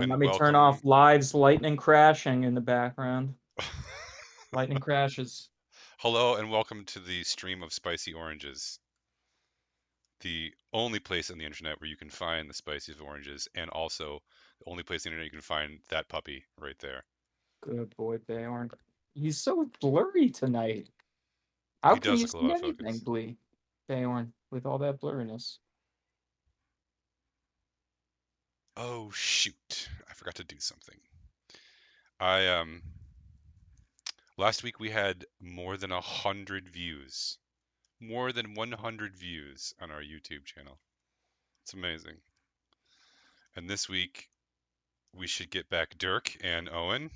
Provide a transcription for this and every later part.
And Let me turn welcome. off Live's lightning crashing in the background. Lightning crashes. Hello and welcome to the stream of spicy oranges. The only place on the internet where you can find the spiciest oranges, and also the only place on the internet you can find that puppy right there. Good boy, Bayorn. He's so blurry tonight. How He can does you look a see lot of anything, focus. Bayorn, with all that blurriness? Oh shoot, I forgot to do something. I last week we had more than 100 views. More than 100 views on our YouTube channel. It's amazing. And this week we should get back Dirk and Owen,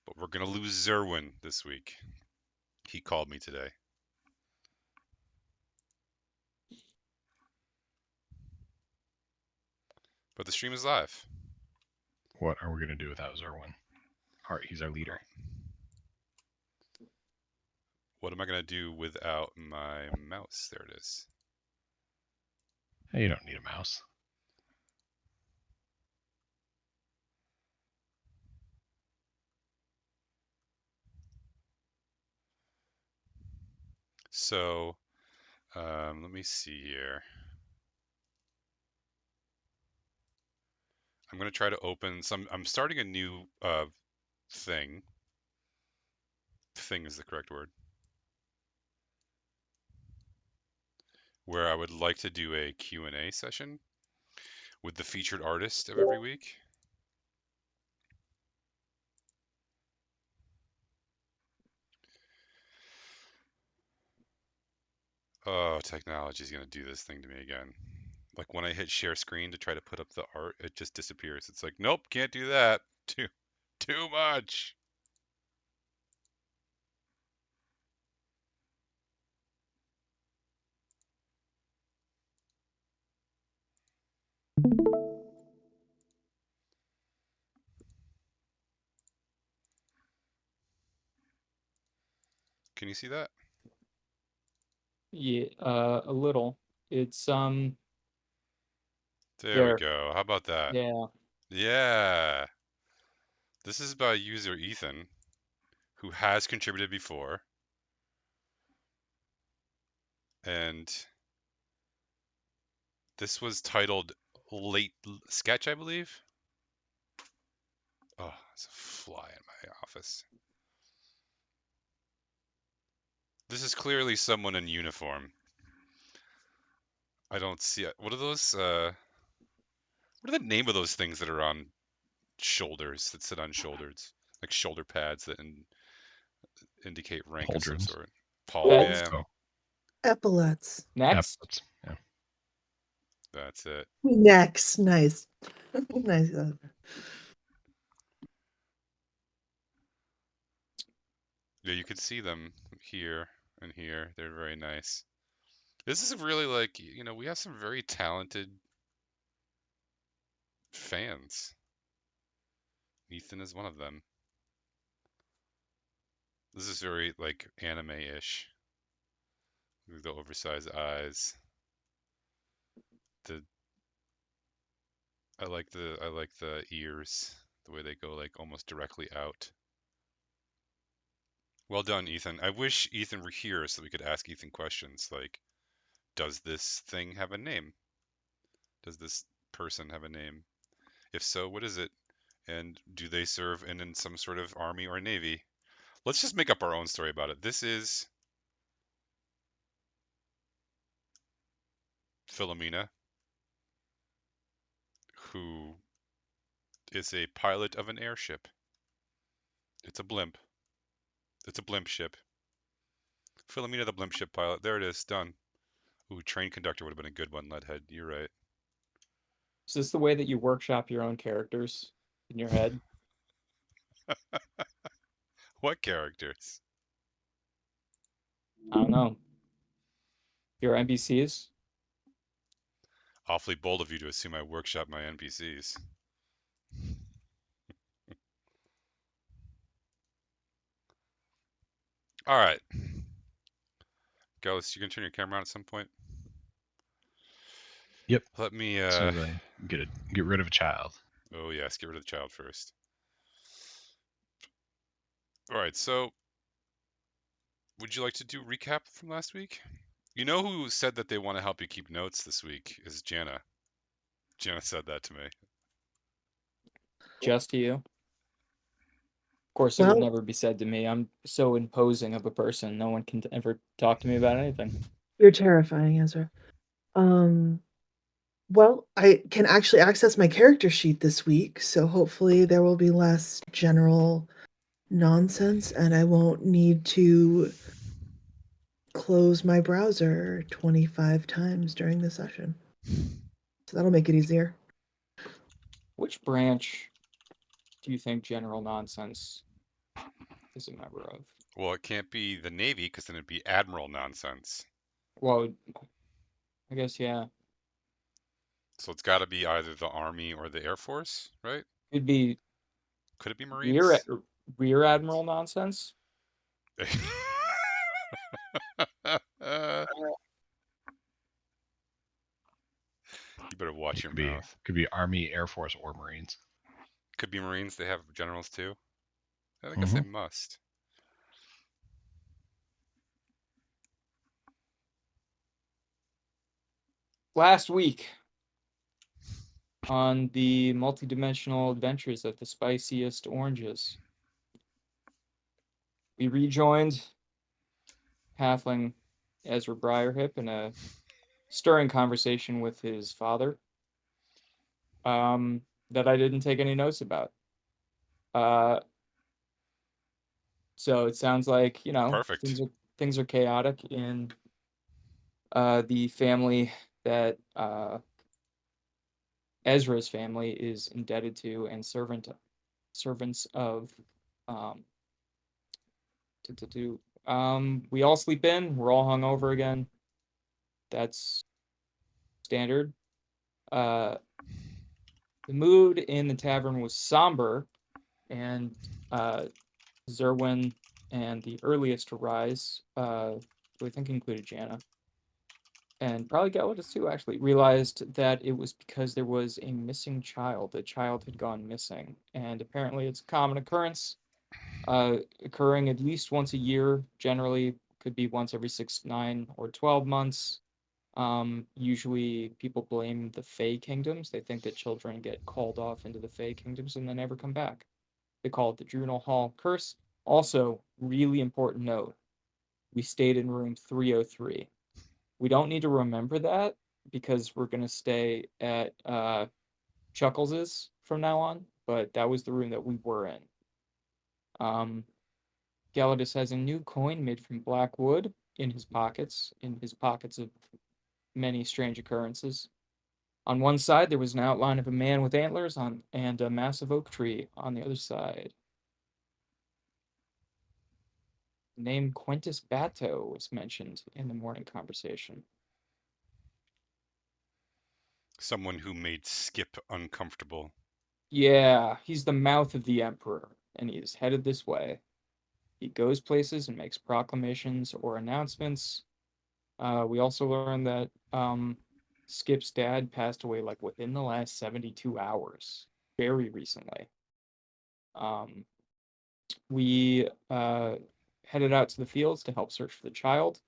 but we're gonna lose Zerwin this week. He called me today. But the stream is live. What are we going to do without Zerwin? All right, he's our leader. What am I going to do without my mouse? There it is. Hey, you don't need a mouse. So, let me see here. I'm going to try to open some. I'm starting a new thing. Thing is the correct word. Where I would like to do a Q&A session with the featured artist of every week. Oh, technology is going to do this thing to me again. Like when I hit share screen to try to put up the art, it just disappears. It's like, nope, can't do that. Too much. Can you see that? Yeah, a little. It's There we there. go. How about that? Yeah. Yeah. This is by user Ethan, who has contributed before. And this was titled Late Sketch, I believe. Oh, there's a fly in my office. This is clearly someone in uniform. I don't see it. What are those? What are the name of those things that are on shoulders, that sit on shoulders? Like shoulder pads that indicate rank of some Pauldrons. sort. That's Yeah, Oh, Epaulets. next. epaulets. Yeah. that's it. Necks. Nice. Nice. Yeah, you could see them here and here. They're very nice. This is really like, we have some very talented fans. Ethan is one of them. This is very like anime-ish. The oversized eyes. The I like the ears, the way they go like almost directly out. Well done, Ethan. I wish Ethan were here so we could ask Ethan questions like, does this thing have a name? Does this person have a name? If so, what is it? And do they serve in some sort of army or navy? Let's just make up our own story about it. This is Philomena, who is a pilot of an airship. It's a blimp. It's a blimp ship. Philomena, the blimp ship pilot. There it is. Done. Ooh, train conductor would have been a good one, Leadhead. You're right. Is this the way that you workshop your own characters in your head? What characters? I don't know. Your NPCs? Awfully bold of you to assume I workshop my NPCs. All right. Ghost, you can turn your camera on at some point? Yep. Let me, As soon as I get rid of a child. Oh yes, get rid of the child first. All right, so would you like to do recap from last week? You know who said that they want to help you keep notes this week is Jana. Jana said that to me. Just to you. Of course, it would Well, never be said to me. I'm so imposing of a person. No one can ever talk to me about anything. you're terrifying, Ezra. Well, I can actually access my character sheet this week, so hopefully there will be less general nonsense and I won't need to close my browser 25 times during the session. So that'll make it easier. Which branch do you think General Nonsense is a member of? Well, it can't be the Navy because then it'd be Admiral nonsense. Well, I guess, yeah. So it's got to be either the Army or the Air Force, right? It'd be Could it be Rear, Marines? Rear Admiral Nonsense. You better watch your Could be mouth. Army, Air Force, or Marines. Could be Marines. They have generals too. I guess they Mhm. must. Last week, on the multidimensional adventures of the spiciest oranges, we rejoined Halfling Ezra Briarhip in a stirring conversation with his father, that I didn't take any notes about. Uh, so it sounds like, you know, Perfect. things are chaotic in the family that Ezra's family is indebted to and servants of. Um, we all sleep in. We're all hungover again. That's standard. Uh, the mood in the tavern was somber, and Zerwin and the earliest to rise, who I think included Jana, and probably Gelidus too, actually, realized that it was because there was a missing child. A child had gone missing, and apparently it's a common occurrence, occurring at least once a year, generally could be once every 6, 9, or 12 months. Usually people blame the Fey Kingdoms. They think that children get called off into the Fey Kingdoms and then never come back. They call it the Drunal Hall Curse. Also, really important note, we stayed in room 303. We don't need to remember that because we're going to stay at Chuckles's from now on, but that was the room that we were in. Gelidus has a new coin made from black wood in his pockets of many strange occurrences. On one side, there was an outline of a man with antlers on and a massive oak tree on the other side. The name Quintus Bato was mentioned in the morning conversation. Someone who made Skip uncomfortable. Yeah, he's the mouth of the Emperor, and he is headed this way. He goes places and makes proclamations or announcements. We also learned that Skip's dad passed away like within the last 72 hours, very recently. Um, we headed out to the fields to help search for the child.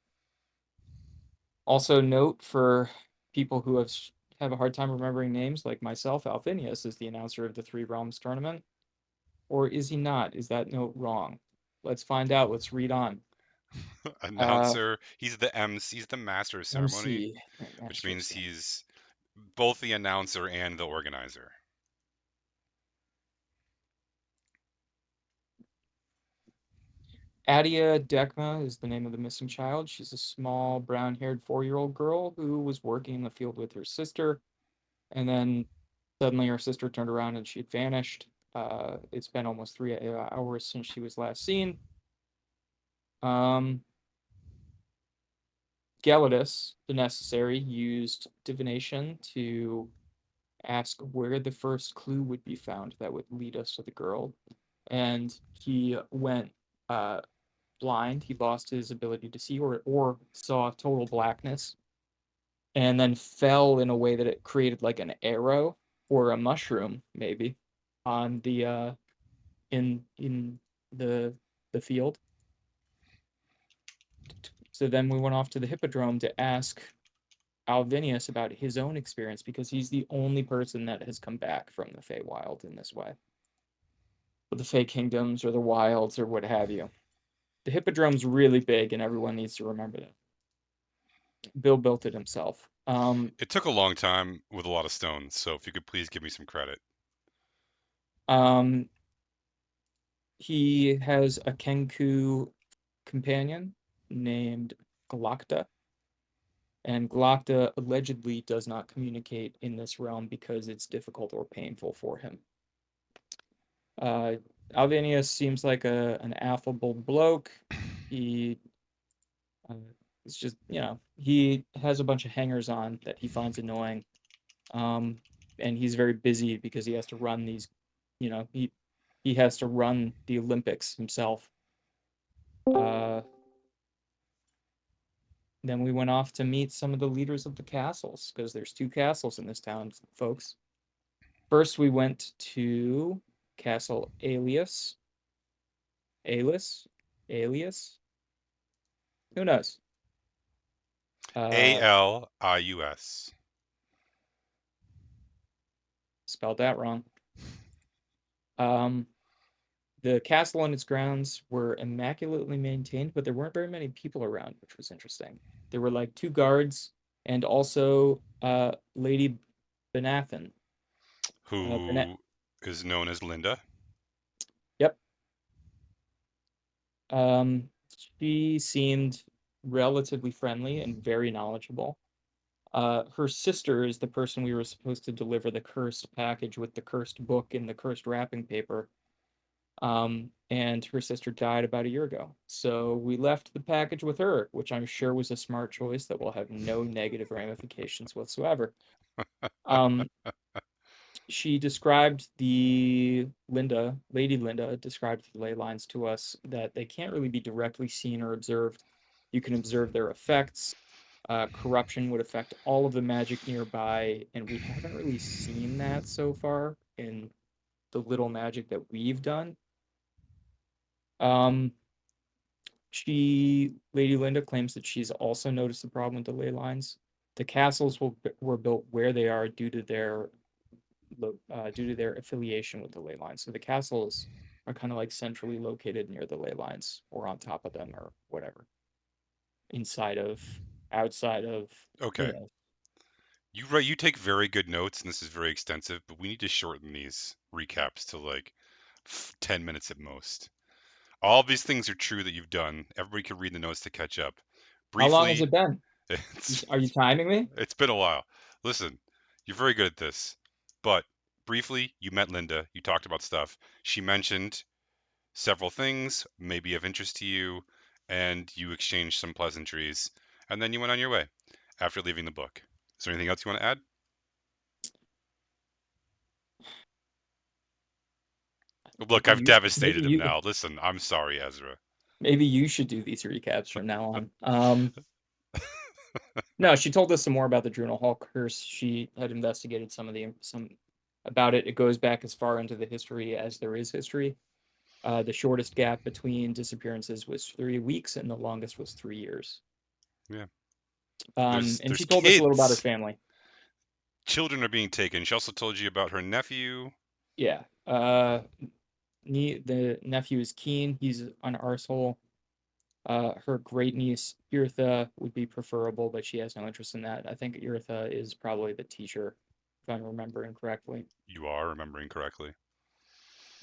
Also, note for people who have a hard time remembering names, like myself, Alphinius is the announcer of the Three Realms tournament. Or is he not? Is that note wrong? Let's find out. Let's read on. Announcer. He's the MC. He's the master of ceremony, MC, which Master of means Ceremony. he's both the announcer and the organizer. Adia Dekma is the name of the missing child. She's a small, brown-haired 4-year-old girl who was working in the field with her sister, and then suddenly her sister turned around and she'd vanished. It's been almost 3 hours since she was last seen. Gelidus, the necessary, used divination to ask where the first clue would be found that would lead us to the girl, and he went blind. He lost his ability to see, or saw total blackness, and then fell in a way that it created like an arrow or a mushroom, maybe, on the in the field. So then we went off to the Hippodrome to ask Alvinius about his own experience because he's the only person that has come back from the Feywild in this way. Or the Fey Kingdoms or the Wilds or what have you. The Hippodrome's really big and everyone needs to remember that. Bill built it himself. It took a long time with a lot of stones, so if you could please give me some credit. Um, he has a Kenku companion named Galacta, and Galacta allegedly does not communicate in this realm because it's difficult or painful for him. Alvinius seems like an affable bloke. He it's just, he has a bunch of hangers on that he finds annoying. And he's very busy because he has to run these, he has to run the Olympics himself. Then we went off to meet some of the leaders of the castles because there's 2 castles in this town, folks. First, we went to Castle Alias. Alias? Who knows? Alius. Spelled that wrong. The castle and its grounds were immaculately maintained, but there weren't very many people around, which was interesting. There were like 2 guards and also Lady Benathan. Who is known as Linda. Yep. She seemed relatively friendly and very knowledgeable. Her sister is the person we were supposed to deliver the cursed package with the cursed book and the cursed wrapping paper. And her sister died about a year ago. So we left the package with her, which I'm sure was a smart choice that will have no negative ramifications whatsoever. She described Lady Linda described the ley lines to us that they can't really be directly seen or observed. You can observe their effects. Corruption would affect all of the magic nearby, and we haven't really seen that so far in the little magic that we've done. Lady Linda claims that she's also noticed the problem with the ley lines. The castles were built where they are due to their affiliation with the ley lines. So the castles are kind of like centrally located near the ley lines or on top of them or whatever. Outside of, Okay. You take very good notes, and this is very extensive, but we need to shorten these recaps to like 10 minutes at most. All of these things are true that you've done. Everybody can read the notes to catch up. How long has Briefly, it been? Are you timing me? it's been a while. Listen, you're very good at this, but briefly, you met Linda. You talked about stuff. She mentioned several things, maybe of interest to you, and you exchanged some pleasantries, and then you went on your way after leaving the book. Is there anything else you want to add? Look, I've devastated him now. Listen, I'm sorry, Ezra. Maybe you should do these recaps from now on. No, she told us some more about the Drunal Hall curse. She had investigated some about it. It goes back as far into the history as there is history. The shortest gap between disappearances was 3 weeks, and the longest was 3 years. Yeah. And There's she told us a little about her kids. family. Children are being taken. She also told you about her nephew. Yeah. The nephew is Keen. He's an arsehole. Her great niece Irtha would be preferable, but she has no interest in that. I think Irtha is probably the teacher, if I'm remembering correctly. You are remembering correctly.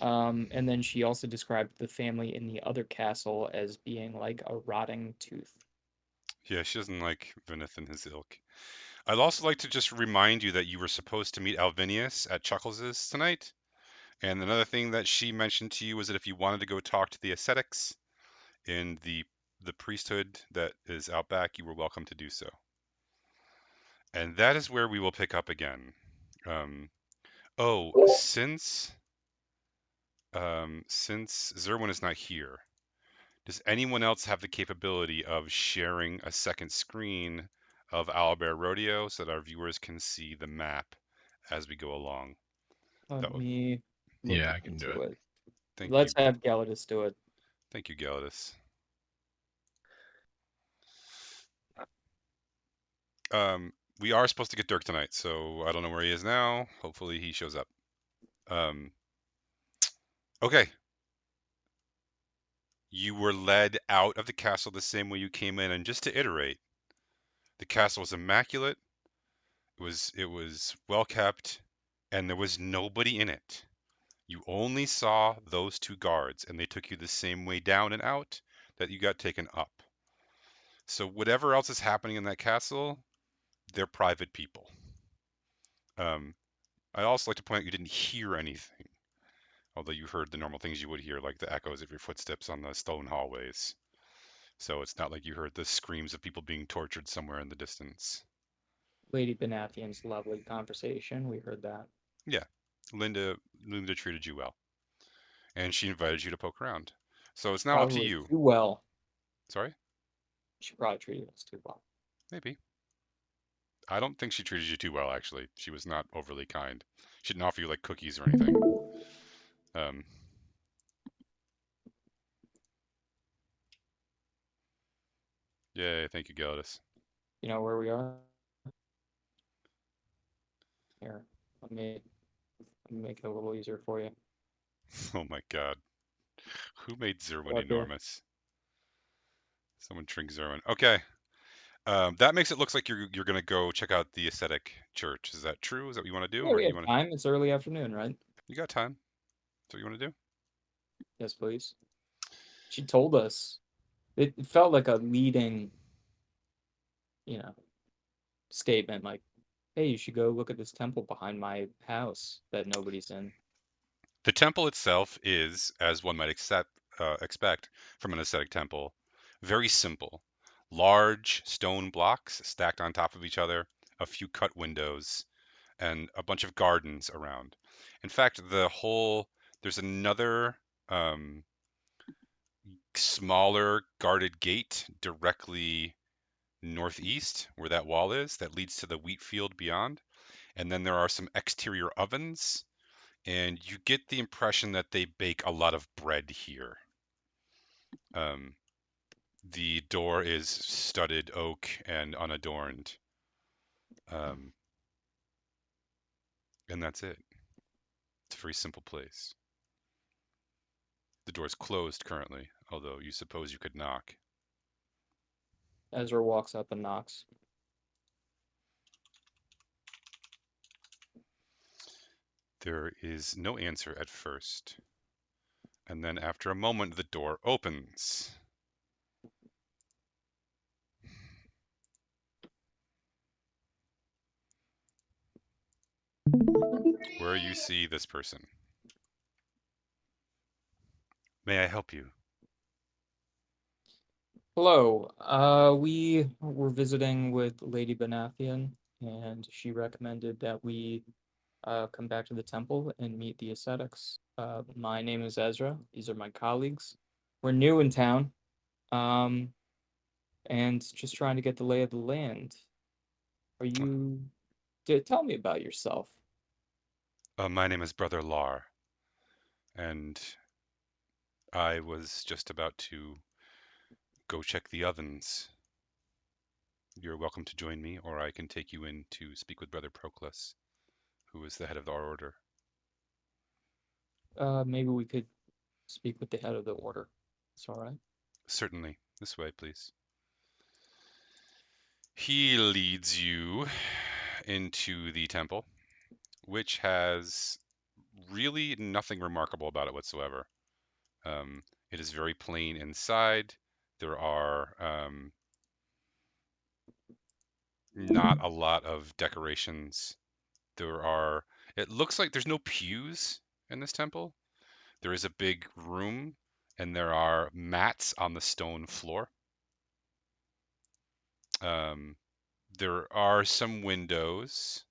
And then she also described the family in the other castle as being like a rotting tooth. Yeah, she doesn't like Vinith and his ilk. I'd also like to just remind you that you were supposed to meet Alvinius at Chuckles's tonight. And another thing that she mentioned to you was that if you wanted to go talk to the ascetics in the priesthood that is out back, you were welcome to do so. And that is where we will pick up again. Since Zerwin is not here, does anyone else have the capability of sharing a second screen of Owlbear Rodeo so that our viewers can see the map as we go along. Let That would, me look Yeah, I can do into it. it. thank you, Let's have Galadis do it. thank you, Galadis. We are supposed to get Dirk tonight, so I don't know where he is now. Hopefully he shows up. Um, okay. You were led out of the castle the same way you came in, and just to iterate, the castle was immaculate. It was well kept, and there was nobody in it. You only saw those two guards, and they took you the same way down and out that you got taken up. So whatever else is happening in that castle, they're private people. Um, I also like to point out you didn't hear anything, although you heard the normal things you would hear, like the echoes of your footsteps on the stone hallways. So it's not like you heard the screams of people being tortured somewhere in the distance. Lady Benathian's lovely conversation. We heard that. Yeah, Linda treated you well, and she invited you to poke around. So it's now up to Probably you. too well. Sorry? She probably treated us too well. Maybe. I don't think she treated you too well, actually. She was not overly kind. She didn't offer you like cookies or anything. Um, Yay, thank you, Galadis. You know where we are? Here, let me make it a little easier for you. Oh my god. Who made Zerwin Up here. enormous? Someone shrink Zerwin. Okay. That makes it look like you're gonna go check out the ascetic church. Is that true? Is that what you want to do, Yeah, or we do you have want to? time. It's early afternoon, right? You got time. That's what you want to do? Yes, please. She told us. It felt like a leading, you know, statement like, hey, you should go look at this temple behind my house that nobody's in. The temple itself is, as one might expect from an ascetic temple, very simple. Large stone blocks stacked on top of each other, a few cut windows, and a bunch of gardens around. In fact, there's another um, smaller guarded gate directly northeast where that wall is that leads to the wheat field beyond. And then there are some exterior ovens, and you get the impression that they bake a lot of bread here. Um, the door is studded oak and unadorned. Um, and that's it. It's a very simple place. The door is closed currently, although you suppose you could knock. Ezra walks up and knocks. There is no answer at first. And then after a moment, the door opens. Where you see this person. May I help you? Hello. We were visiting with Lady Benathian, and she recommended that we come back to the temple and meet the ascetics. My name is Ezra. These are my colleagues. We're new in town, um, and just trying to get the lay of the land. Are you? Tell me about yourself. My name is Brother Lar, and I was just about to go check the ovens. You're welcome to join me, or I can take you in to speak with Brother Proclus, who is the head of our order. Maybe we could speak with the head of the order. It's all right. Certainly. This way, please. He leads you into the temple, which has really nothing remarkable about it whatsoever. It is very plain inside. There are not a lot of decorations. It looks like there's no pews in this temple. There is a big room, and there are mats on the stone floor. Um, there are some windows,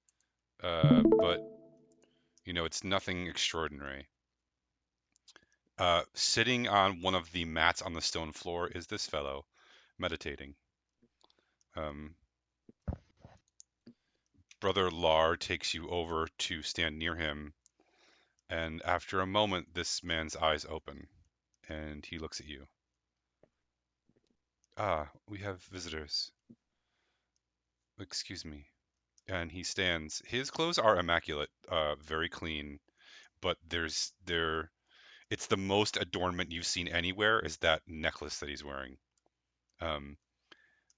but it's nothing extraordinary. Sitting on one of the mats on the stone floor is this fellow, meditating. Um, Brother Lar takes you over to stand near him, and after a moment, this man's eyes open, and he looks at you. Ah, we have visitors. Excuse me. And he stands. His clothes are immaculate, very clean, but it's the most adornment you've seen anywhere is that necklace that he's wearing. Um,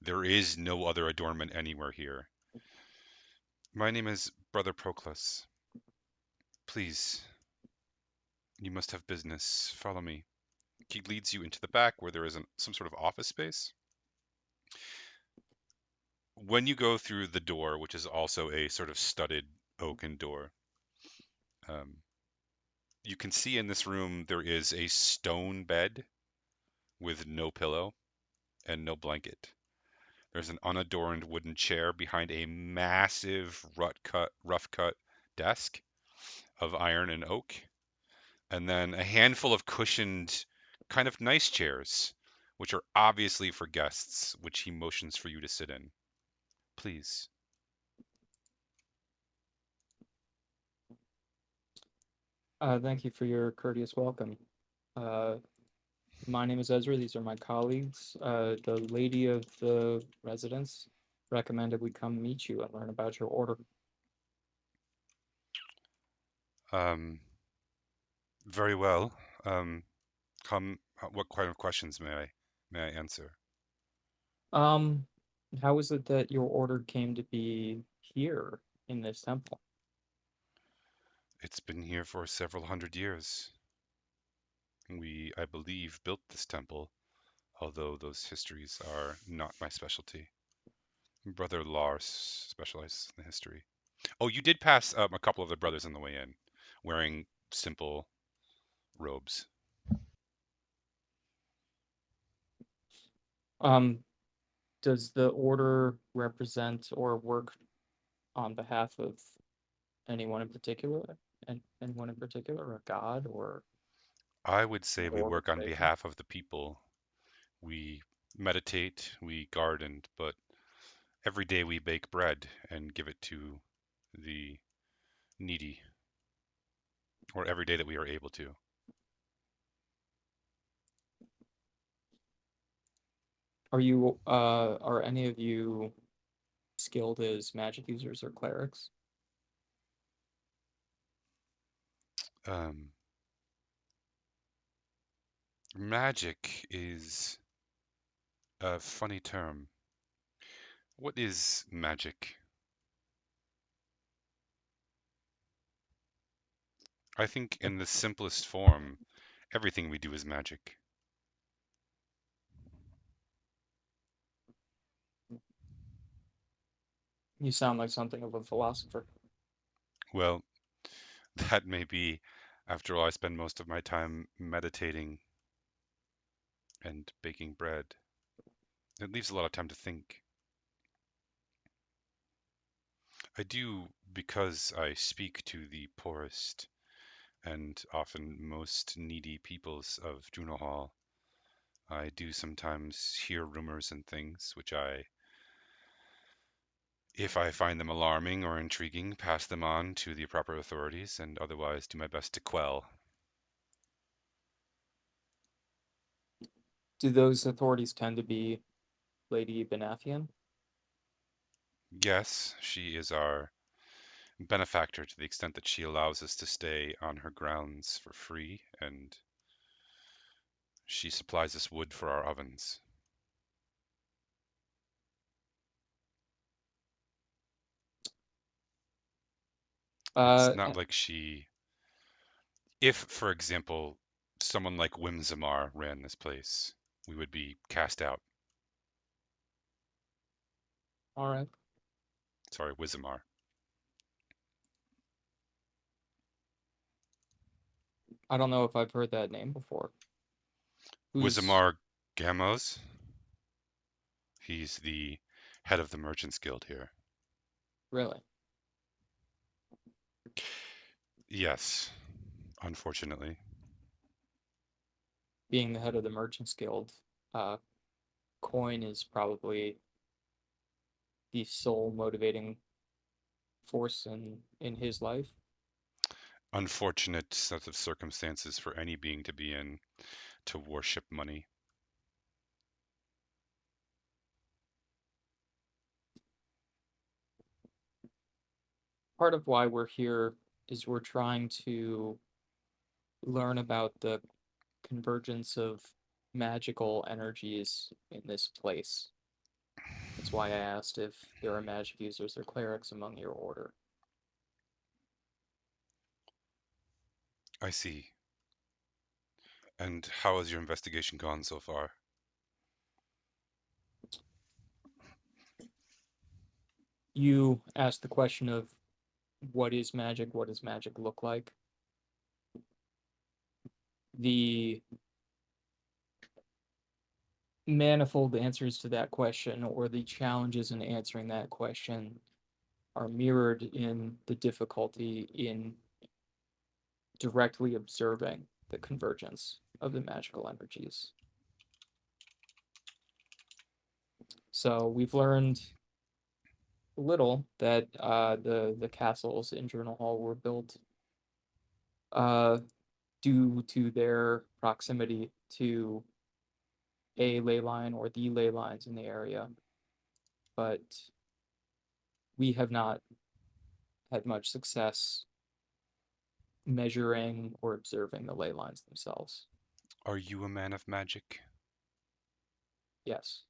there is no other adornment anywhere here. My name is Brother Proclus. Please, you must have business. Follow me. He leads you into the back where there is some sort of office space. When you go through the door, which is also a sort of studded oaken door, um, you can see in this room there is a stone bed with no pillow and no blanket. There's an unadorned wooden chair behind a massive rough cut desk of iron and oak, and then a handful of cushioned, kind of nice chairs, which are obviously for guests, which he motions for you to sit in. Please. Thank you for your courteous welcome. My name is Ezra. These are my colleagues. The lady of the residence recommended we come meet you and learn about your order. Um, very well. Um, what kind of questions may I answer? Um, how is it that your order came to be here in this temple? It's been here for several hundred years. We, I believe, built this temple, although those histories are not my specialty. Brother Lars specializes in history. Oh, you did pass a couple of the brothers on the way in, wearing simple robes. Um, does the order represent or work on behalf of anyone in particular? And anyone in particular, a god or I would an say we work on organization? behalf of the people. We meditate, we garden, but every day we bake bread and give it to the needy, or every day that we are able to. Are any of you skilled as magic users or clerics? Um, Magic is a funny term. What is magic? I think in the simplest form, everything we do is magic. You sound like something of a philosopher. Well, that may be. After all, I spend most of my time meditating and baking bread. It leaves a lot of time to think. I do because I speak to the poorest and often most needy peoples of Junahal. I do sometimes hear rumors and things, which if I find them alarming or intriguing, pass them on to the proper authorities and otherwise do my best to quell. Do those authorities tend to be Lady Benathian? Yes, she is our benefactor to the extent that she allows us to stay on her grounds for free, and she supplies us wood for our ovens. It's Uh, not like if, for example, someone like Whimsimar ran this place, we would be cast out. all right. Sorry, Wizimar. I don't know if I've heard that name before. Who's Wizimar Gamos. He's the head of the Merchants Guild here. really Yes, unfortunately. being the head of the Merchants Guild? Uh, coin is probably the sole motivating force in his life. Unfortunate set of circumstances for any being to be in, to worship money. Part of why we're here is we're trying to learn about the convergence of magical energies in this place. That's why I asked if there are magic users or clerics among your order. I see. And how has your investigation gone so far? You asked the question of what is magic? What does magic look like? The manifold answers to that question, or the challenges in answering that question, are mirrored in the difficulty in directly observing the convergence of the magical energies. So we've learned a little that the castles in Journal Hall were built uh, due to their proximity to a ley line or the ley lines in the area, but we have not had much success measuring or observing the ley lines themselves. Are you a man of magic? Yes,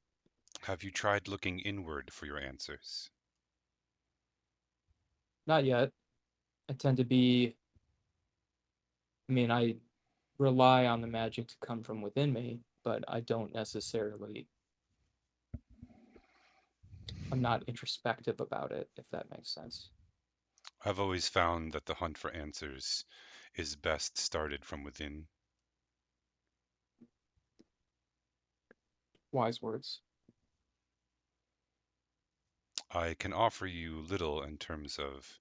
Have you tried looking inward for your answers? not yet. I tend to be, I rely on the magic to come from within me, but I don't necessarily, I'm not introspective about it, if that makes sense. I've always found that the hunt for answers is best started from within. Wise words. I can offer you little in terms of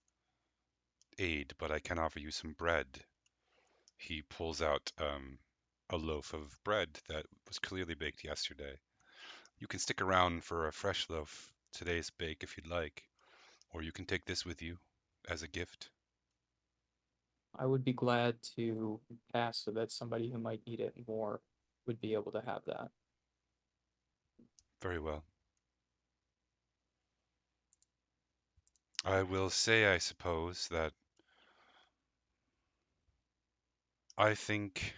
aid, but I can offer you some bread. He pulls out a loaf of bread that was clearly baked yesterday. You can stick around for a fresh loaf, today's bake, if you'd like, or you can take this with you as a gift. I would be glad to pass so that somebody who might need it more would be able to have that. Very well. I will say, I suppose, that I think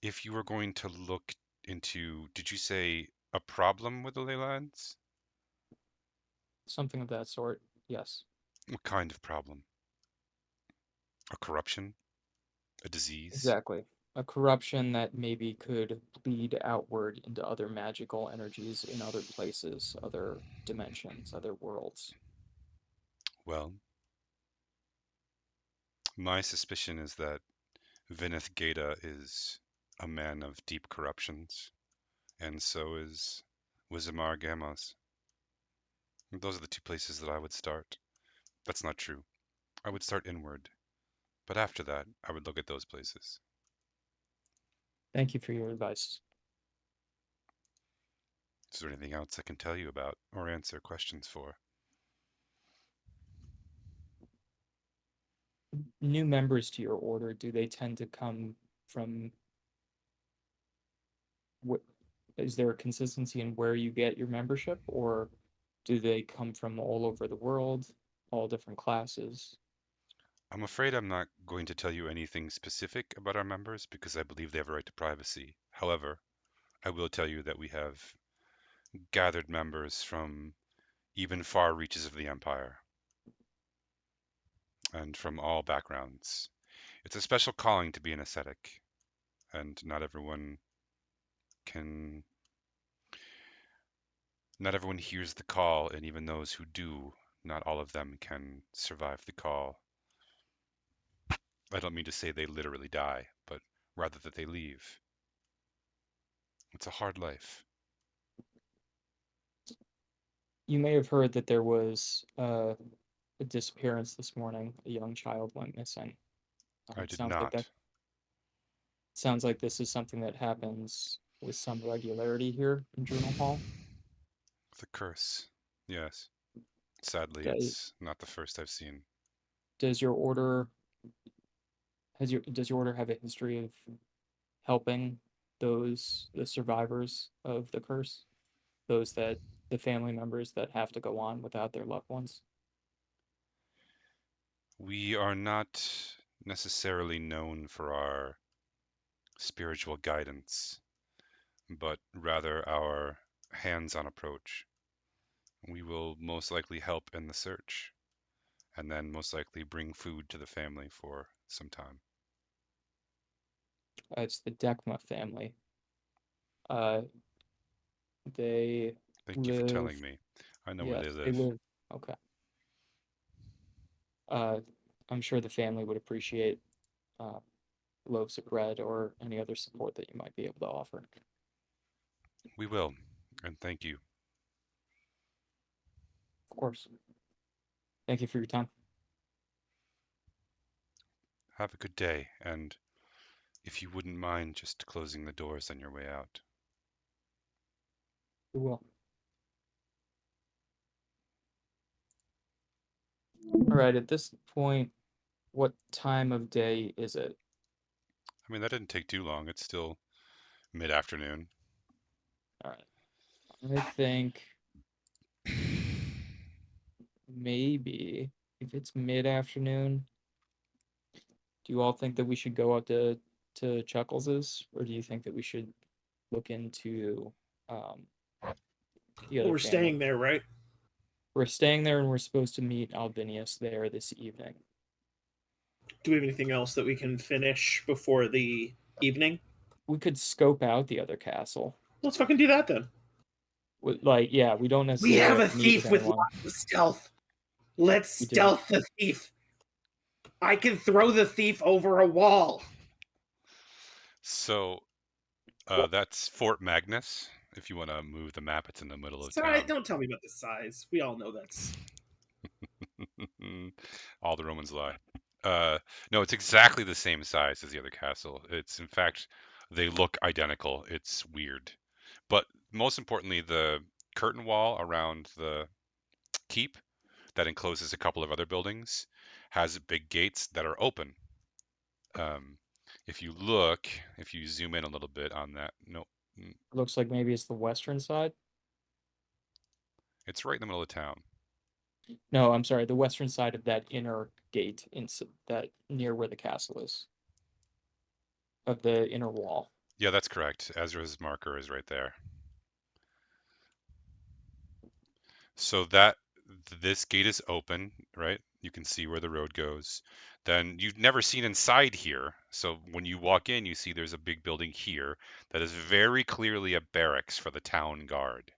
if you were going to look into, did you say a problem with the ley lines? Something of that sort, yes. What kind of problem? A corruption? A disease? Exactly. A corruption that maybe could bleed outward into other magical energies in other places, other dimensions, other worlds. Well, my suspicion is that Vinith Geta is a man of deep corruptions, and so is Wizamar Gamos. Those are the two places that I would start. That's not true. I would start inward, but after that, I would look at those places. Thank you for your advice. Is there anything else I can tell you about or answer questions for? New members to your order, do they tend to come from what? Is there a consistency in where you get your membership, or do they come from all over the world, all different classes? I'm afraid I'm not going to tell you anything specific about our members because I believe they have a right to privacy. However, I will tell you that we have gathered members from even far reaches of the Empire and from all backgrounds. It's a special calling to be an ascetic, and can not everyone hears the call, and even those who do, not all of them can survive the call. I don't mean to say they literally die, but rather that they leave. It's a hard life. You may have heard that there was a disappearance this morning. A young child went missing. I did Sounds like that. not. Sounds like this is something that happens with some regularity here in Journal Hall. The curse. Yes. Sadly, Does, it's not the first I've seen. does your order does your order have a history of helping the survivors of the curse? The family members that have to go on without their loved ones? We are not necessarily known for our spiritual guidance, but rather our hands-on approach. We will most likely help in the search, and then most likely bring food to the family for some time. It's the Dekma family. Uh, they Thank you for live. telling me. I know where Yes, they they live. live. Okay. Uh, I'm sure the family would appreciate uh, loaves of bread or any other support that you might be able to offer. We will, and thank you. Of course. Thank you for your time. Have a good day, and if you wouldn't mind just closing the doors on your way out. We will. All right. At this point, what time of day is it? I mean, that didn't take too long. It's still mid-afternoon. All right. I think maybe if it's mid-afternoon, do you all think that we should go up to Chuckles's, or do you think that we should look into um, the Well, other we're family? staying there, right? We're staying there, and we're supposed to meet Albinius there this evening. Do we have anything else that we can finish before the evening? We could scope out the other castle. Let's fucking do that then. Like, yeah, we don't We necessarily have a have to meet with thief with anyone. lots of stealth. Let's We do. stealth the thief. I can throw the thief over a wall. So, that's Fort Magnus. If you want to move the map, it's in the middle of town. Don't tell me about the size. We all know that's. All the Romans lie. No, it's exactly the same size as the other castle. It's, in fact, they look identical. It's weird. But most importantly, the curtain wall around the keep that encloses a couple of other buildings has big gates that are open. If you zoom in a little bit on that, no, Looks like maybe it's the western side. it's right in the middle of town. No, I'm sorry, the western side of that inner gate that near where the castle is. Of the inner wall. Yeah, that's correct. Ezra's marker is right there. So this gate is open, right? You can see where the road goes. Then you've never seen inside here. So when you walk in, you see there's a big building here that is very clearly a barracks for the town guard.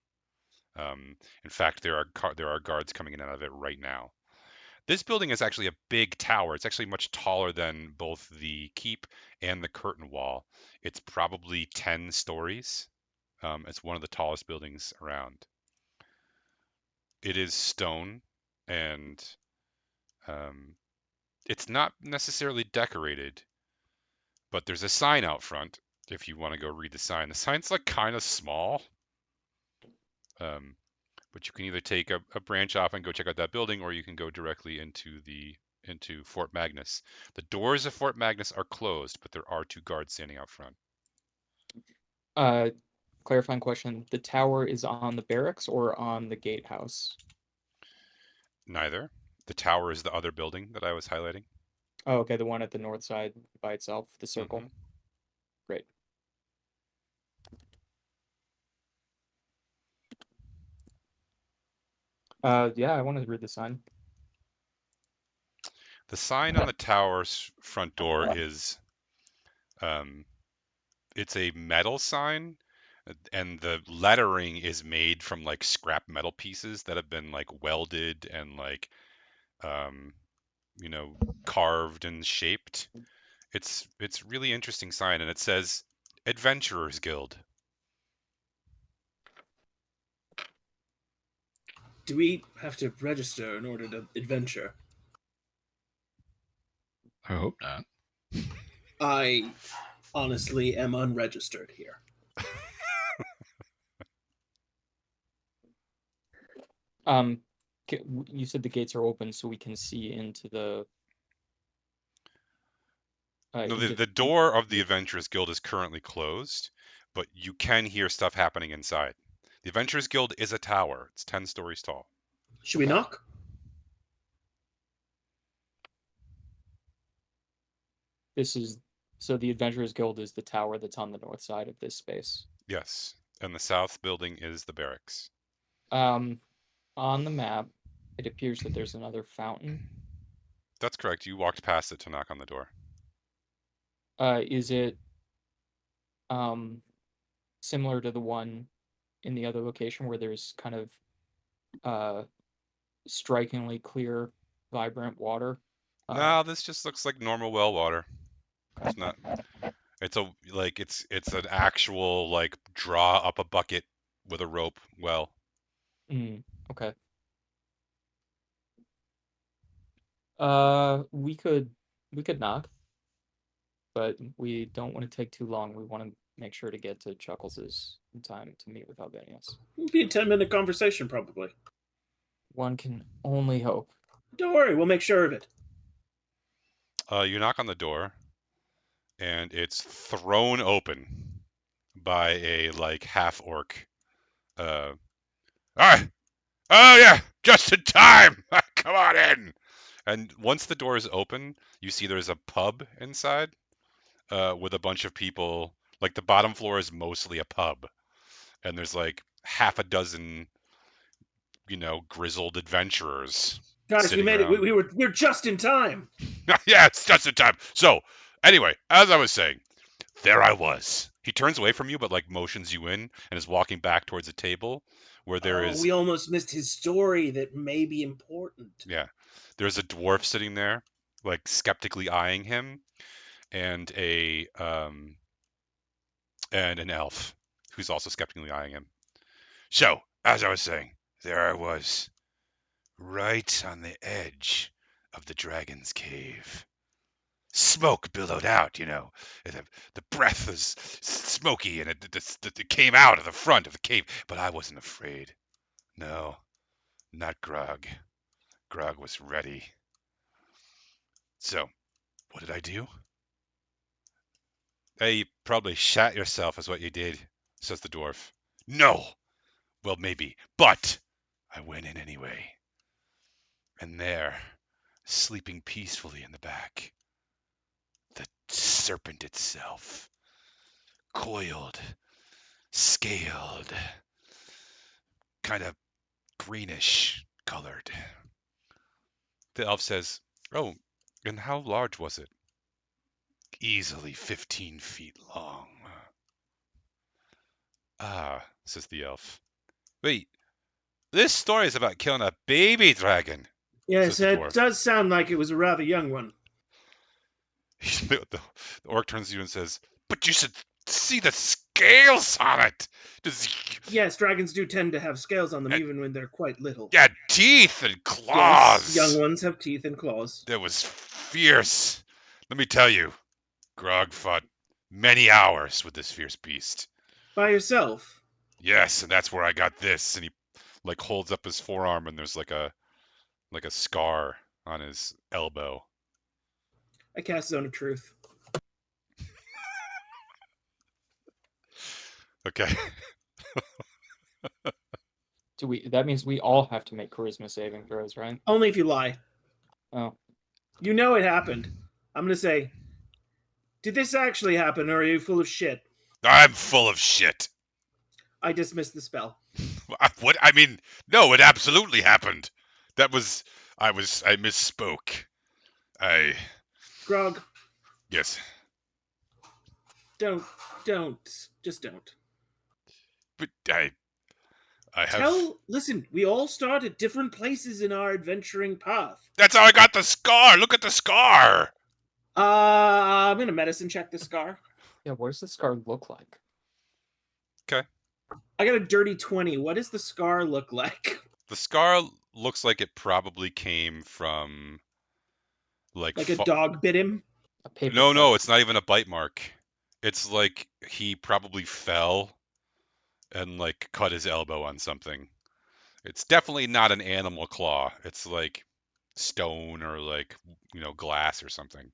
In fact, there are guards coming in and out of it right now. This building is actually a big tower. It's actually much taller than both the keep and the curtain wall. It's probably 10 stories. It's one of the tallest buildings around. It is stone, and it's not necessarily decorated, but there's a sign out front if you want to go read the sign. The sign's like kind of small, but you can either take a branch off and go check out that building, or you can go directly into Fort Magnus. The doors of Fort Magnus are closed, but there are 2 guards standing out front. Clarifying question. The tower is on the barracks or on the gatehouse? Neither. The tower is the other building that I was highlighting. Oh, okay, the one at the north side by itself, the circle. Mhm. Great. Yeah, I want to read the sign. The sign on the tower's front door is it's a metal sign, and the lettering is made from like scrap metal pieces that have been like welded and like um, carved and shaped. It's really interesting sign, and it says Adventurers Guild. Do we have to register in order to adventure? I hope not. I honestly am unregistered here. Um, You said the gates are open, so we can see into the. No, Into the door of the Adventurers Guild is currently closed, but you can hear stuff happening inside. The Adventurers Guild is a tower. It's 10 stories tall. Should we Okay. knock? So the Adventurers Guild is the tower that's on the north side of this space. Yes, and the south building is the barracks. On the map, it appears that there's another fountain. That's correct. You walked past it to knock on the door. Is it similar to the one in the other location where there's kind of strikingly clear, vibrant water? No, this just looks like normal well water. It's not. It's it's an actual like draw up a bucket with a rope well. Okay. We could knock, but we don't want to take too long. We want to make sure to get to Chuckles' in time to meet with Albanius. It'll be a 10-minute conversation, probably. One can only hope. Don't worry, we'll make sure of it. You knock on the door, and it's thrown open by a like half orc. All right. Oh yeah, just in time. Come on in. And once the door is open, you see there's a pub inside, with a bunch of people. Like the bottom floor is mostly a pub, and there's like half a dozen, grizzled adventurers. Guys, we sitting made it. around. We're just in time. Yeah, it's just in time. So, anyway, as I was saying, there I was. He turns away from you, but like motions you in, and is walking back towards a table where there is. We almost missed his story that may be important. Yeah, there's a dwarf sitting there, like skeptically eyeing him, and and an elf who's also skeptically eyeing him. So, as I was saying, there I was, right on the edge of the dragon's cave. Smoke billowed out, the breath was smoky, and it came out of the front of the cave. But I wasn't afraid. No, not Grog. Grog was ready. So, what did I do? Hey, you probably shat yourself is what you did, says the dwarf. No! Well, maybe, but I went in anyway. And there, sleeping peacefully in the back, the serpent itself, coiled, scaled, kind of greenish colored. The elf says, "Oh, and how large was it?" "Easily 15 feet long." "Ah," says the elf. "Wait, this story is about killing a baby dragon." Yes, says the it dwarf. does sound like it was a rather young one. The orc turns to you and says, "But you should see the scales on it. Yes, dragons do tend to have scales on them, even when they're quite little. Yeah, teeth and claws." Yes, young ones have teeth and claws. That was fierce. Let me tell you, Grog fought many hours with this fierce beast. By yourself? Yes, and that's where I got this. And he like holds up his forearm, and there's like a scar on his elbow. I cast Zone of Truth. Okay. That means we all have to make charisma saving throws, right? Only if you lie. Oh. You know it happened. I'm going to say, did this actually happen, or are you full of shit? I'm full of shit. I dismiss the spell. What? I mean, no, it absolutely happened. I misspoke. Grog. Yes. Don't. Just don't. But I have. Listen, we all start at different places in our adventuring path. That's how I got the scar. Look at the scar. I'm going to medicine check the scar. Yeah, what does the scar look like? Okay. I got a dirty 20. What does the scar look like? The scar looks like it probably came from like a dog bit him? A paper No, it's not even a bite mark. It's like he probably fell and like cut his elbow on something. It's definitely not an animal claw. It's like stone or like, glass or something.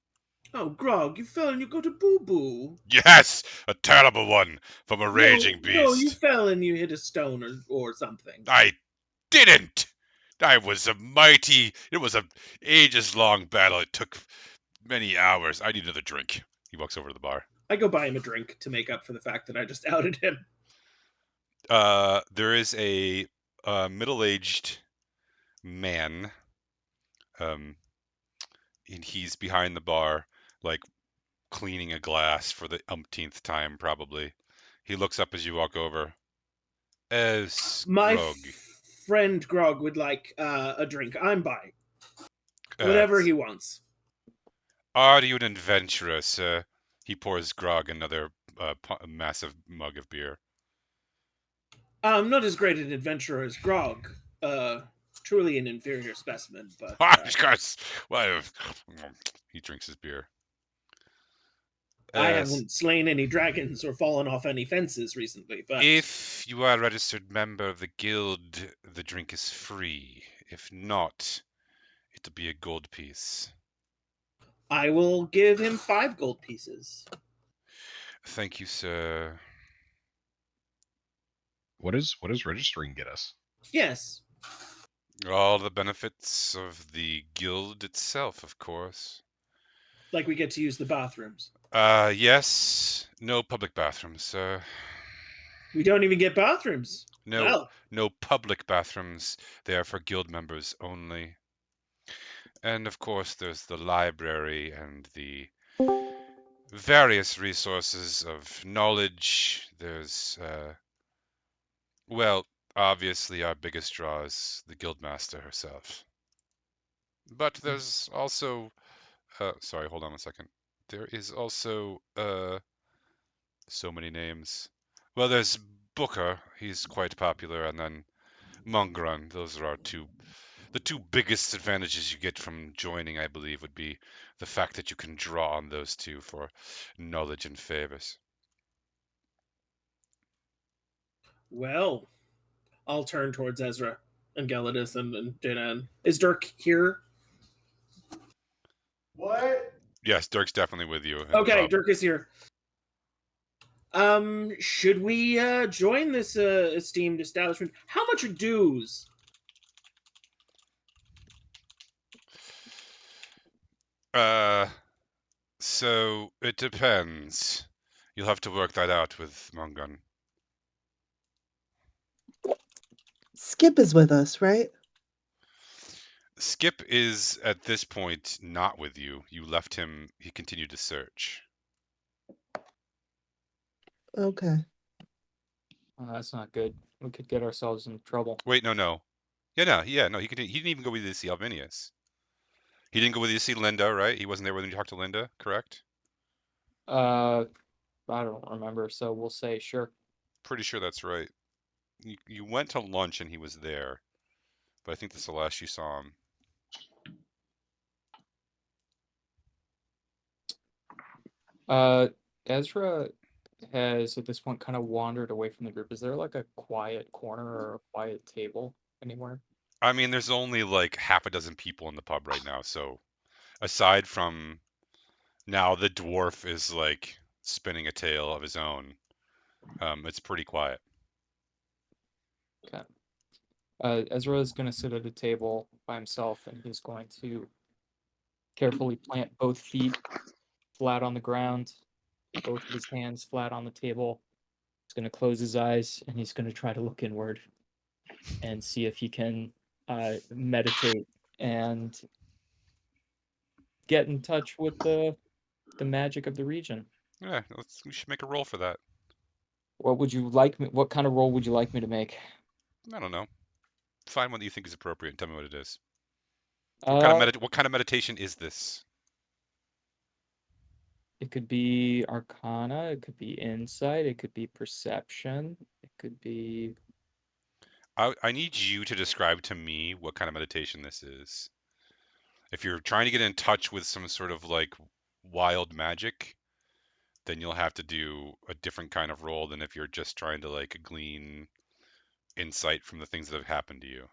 Oh, Grog, you fell and you got a boo-boo. Yes, a terrible one from a raging No, you beast. fell and you hit a stone or something. I didn't. It was a ages long battle. It took many hours. I need another drink. He walks over to the bar. I go buy him a drink to make up for the fact that I just outed him. There is a middle-aged man, and he's behind the bar, like cleaning a glass for the umpteenth time, probably. He looks up as you walk over. As My Grog. friend Grog would like a drink. I'm buying. Uh, Whatever he wants. are you an adventurer, sir? He pours Grog another massive mug of beer. I'm not as great an adventurer as Grog. Truly an inferior specimen, but Well, he drinks his beer. I haven't slain any dragons or fallen off any fences recently. But if you are a registered member of the guild, the drink is free. If not, it'll be a gold piece. I will give him 5 gold pieces. Thank you, sir. What does registering get us? Yes. All the benefits of the guild itself, of course. Like we get to use the bathrooms. Yes. No public bathrooms, sir. We don't even get bathrooms. No, Well, no public bathrooms. They are for guild members only. And of course, there's the library and the various resources of knowledge. There's, well, obviously our biggest draw is the guildmaster herself. But there's also, sorry, hold on 1 second. There is also, so many names. Well, there's Booker. He's quite popular, and then Mongran. Those are the two biggest advantages you get from joining, I believe, would be the fact that you can draw on those two for knowledge and favors. well, I'll turn towards Ezra and Gelidus and Dinan. Is Dirk here? What? Yes, Dirk's definitely with you. Okay, Dirk is here. Should we join this esteemed establishment? How much are dues? So it depends. You'll have to work that out with Mongun. Skip is with us, right? Skip is at this point not with you. You left him. He continued to search. Okay. That's not good. We could get ourselves in trouble. Wait, no. Yeah, no. He didn't even go with you to see Alvinius. He didn't go with you to see Linda, right? He wasn't there when you talked to Linda, correct? I don't remember, so we'll say sure. Pretty sure that's right. You went to lunch and he was there, but I think that's the last you saw him. Ezra has at this point kind of wandered away from the group. Is there like a quiet corner or a quiet table anywhere? I mean, there's only like half a dozen people in the pub right now, so aside from now the dwarf is like spinning a tale of his own, it's pretty quiet. Okay. Ezra is going to sit at a table by himself, and he's going to carefully plant both feet flat on the ground, both of his hands flat on the table. He's going to close his eyes, and he's going to try to look inward and see if he can meditate and get in touch with the magic of the region. Yeah, we should make a roll for that. What would you like me? What kind of roll would you like me to make? I don't know. Find one that you think is appropriate and tell me what it is. Uh, What kind of meditation is this? It could be Arcana. It could be Insight. It could be Perception. It could be. I need you to describe to me what kind of meditation this is. If you're trying to get in touch with some sort of like wild magic, then you'll have to do a different kind of roll than if you're just trying to like glean insight from the things that have happened to you.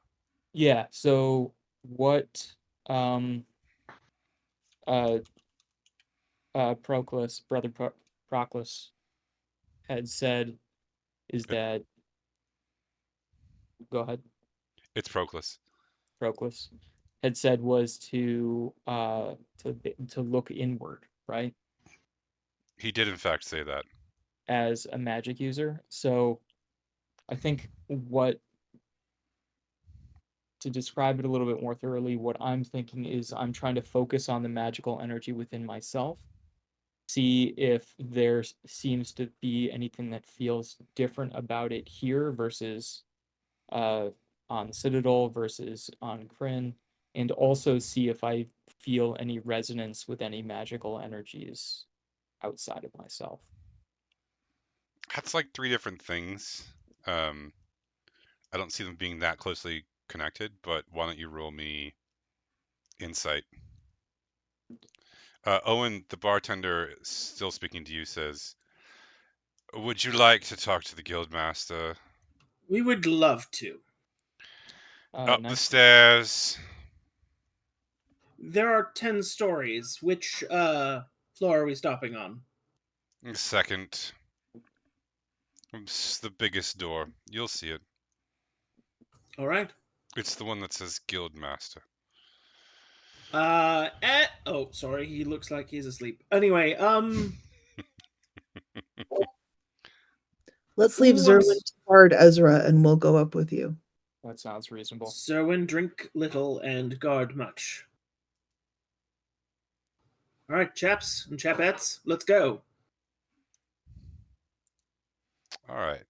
Yeah. So what uh Proclus, brother Proclus had said is It, that go ahead. it's Proclus. Proclus had said was to look inward, right? He did in fact say that. As a magic user. So I think what to describe it a little bit more thoroughly, what I'm thinking is I'm trying to focus on the magical energy within myself, see if there seems to be anything that feels different about it here versus uh, on Citadel versus on Kryn, and also see if I feel any resonance with any magical energies outside of myself. That's like 3 different things. Um, I don't see them being that closely connected, but why don't you roll me insight? Owen, the bartender, still speaking to you, says, "Would you like to talk to the guildmaster? We would love to. Up the 19. stairs. There are 10 stories. Which floor are we stopping on? Second. It's the biggest door. You'll see it. All right. It's the one that says guildmaster." Oh, sorry. He looks like he's asleep. Anyway, Let's who leave Zerwin wants to guard Ezra, and we'll go up with you. That sounds reasonable. Serwin drink little and guard much? All right, chaps and chapettes, let's go. All right.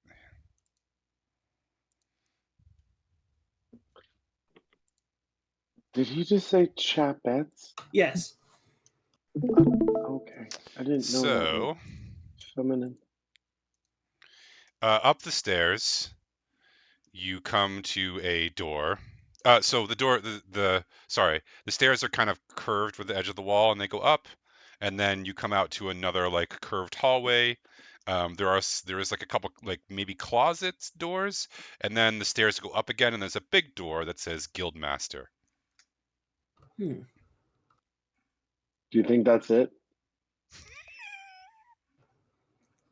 Did he just say chapettes? Yes. Okay. I didn't know that was So, feminine. up the stairs, you come to a door. So the door, sorry, the stairs are kind of curved with the edge of the wall, and they go up, and then you come out to another like curved hallway. There is like a couple like maybe closets doors, and then the stairs go up again, and there's a big door that says Guildmaster. Hmm. Do you think that's it?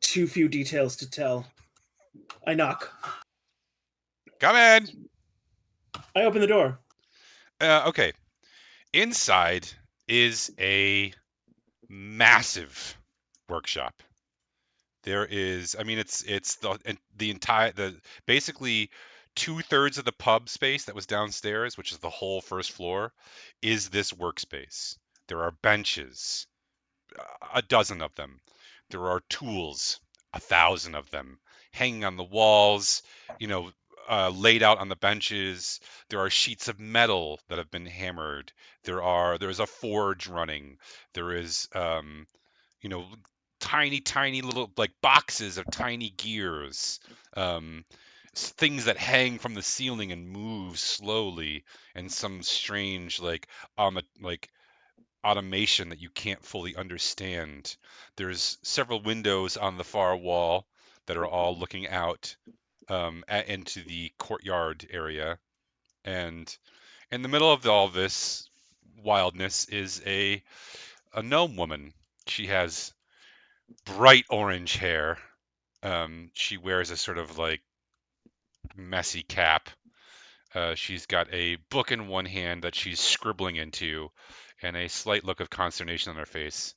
Too few details to tell. I knock. Come in. I open the door. Okay. Inside is a massive workshop. There is, I mean, it's the entire basically 2/3 of the pub space that was downstairs, which is the whole first floor, is this workspace. There are benches, a dozen of them. There are tools, 1,000 of them, hanging on the walls, you know, laid out on the benches. There are sheets of metal that have been hammered. There's a forge running. There is you know, tiny little like boxes of tiny gears, um, things that hang from the ceiling and move slowly, and some strange like automation that you can't fully understand. There's several windows on the far wall that are all looking out into the courtyard area, and in the middle of all this wildness is a gnome woman. She has bright orange hair. She wears a sort of like messy cap. She's got a book in one hand that she's scribbling into, and a slight look of consternation on her face,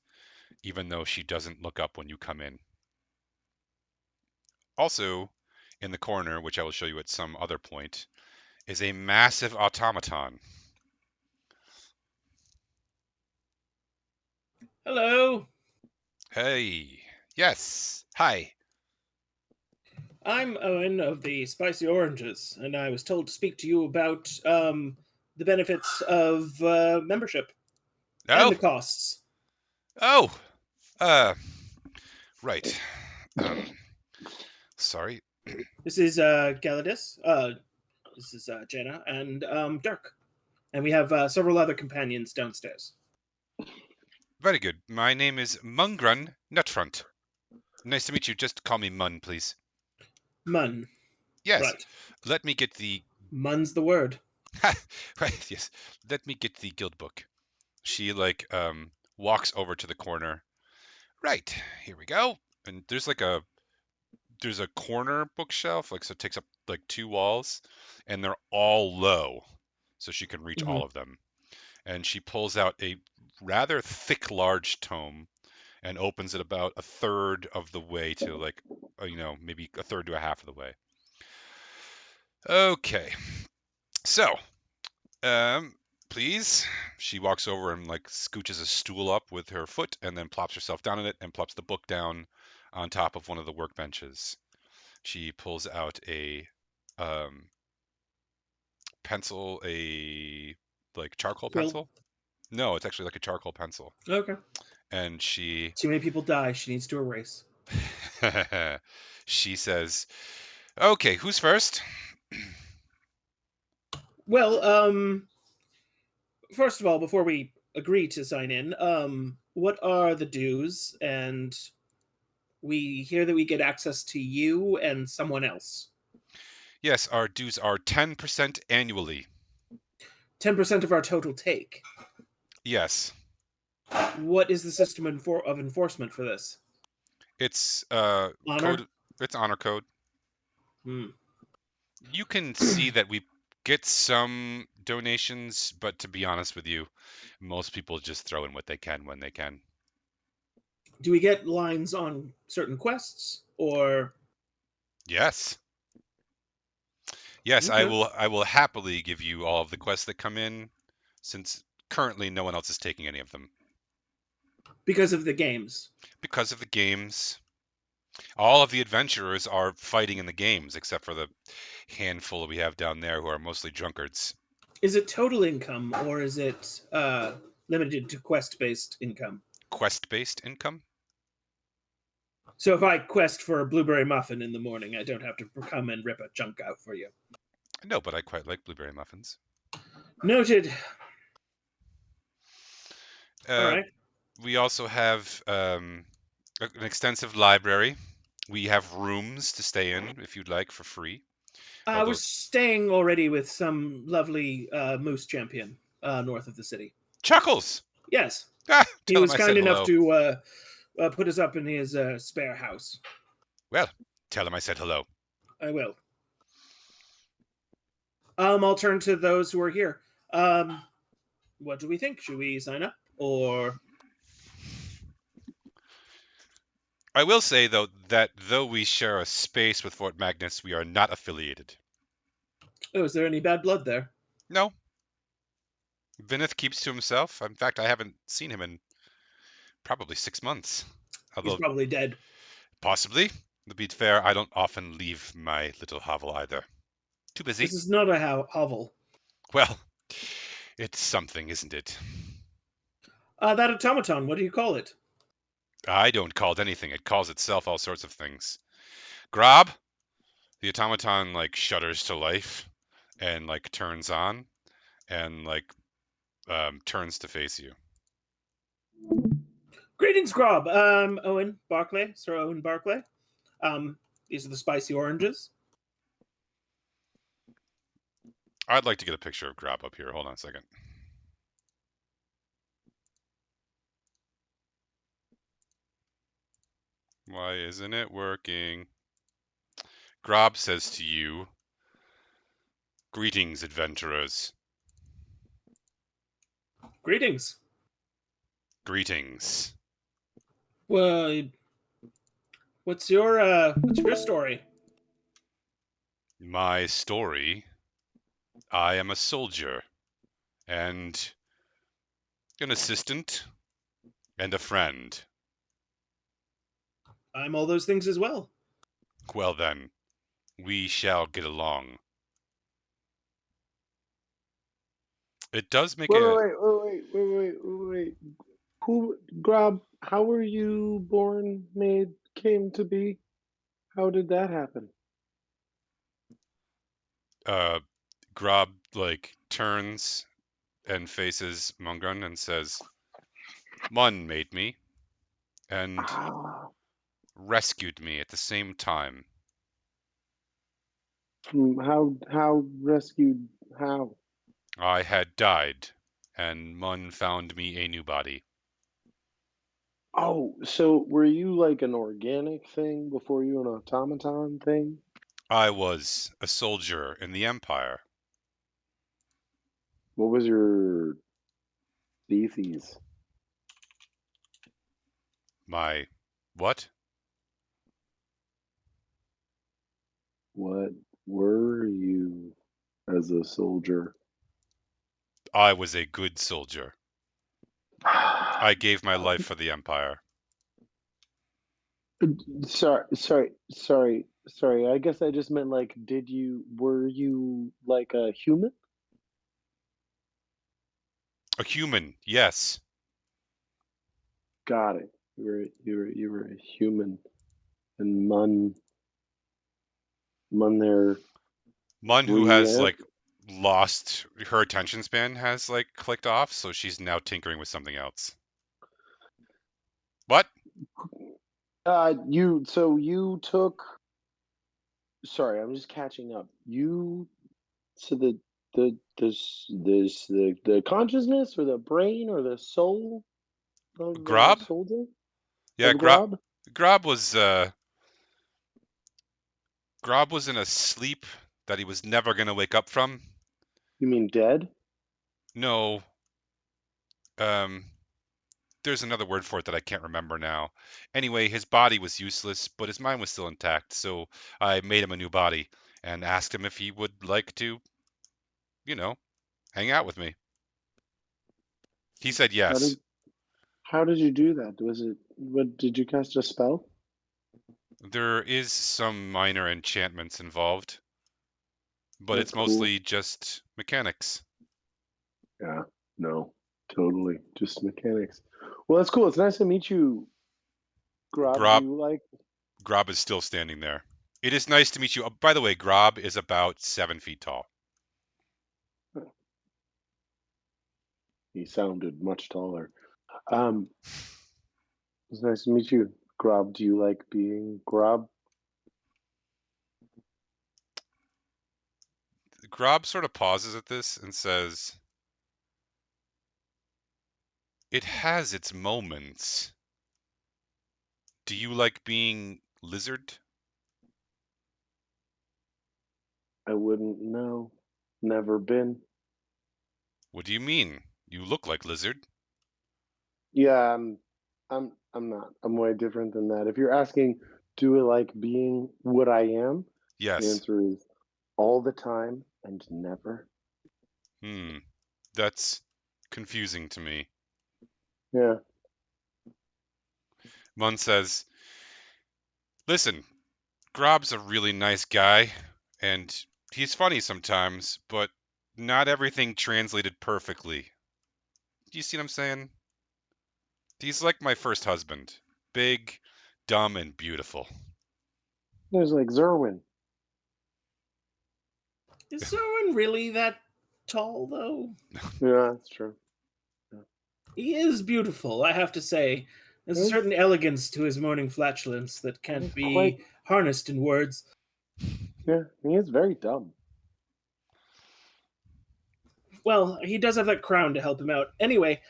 even though she doesn't look up when you come in. Also, in the corner, which I will show you at some other point, is a massive automaton. Hello. Hey, yes, hi. I'm Owen of the Spicy Oranges, and I was told to speak to you about the benefits of membership and Oh, the costs. oh, right. Um, sorry. This is Galadis. This is Jenna and Dirk, and we have several other companions downstairs. Very good. My name is Mungrun Nutfront. Nice to meet you. Just call me Mun, please. Mun. Yes. Right. Let me get the Mun's the word. right. Yes. Let me get the guild book. She walks over to the corner. Right. Here we go. And there's a corner bookshelf, so it takes up like 2 walls, and they're all low, so she can reach all Mhm. of them. And she pulls out a rather thick, large tome and opens it about a third of the way to maybe a third to a half of the way. Okay, so please. She walks over and scooches a stool up with her foot and then plops herself down in it and plops the book down on top of one of the workbenches. She pulls out a um, pencil, a charcoal Quill. pencil. No, it's actually like a charcoal pencil. Okay. And she Too many people die. She needs to erase. she says, "Okay, who's first?" Well, first of all, before we agree to sign in, what are the dues? And we hear that we get access to you and someone else. Yes, our dues are 10% annually. 10% of our total take. Yes. What is the system of enforcement for this? It's Honor? it's honor code. Hmm. You can see that we get some donations, but to be honest with you, most people just throw in what they can when they can. Do we get lines on certain quests or? Yes. Yes, Okay. I will happily give you all of the quests that come in, since currently no one else is taking any of them. Because of the games. Because of the games. All of the adventurers are fighting in the games, except for the handful we have down there who are mostly drunkards. Is it total income or is it limited to quest-based income? Quest-based income? So if I quest for a blueberry muffin in the morning, I don't have to come and rip a chunk out for you. No, but I quite like blueberry muffins. Noted. All Uh, right. we also have an extensive library. We have rooms to stay in if you'd like for free. I Although was staying already with some lovely moose champion north of the city. Chuckles! Yes, Ah, he tell him was I said kind enough hello. to put us up in his spare house. Well, tell him I said hello. I will. I'll turn to those who are here. What do we think? Should we sign up or? I will say, though, that though we share a space with Fort Magnus, we are not affiliated. Oh, is there any bad blood there? No. Vinith keeps to himself. In fact, I haven't seen him in probably 6 months. He's Although, probably dead. possibly. To be fair, I don't often leave my little hovel either. Too busy. This is not a hovel. Well, it's something, isn't it? That automaton. What do you call it? I don't call it anything. It calls itself all sorts of things. Grob, the automaton shudders to life and turns on and turns to face you. Greetings, Grob. Owen Barclay, Sir Owen Barclay. These are the spicy oranges. I'd like to get a picture of Grob up here. Hold on a second. Why isn't it working? Grob says to you, "Greetings, adventurers." Greetings. Greetings. Well, what's your story? My story. I am a soldier and an assistant and a friend. I'm all those things as well. Well then, we shall get along. It does make Wait, a wait, wait, wait, wait, wait, wait, wait. Who, Grab, how were you born, made, came to be? How did that happen? Grob turns and faces Mungun and says, "Mun made me and Ah, rescued me at the same time." How rescued? How? I had died, and Mun found me a new body. Oh, so were you like an organic thing before you an automaton thing? I was a soldier in the Empire. What was your species? My what? What were you as a soldier? I was a good soldier. I gave my life for the Empire. Sorry. I guess I just meant like, were you like a human? A human, yes. Got it. You were a human, and Mun there. Mun, Were who you has there? like lost her attention span, has like clicked off, so she's now tinkering with something else. What? You took. Sorry, I'm just catching up. So the consciousness or the brain or the soul of the Grob? soldier Yeah, of Grob? Grob was Grob was in a sleep that he was never gonna wake up from. You mean dead? No, um, there's another word for it that I can't remember now. Anyway, his body was useless, but his mind was still intact, so I made him a new body and asked him if he would like to, you know, hang out with me. He said How yes. did how did you do that? What did you cast a spell? There is some minor enchantments involved, but That's it's cool. mostly just mechanics. Yeah, no, totally. Just mechanics. Well, that's cool. It's nice to meet you, Grob. Do Grob you like Grob is still standing there. It is nice to meet you. By the way, Grob is about 7 feet tall. he sounded much taller. Um, it's nice to meet you, Grob. Do you like being Grob? Grob sort of pauses at this and says, "It has its moments. Do you like being lizard?" I wouldn't know. Never been. What do you mean? You look like lizard. Yeah, I'm not. I'm way different than that. If you're asking, do I like being what I am? The Yes. answer is all the time and never. Hmm. That's confusing to me. Yeah. Mun says, "Listen, Grob's a really nice guy, and he's funny sometimes, but not everything translated perfectly. Do you see what I'm saying? He's like my first husband. Big, dumb, and beautiful." There's like Zerwin. Is Zerwin really that tall, though? Yeah, that's true. He is beautiful, I have to say. There's a He's, certain elegance to his morning flatulence that can't he's quite. be harnessed in words. Yeah, he is very dumb. Well, he does have that crown to help him out. Anyway,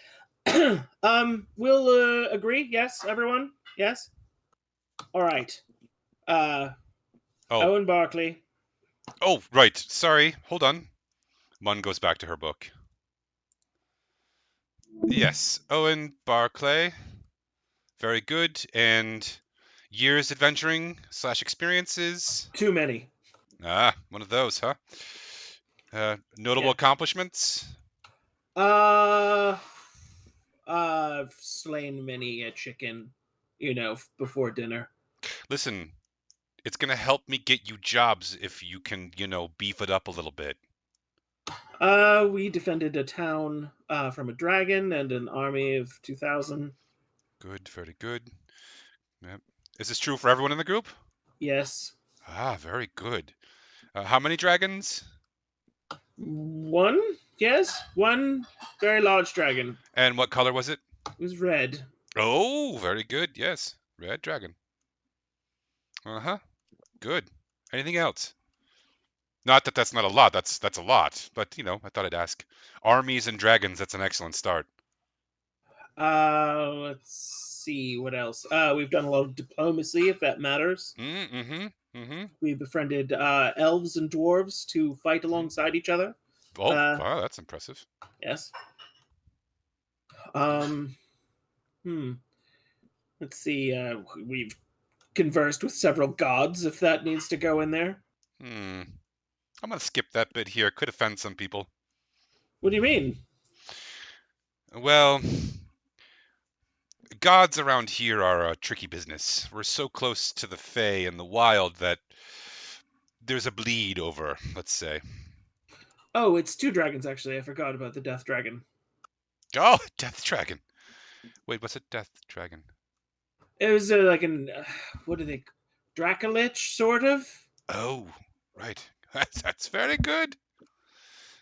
we'll agree. Yes, everyone. Yes. All right. Uh, Oh, Owen Barkley. oh, right. Sorry. Hold on. Mun goes back to her book. Yes, Owen Barclay. Very good. And years adventuring / experiences. Too many. Ah, one of those, huh? Notable Yeah. accomplishments. Uh, I've slain many a chicken, before dinner. Listen, it's gonna help me get you jobs if you can, beef it up a little bit. We defended a town from a dragon and an army of 2,000. Good, very good. Yep. Is this true for everyone in the group? Yes. Ah, very good. How many dragons? One? Yes, one very large dragon. And what color was it? It was red. Oh, very good. Yes, red dragon. Uh-huh. Good. Anything else? Not that that's not a lot. That's a lot. But I thought I'd ask. Armies and dragons. That's an excellent start. Let's see what else. We've done a lot of diplomacy, if that matters. Mm-hmm. We befriended elves and dwarves to fight alongside each other. Oh, Uh, wow, that's impressive. Yes. Let's see. We've conversed with several gods, if that needs to go in there. I'm gonna skip that bit here. Could offend some people. What do you mean? Well, gods around here are a tricky business. We're so close to the Fae and the wild that there's a bleed over, let's say. Oh, it's 2 dragons, actually. I forgot about the death dragon. Oh, Death Dragon. Wait, what's a Death Dragon? It was like an, what do they, Dracolich, sort of? Oh, right. That's very good.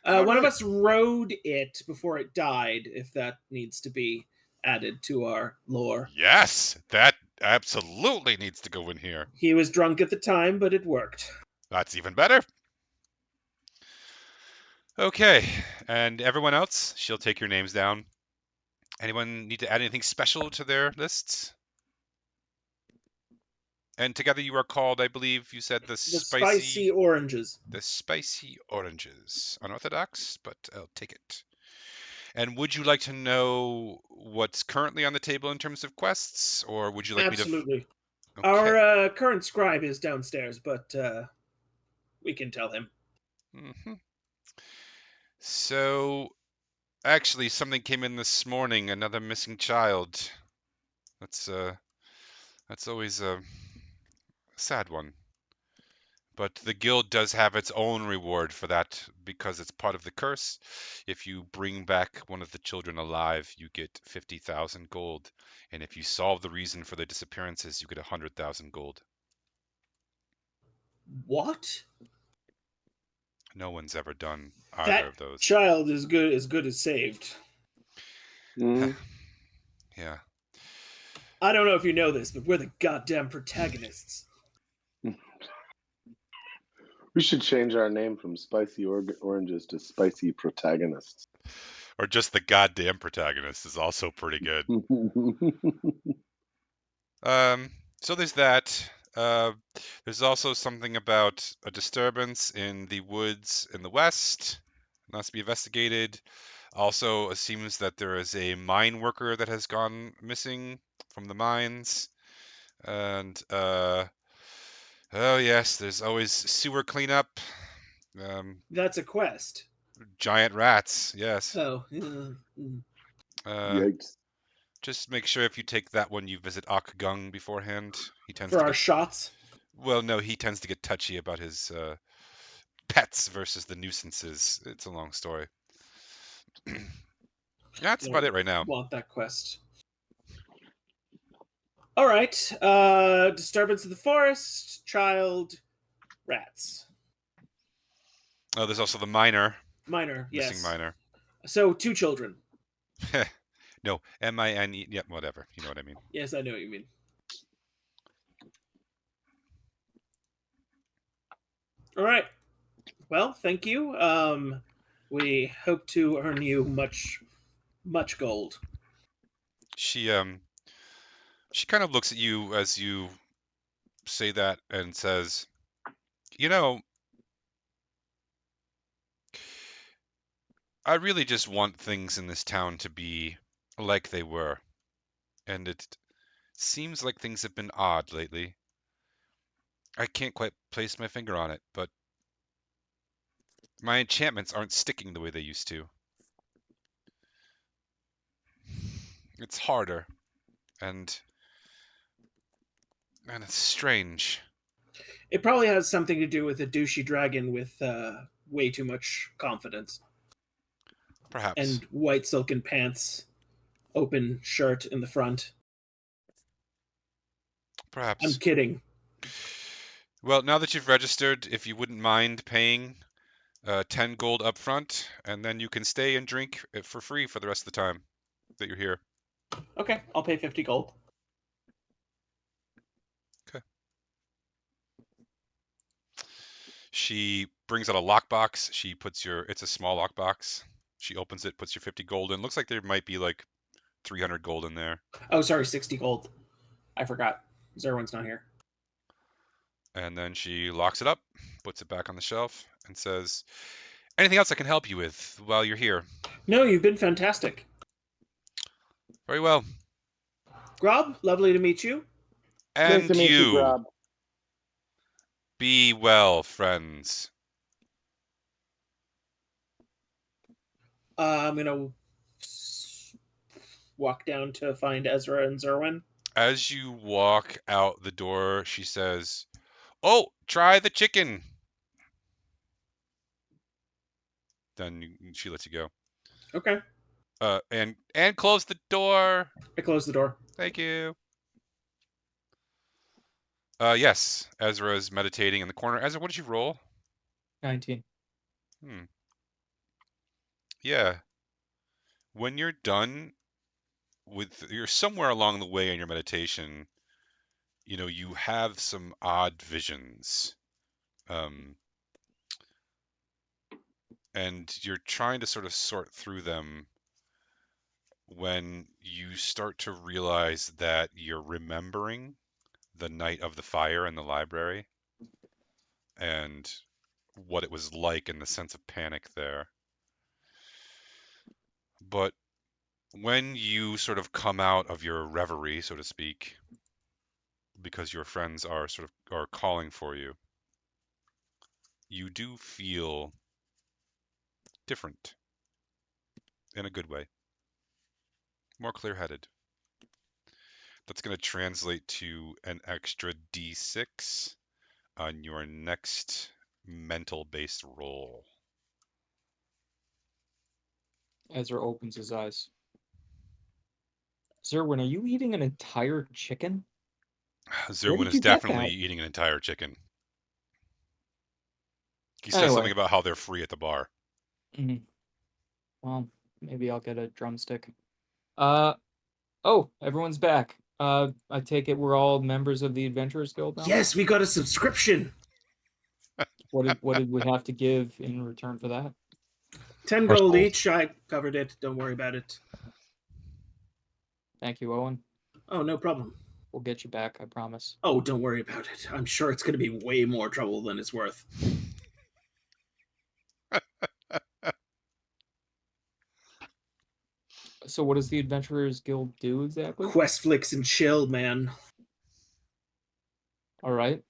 One of Alright. us rode it before it died, if that needs to be added to our lore. Yes, that absolutely needs to go in here. He was drunk at the time, but it worked. That's even better. Okay, and everyone else, she'll take your names down. Anyone need to add anything special to their lists? And together you are called, I believe you said the Spicy oranges. The spicy oranges. Unorthodox, but I'll take it. And would you like to know what's currently on the table in terms of quests, or would you like Absolutely. me to? Okay. Our current scribe is downstairs, but we can tell him. Mm-hmm. So, actually, something came in this morning. Another missing child. That's always a sad one. But the guild does have its own reward for that because it's part of the curse. If you bring back one of the children alive, you get 50,000 gold. And if you solve the reason for their disappearances, you get 100,000 gold. What? No one's ever done either That of those. child is good as saved. Mhm. Yeah. I don't know if you know this, but we're the goddamn protagonists. We should change our name from Spicy Oranges to Spicy Protagonists. Or just the goddamn protagonist is also pretty good. So there's that. There's also something about a disturbance in the woods in the west. It must be investigated. Also, it seems that there is a mine worker that has gone missing from the mines. And, oh yes, there's always sewer cleanup. That's a quest. Giant rats, yes. Oh. Yikes. Just make sure if you take that one, you visit Akgung beforehand. He tends For to our get, shots? well, no, he tends to get touchy about his pets versus the nuisances. It's a long story. That's about it right now. Want that quest. All right. Disturbance of the forest, child, rats. Oh, there's also the miner. Minor, yes. Missing miner. So 2 children. No, M-I-N-E. Yeah, whatever. You know what I mean. Yes, I know what you mean. All right. Well, thank you. We hope to earn you much gold. She kind of looks at you as you say that and says, I really just want things in this town to be like they were. And it seems like things have been odd lately. I can't quite place my finger on it, but my enchantments aren't sticking the way they used to. It's harder, and it's strange. It probably has something to do with a douchey dragon with way too much confidence. Perhaps. And white silken pants, open shirt in the front. Perhaps. I'm kidding. Well, now that you've registered, if you wouldn't mind paying 10 gold up front, and then you can stay and drink for free for the rest of the time that you're here. Okay, I'll pay 50 gold. Okay. She brings out a lockbox. She puts it's a small lockbox. She opens it, puts your 50 gold in. Looks like there might be like 300 gold in there. Oh, sorry, 60 gold. I forgot. Zerwin's not here. And then she locks it up, puts it back on the shelf, and says, anything else I can help you with while you're here? No, you've been fantastic. Very well. Grob, lovely to meet you. And Nice to meet you, Grob. be well, friends. I'm gonna walk down to find Ezra and Zerwin. As you walk out the door, she says, oh, try the chicken. Then she lets you go. Okay. And close the door. I close the door. Thank you. Yes, Ezra is meditating in the corner. Ezra, what did you roll? 19. Yeah. When you're done you're somewhere along the way in your meditation, you have some odd visions. And you're trying to sort of sort through them when you start to realize that you're remembering the night of the fire in the library and what it was like and the sense of panic there. But when you sort of come out of your reverie, so to speak, because your friends are calling for you, you do feel different in a good way, more clear-headed. That's going to translate to an extra d6 on your next mental-based roll. Ezra opens his eyes. Zerwin, are you eating an entire chicken? Zerwin did is you get definitely that? eating an entire chicken. He says Anyway. something about how they're free at the bar. Well, maybe I'll get a drumstick. Oh, everyone's back. I take it we're all members of the Adventurers Guild now? Yes, we got a subscription. What did we have to give in return for that? 10 Horse gold gold. each. I covered it. Don't worry about it. Thank you, Owen. Oh, no problem. We'll get you back, I promise. Oh, don't worry about it. I'm sure it's going to be way more trouble than it's worth. So what does the Adventurers Guild do exactly? Quest flicks and chill, man. All right.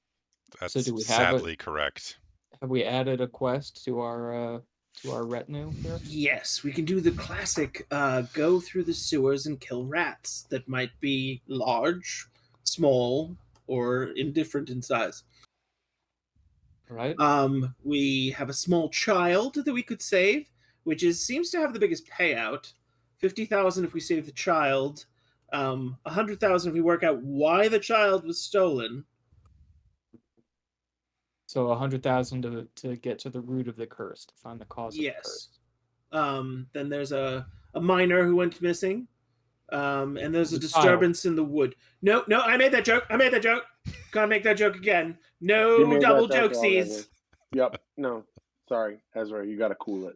That's So do we have sadly correct. Have we added a quest to our retinue here? Yes, we can do the classic go through the sewers and kill rats that might be large, small, or indifferent in size. All right. We have a small child that we could save, which seems to have the biggest payout. 50,000 if we save the child. 100,000 if we work out why the child was stolen. So 100,000 to get to the root of the curse, to find the cause of the curse. Then there's a miner who went missing. And there's a The disturbance in the wood. No, I made that joke. Can't make that joke again. You No made double that joke jokesies. already. Yep. No. Sorry, Ezra. You got to cool it.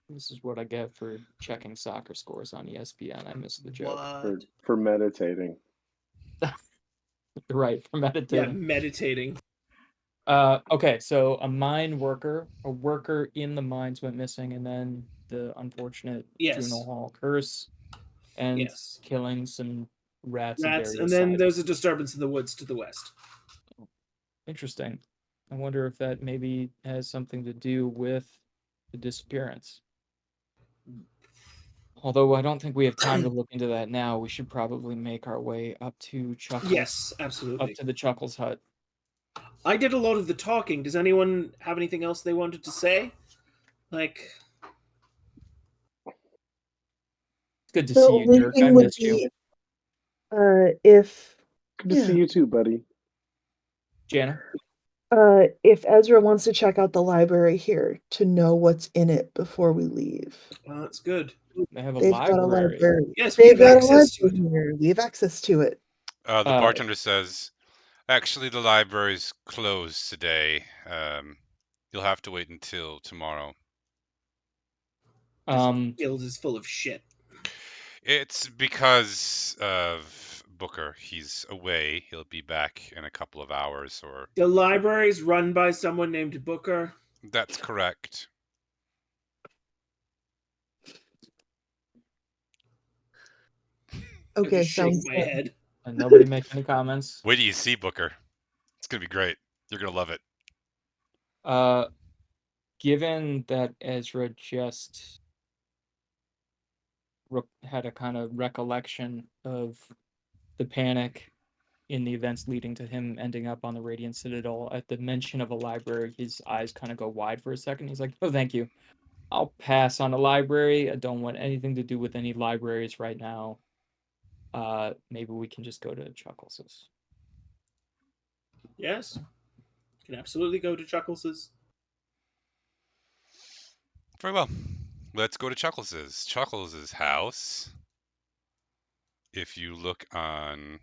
This is what I get for checking soccer scores on ESPN. I missed the joke. What? For meditating. Right, for Yeah, meditating. meditating. Okay, so a worker in the mines went missing, and then the unfortunate Yes. Juno Hall curse, and Yes. killing some rats. of Rats, various and then sizes. there's a disturbance in the woods to the west. Interesting. I wonder if that maybe has something to do with the disappearance. Although I don't think we have time to look into that now, we should probably make our way up to Chuckles. Yes, Up absolutely. to the Chuckles hut. I did a lot of the talking. Does anyone have anything else they wanted to say? Like, It's good to The see you, only Dirk. I thing would missed you. be, if Good to Yeah. see you too, buddy. Jana? if Ezra wants to check out the library here to know what's in it before we leave. well, that's good. They have a They've got a library. library. Yes, we They've have got a access to it. library here. We have access to it. The bartender says, Actually, the library's closed today. You'll have to wait until tomorrow. This Um, guild is full of shit. It's because of Booker. He's away. He'll be back in a couple of hours, or The library's run by someone named Booker. that's correct. I Okay, just shake sounds my good. head. and nobody make any comments. Wait till you see Booker. It's gonna be great. You're gonna love it. Given that Ezra just had a kind of recollection of the panic in the events leading to him ending up on the Radiant Citadel, at the mention of a library, his eyes kind of go wide for a second. He's like, "Oh, thank you. I'll pass on a library. I don't want anything to do with any libraries right now. Maybe we can just go to Chuckles'." Yes, can absolutely go to Chuckles's. Very well. Let's go to Chuckles's. Chuckles's house. If you look on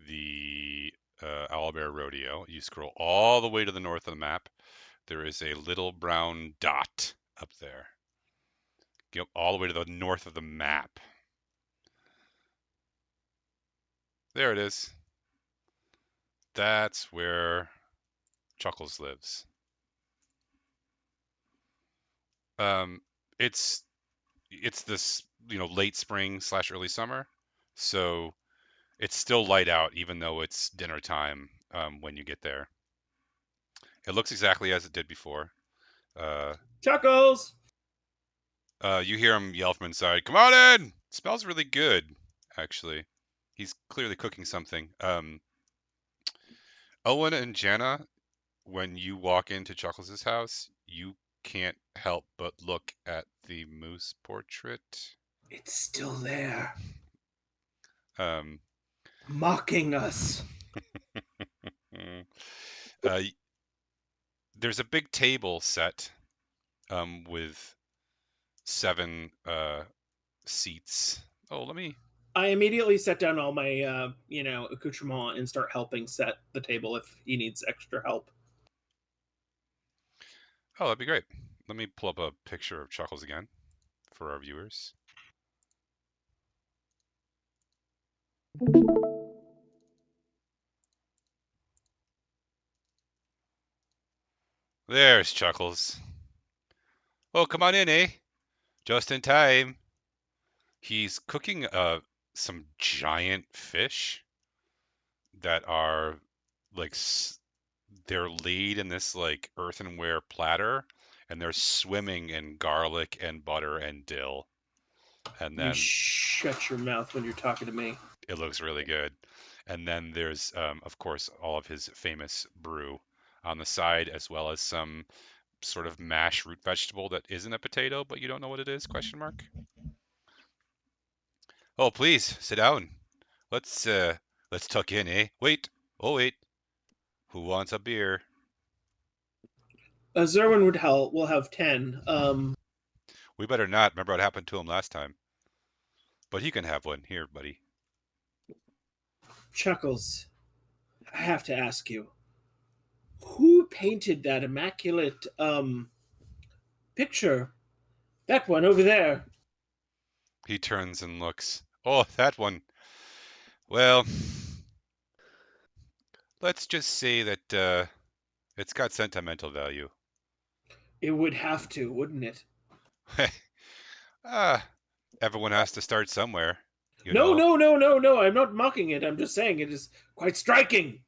the Owlbear Rodeo, you scroll all the way to the north of the map. There is a little brown dot up there. Go all the way to the north of the map. There it is. That's where Chuckles lives. It's this late spring / early summer, so it's still light out even though it's dinner time when you get there. It looks exactly as it did before. Chuckles! You hear him yell from inside, "Come on in!" It smells really good, actually. He's clearly cooking something. Owen and Jana, when you walk into Chuckles' house, you can't help but look at the moose portrait. It's still there, Um, mocking us. mm, uh, there's a big table set with 7 seats. Oh, let me. I immediately set down all my, accoutrement and start helping set the table if he needs extra help. Oh, that'd be great. Let me pull up a picture of Chuckles again for our viewers. There's Chuckles. Oh, come on in, eh? Just in time. He's cooking some giant fish that are like they're laid in this like earthenware platter, and they're swimming in garlic and butter and dill. And You then shut your mouth when you're talking to me. it looks really good. And then there's, of course, all of his famous brew on the side, as well as some sort of mashed root vegetable that isn't a potato, but you don't know what it is? Question mark. Oh, please sit down. Let's tuck in, eh? Wait. Oh, wait. Who wants a beer? Zerwin will have 10. We better not. Remember what happened to him last time. But he can have one. Here, buddy. Chuckles, I have to ask you, who painted that immaculate, picture? That one over there. He turns and looks. Oh, that one. Well, let's just say that it's got sentimental value. It would have to, wouldn't it? Ah, everyone has to start somewhere, you No, know. no, no, no, no. I'm not mocking it. I'm just saying it is quite striking.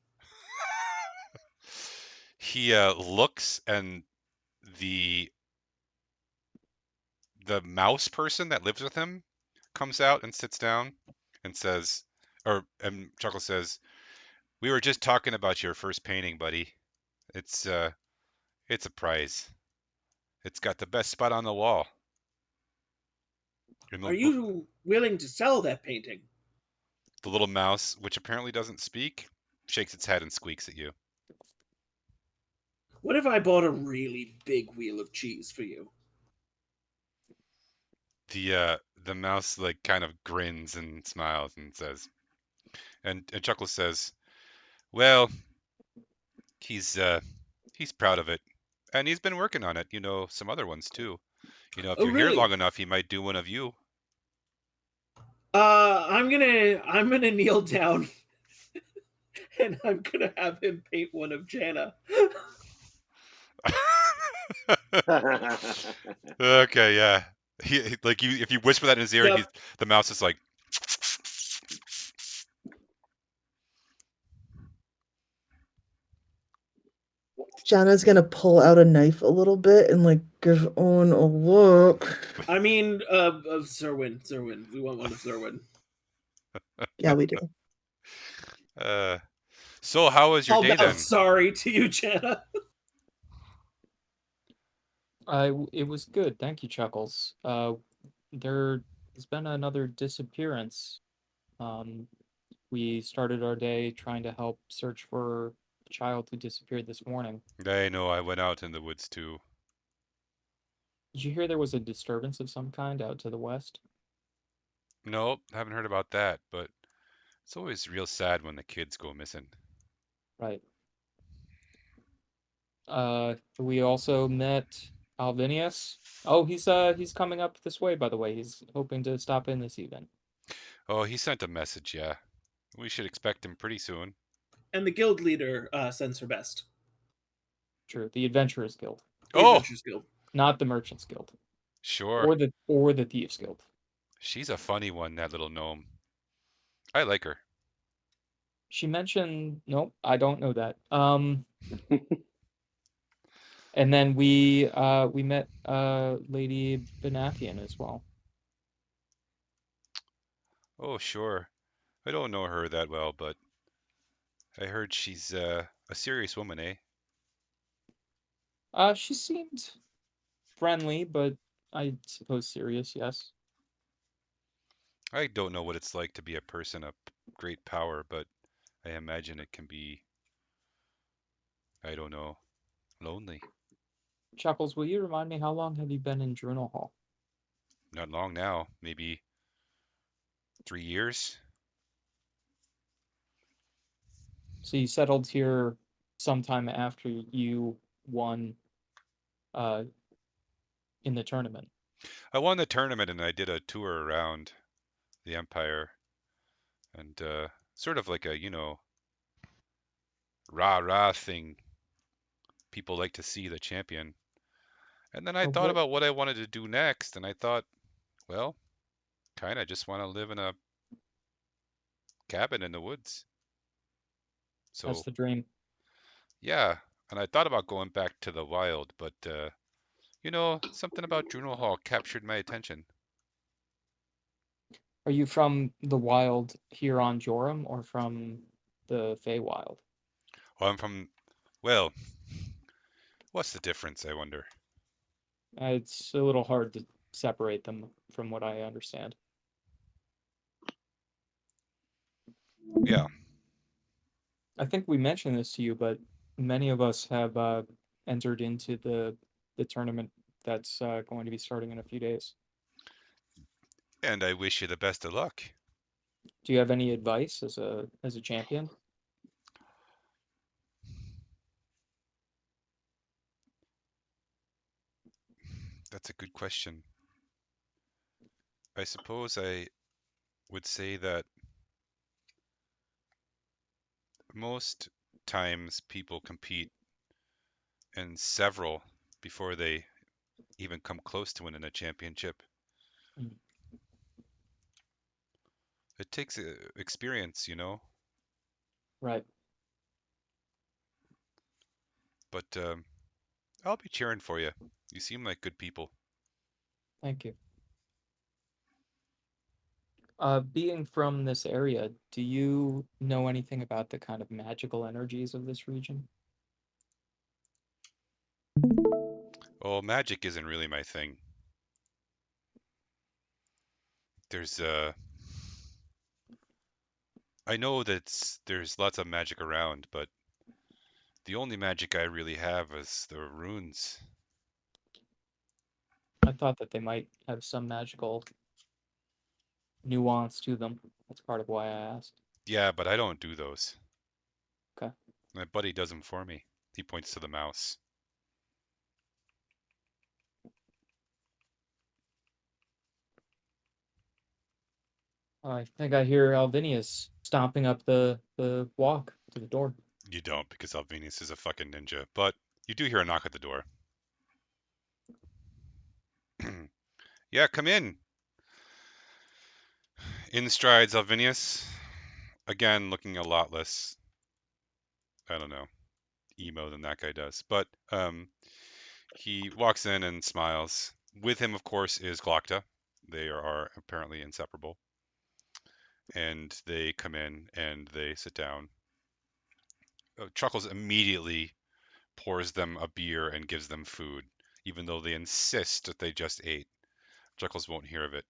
He looks, and the mouse person that lives with him comes out and sits down and says, and Chuckle says, "We were just talking about your first painting, buddy. It's a prize. It's got the best spot on the wall." And Are you willing to sell that painting? the little mouse, which apparently doesn't speak, shakes its head and squeaks at you. What if I bought a really big wheel of cheese for you? The mouse like kind of grins and smiles and says, and Chuckles says, Well, he's proud of it, and he's been working on it. Some other ones too. If Oh, you're here really? long enough, he might do one of you. I'm gonna kneel down and I'm gonna have him paint one of Jana. Okay, yeah. Like if you whisper that in his ear, Yep. the mouse is like. Jana's gonna pull out a knife a little bit and like give Owen a look. I mean, of Zerwin. We want one of Zerwin. Yeah, we do. Uh, so how was your I'll day bow then? sorry to you, Jana. It was good, thank you, Chuckles. There has been another disappearance. Um, we started our day trying to help search for a child who disappeared this morning. I know I went out in the woods too. Did you hear there was a disturbance of some kind out to the west? Nope, haven't heard about that, but it's always real sad when the kids go missing. Right. We also met Alvinius. Oh, he's coming up this way, by the way. He's hoping to stop in this evening. Oh, he sent a message, yeah. We should expect him pretty soon. And the guild leader sends her best. True, the Adventurers Guild, The Oh, Adventurers Guild. not the Merchants Guild, sure. or the Thieves Guild. She's a funny one, that little gnome. I like her. She mentioned, nope, I don't know that. And then we met Lady Benathian as well. Oh, sure. I don't know her that well, but I heard she's a serious woman, eh? She seemed friendly, but I suppose serious, yes. I don't know what it's like to be a person of great power, but I imagine it can be, I don't know, lonely. Chuckles, will you remind me how long have you been in Journal Hall? Not long now, maybe 3 years. So you settled here sometime after you won uh in the tournament. I won the tournament and I did a tour around the Empire and sort of like a, rah rah thing. People like to see the champion. And then I thought What about what I wanted to do next, and I thought, well, kind of just want to live in a cabin in the woods. that's So, the dream. yeah, and I thought about going back to the wild, but something about Juno Hall captured my attention. Are you from the wild here on Joram or from the Feywild? Well, I'm from, well, what's the difference, I wonder? It's a little hard to separate them from what I understand. Yeah, I think we mentioned this to you, but many of us have entered into the tournament that's going to be starting in a few days. and I wish you the best of luck. Do you have any advice as a champion? That's a good question. I suppose I would say that most times people compete in several before they even come close to winning a championship. Mm. It takes experience, Right. but I'll be cheering for you. You seem like good people. Thank you. Being from this area, do you know anything about the kind of magical energies of this region? Oh, magic isn't really my thing. There's I know that there's lots of magic around, but the only magic I really have is the runes. I thought that they might have some magical nuance to them. That's part of why I asked. Yeah, but I don't do those. Okay. My buddy does them for me. He points to the mouse. I think I hear Alvinius stomping up the walk to the door. You don't, because Alvinius is a fucking ninja, but you do hear a knock at the door. Yeah, come in. In strides Alvinius. Again, looking a lot less, I don't know, emo than that guy does. But he walks in and smiles. With him, of course, is Glocta. They are apparently inseparable. And they come in and they sit down. Chuckles immediately pours them a beer and gives them food, even though they insist that they just ate. Chuckles won't hear of it.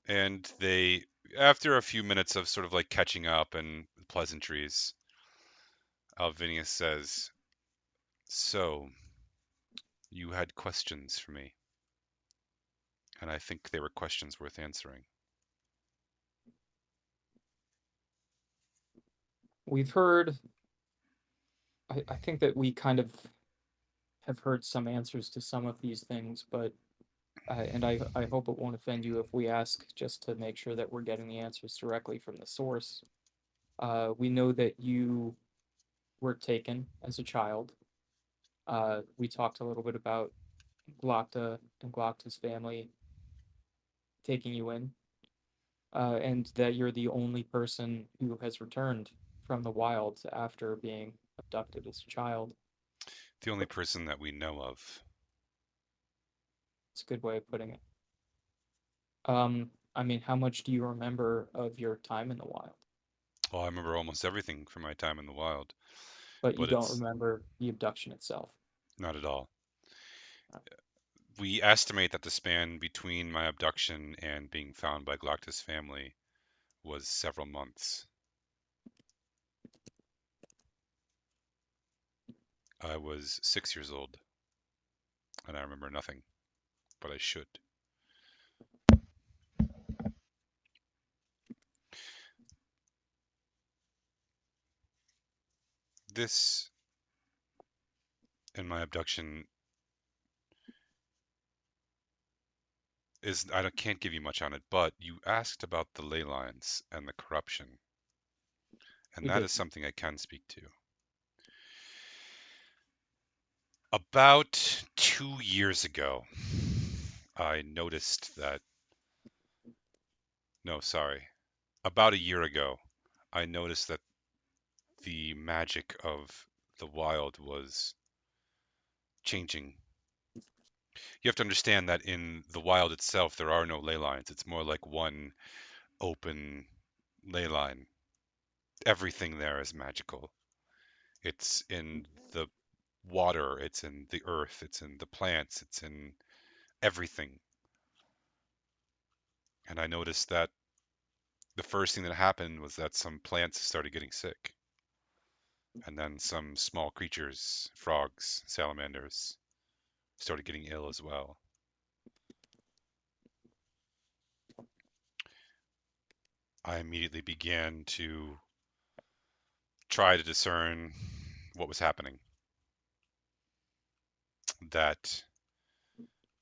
And they, after a few minutes of sort of like catching up and pleasantries, Alvinius says, "So, you had questions for me, and I think they were questions worth answering." We've heard. I think that we kind of have heard some answers to some of these things, but and I hope it won't offend you if we ask just to make sure that we're getting the answers directly from the source. We know that you were taken as a child. We talked a little bit about Glocta and Glocta's family taking you in, and that you're the only person who has returned from the wilds after being abducted as a child. The only person that we know of. It's a good way of putting it. I mean, how much do you remember of your time in the wild? Well, I remember almost everything from my time in the wild, But you but don't it's remember the abduction itself. not at all. We estimate that the span between my abduction and being found by Glocta's family was several months. I was 6 years old, and I remember nothing, but I should. This and my abduction is, can't give you much on it, but you asked about the ley lines and the corruption, and We that did. is something I can speak to. About 2 years ago, I noticed that, no, sorry, about a year ago, I noticed that the magic of the wild was changing. You have to understand that in the wild itself, there are no ley lines. It's more like one open ley line. Everything there is magical. It's in the water, it's in the earth, it's in the plants, it's in everything. And I noticed that the first thing that happened was that some plants started getting sick. And then some small creatures, frogs, salamanders, started getting ill as well. I immediately began to try to discern what was happening. That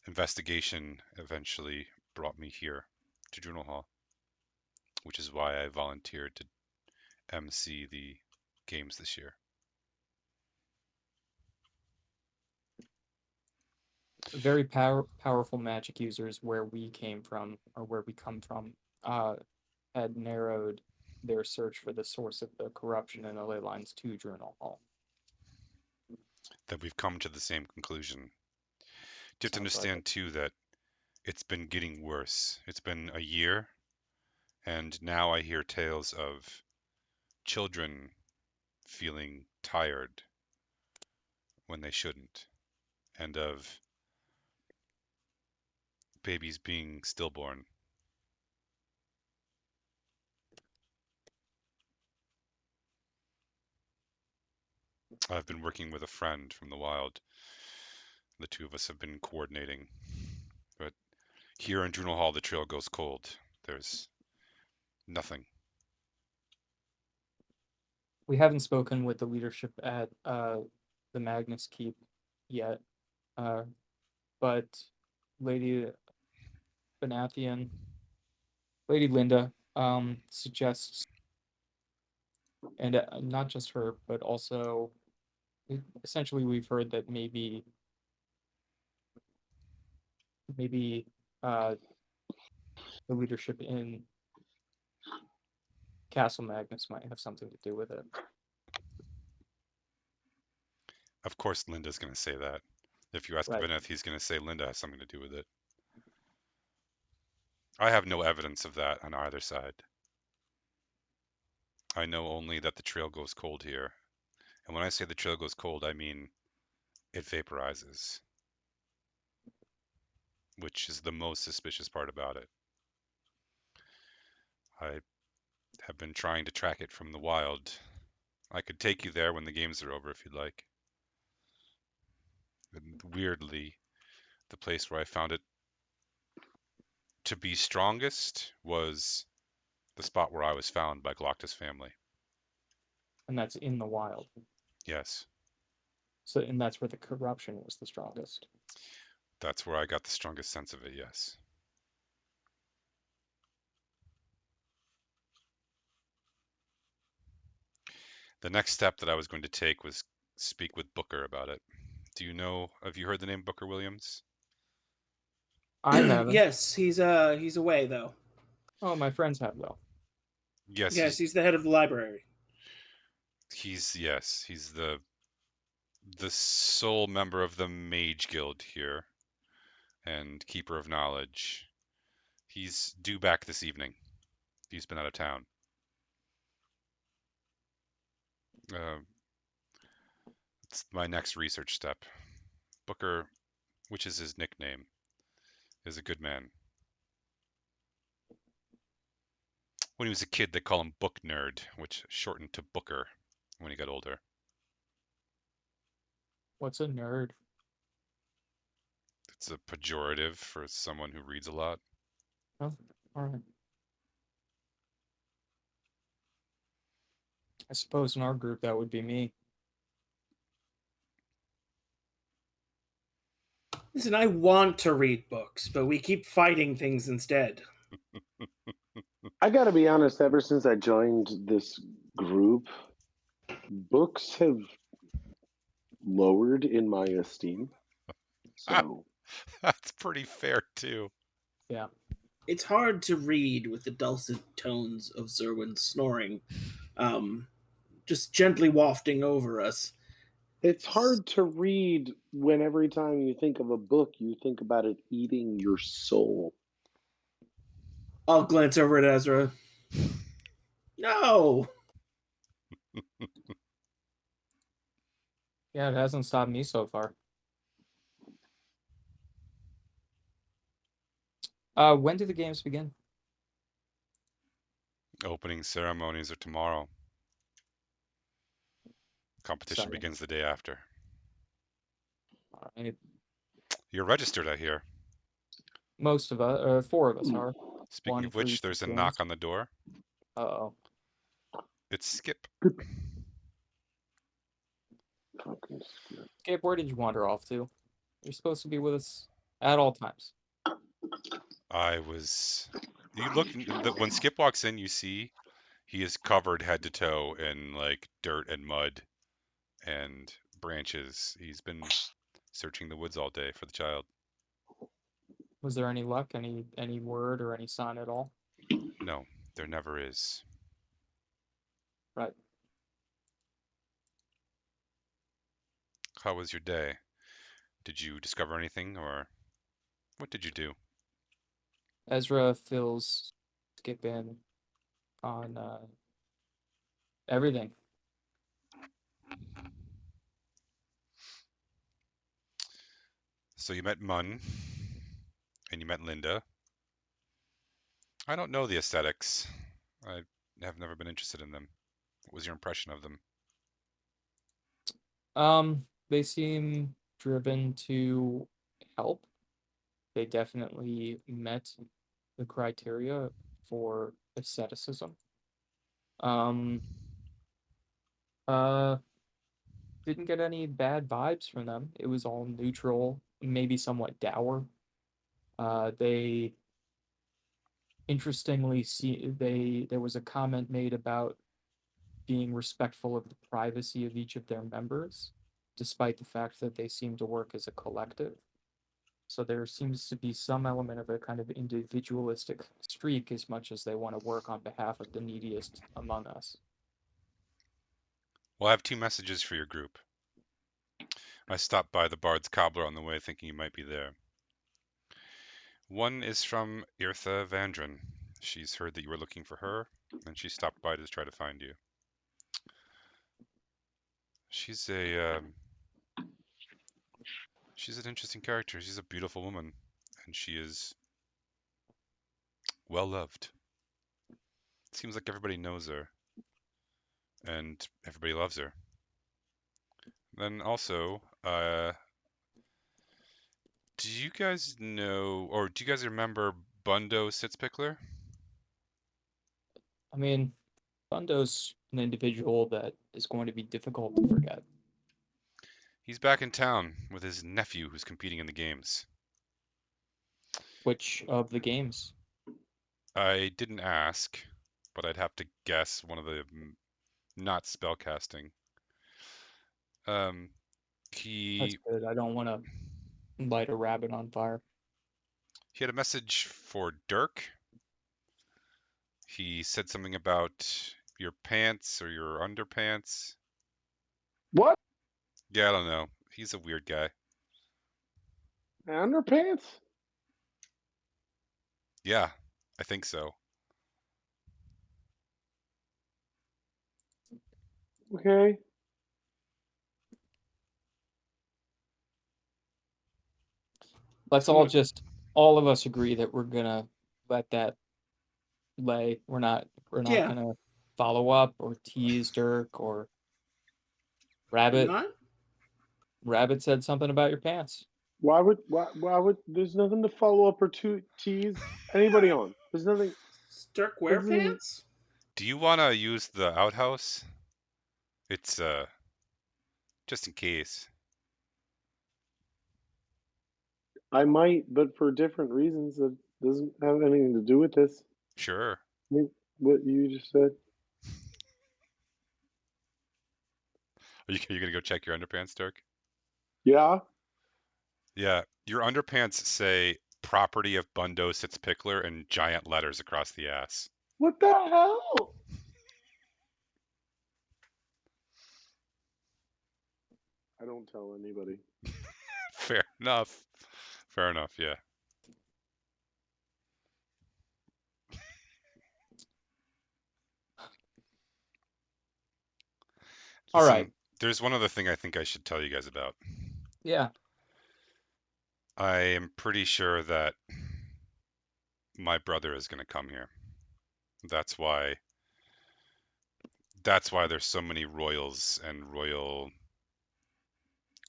investigation eventually brought me here to Journal Hall, which is why I volunteered to MC the games this year. Very powerful magic users where we came from, or where we come from, had narrowed their search for the source of the corruption in the ley lines to Journal Hall. That we've come to the same conclusion. You have to Sounds like understand it. too that it's been getting worse. It's been a year, and now I hear tales of children feeling tired when they shouldn't, and of babies being stillborn. I've been working with a friend from the wild. The two of us have been coordinating. But here in Journal Hall, the trail goes cold. There's nothing. We haven't spoken with the leadership at the Magnus Keep yet, but Lady Benathian, Lady Linda, suggests, and not just her, but also essentially we've heard that maybe the leadership in Castle Magnus might have something to do with it. Of course, Linda's going to say that. If you ask Right. Beneth, he's going to say Linda has something to do with it. I have no evidence of that on either side. I know only that the trail goes cold here. And when I say the trail goes cold, I mean it vaporizes, which is the most suspicious part about it. I have been trying to track it from the wild. I could take you there when the games are over if you'd like. And weirdly, the place where I found it to be strongest was the spot where I was found by Glocta's family. And that's in the wild. Yes, So, and that's where the corruption was the strongest. that's where I got the strongest sense of it, yes. The next step that I was going to take was speak with Booker about it. Have you heard the name Booker Williams? I haven't. Yes, he's away though. Oh, my friends have though. Yes, Yes, he's the head of the library. he's the sole member of the Mage Guild here and Keeper of Knowledge. He's due back this evening. He's been out of town. It's my next research step. Booker, which is his nickname, is a good man. When he was a kid, they call him Book Nerd, which shortened to Booker when he got older. What's a nerd? It's a pejorative for someone who reads a lot. Oh, all right. I suppose in our group that would be me. Listen, I want to read books, but we keep fighting things instead. I gotta be honest, ever since I joined this group, books have lowered in my esteem. So That's pretty fair too. Yeah. It's hard to read with the dulcet tones of Zerwin's snoring, just gently wafting over us. it's hard to read when every time you think of a book, you think about it eating your soul. I'll glance over at Ezra. No! Yeah, it hasn't stopped me so far. When do the games begin? Opening ceremonies are tomorrow. Competition Exciting. begins the day after. All right. You're registered, I hear. Most of us, 4 of us are. Speaking One of for which, each there's a games. knock on the door. Uh-oh. It's Skip. Fucking Skip. Skip, where did you wander off to? You're supposed to be with us at all times. You look when Skip walks in, you see he is covered head to toe in like dirt and mud and branches. He's been searching the woods all day for the child. Was there any luck, any word or any sign at all? No, there never is. Right. How was your day? Did you discover anything, or what did you do? Ezra fills Skip in on everything. So you met Mun, and you met Linda. I don't know the aesthetics. I have never been interested in them. What was your impression of them? They seem driven to help. They definitely met the criteria for asceticism. Uh, didn't get any bad vibes from them. It was all neutral, maybe somewhat dour. They interestingly see there was a comment made about being respectful of the privacy of each of their members, despite the fact that they seem to work as a collective. So there seems to be some element of a kind of individualistic streak as much as they want to work on behalf of the neediest among us. Well, I have 2 messages for your group. I stopped by the Bard's Cobbler on the way thinking you might be there. One is from Irtha Vandren. She's heard that you were looking for her, and she stopped by to try to find you. She's she's an interesting character. She's a beautiful woman, and she is well loved. It seems like everybody knows her, and everybody loves her. Then also, do you guys know, or do you guys remember Bundo Sitzpickler? I mean, Bundo's an individual that is going to be difficult to forget. He's back in town with his nephew who's competing in the games. Which of the games? I didn't ask, but I'd have to guess one of the not spellcasting. Um, That's he good. I don't want to light a rabbit on fire. he had a message for Dirk. He said something about your pants or your underpants. What? Yeah, I don't know. He's a weird guy. Underpants? Yeah, I think so. Okay. Let's all Someone, just, all of us agree that we're gonna let that lay. We're not Yeah. gonna follow up or tease Dirk or You're Rabbit. not? Rabbit said something about your pants. Why would there's nothing to follow up or to tease anybody on. There's nothing. Stirk wear This isn't. pants? do you want to use the outhouse? It's just in case. I might, but for different reasons that doesn't have anything to do with this. Sure. I mean, what you just said. Are you gonna go check your underpants, Dirk? Yeah. Yeah, your underpants say property of Bundo Sitzpickler in giant letters across the ass. What the hell? I don't tell anybody. Fair enough. Fair enough, yeah. All right. Listen, there's one other thing I think I should tell you guys about. Yeah. I am pretty sure that my brother is going to come here. That's why there's so many royals and royal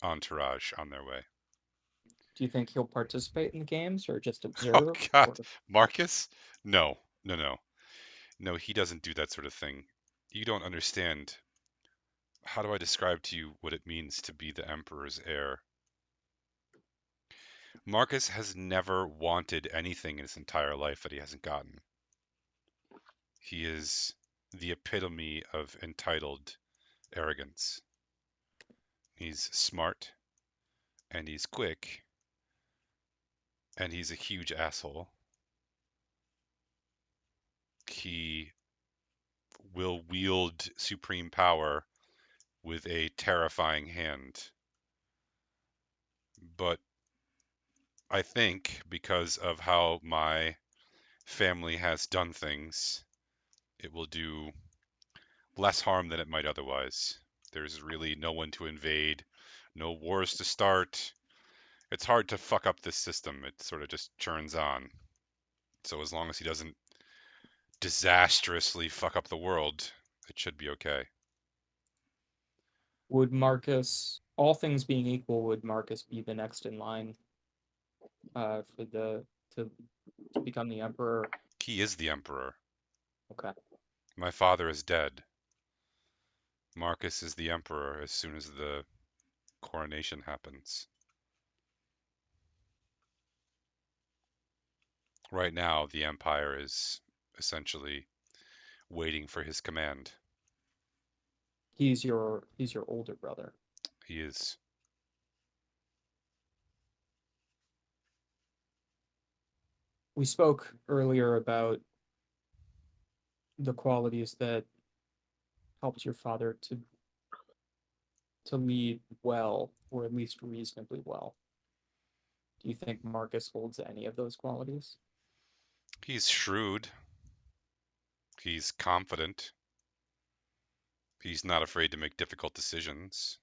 entourage on their way. Do you think he'll participate in the games or just Oh observe? God, Or Marcus? No, no, no. No, he doesn't do that sort of thing. You don't understand. How do I describe to you what it means to be the Emperor's heir? Marcus has never wanted anything in his entire life that he hasn't gotten. He is the epitome of entitled arrogance. He's smart, and he's quick, and he's a huge asshole. He will wield supreme power with a terrifying hand. But I think because of how my family has done things, it will do less harm than it might otherwise. There's really no one to invade, no wars to start. It's hard to fuck up this system. It sort of just churns on. So as long as he doesn't disastrously fuck up the world, it should be okay. would Marcus, all things being equal, would Marcus be the next in line for to become the emperor? He is the emperor. Okay. My father is dead. Marcus is the emperor as soon as the coronation happens. Right now, the Empire is essentially waiting for his command. He's your older brother. He is. We spoke earlier about the qualities that helped your father to lead well, or at least reasonably well. Do you think Marcus holds any of those qualities? He's shrewd. He's confident. He's not afraid to make difficult decisions.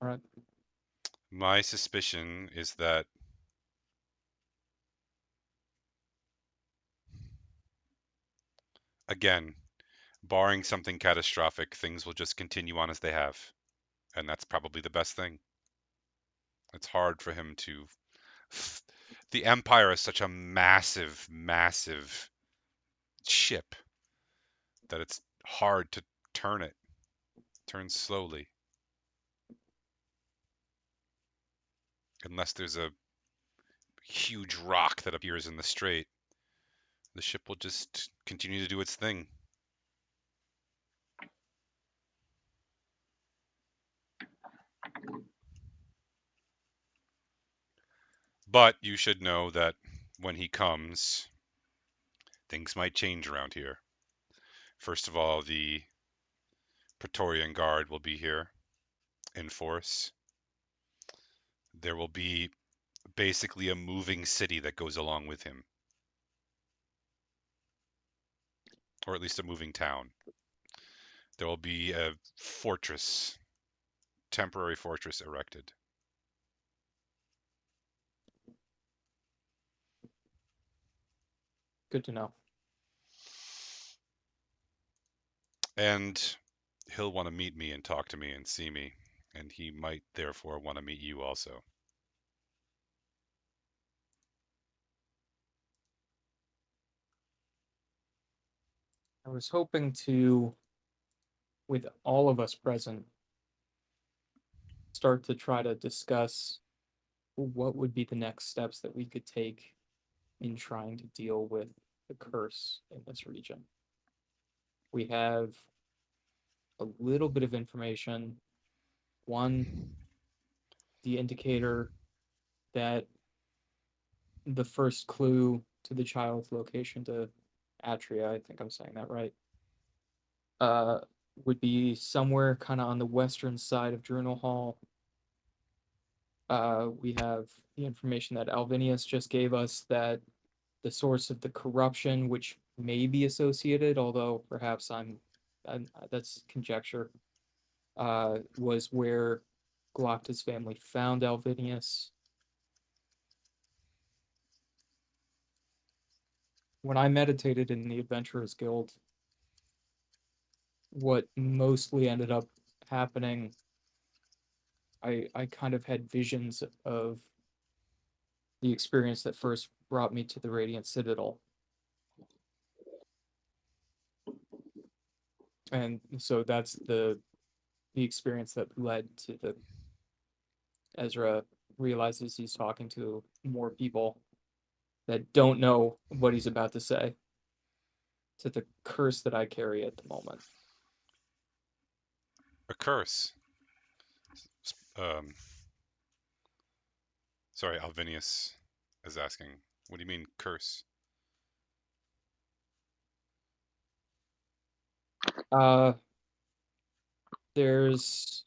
All right. My suspicion is that again, barring something catastrophic, things will just continue on as they have. And that's probably the best thing. It's hard for him to. The Empire is such a massive, massive ship that it's hard to turn it. Turn slowly. Unless there's a huge rock that appears in the strait, the ship will just continue to do its thing. But you should know that when he comes, things might change around here. First of all, the Praetorian Guard will be here in force. There will be basically a moving city that goes along with him, or at least a moving town. There will be a fortress, temporary fortress erected. Good to know. And he'll want to meet me and talk to me and see me, and he might therefore want to meet you also. I was hoping to, with all of us present, start to try to discuss what would be the next steps that we could take in trying to deal with the curse in this region. We have a little bit of information. One, the indicator that the first clue to the child's location to Atria, I think I'm saying that right, would be somewhere kind of on the western side of Drunel Hall. We have the information that Alvinius just gave us that the source of the corruption, which may be associated, although perhaps that's conjecture, was where Glocta's family found Alvinius. When I meditated in the Adventurers Guild, what mostly ended up happening, I kind of had visions of the experience that first brought me to the Radiant Citadel. And so that's the experience that led to the Ezra realizes he's talking to more people that don't know what he's about to say, to the curse that I carry at the moment. A curse. Sorry, Alvinius is asking. What do you mean, curse? There's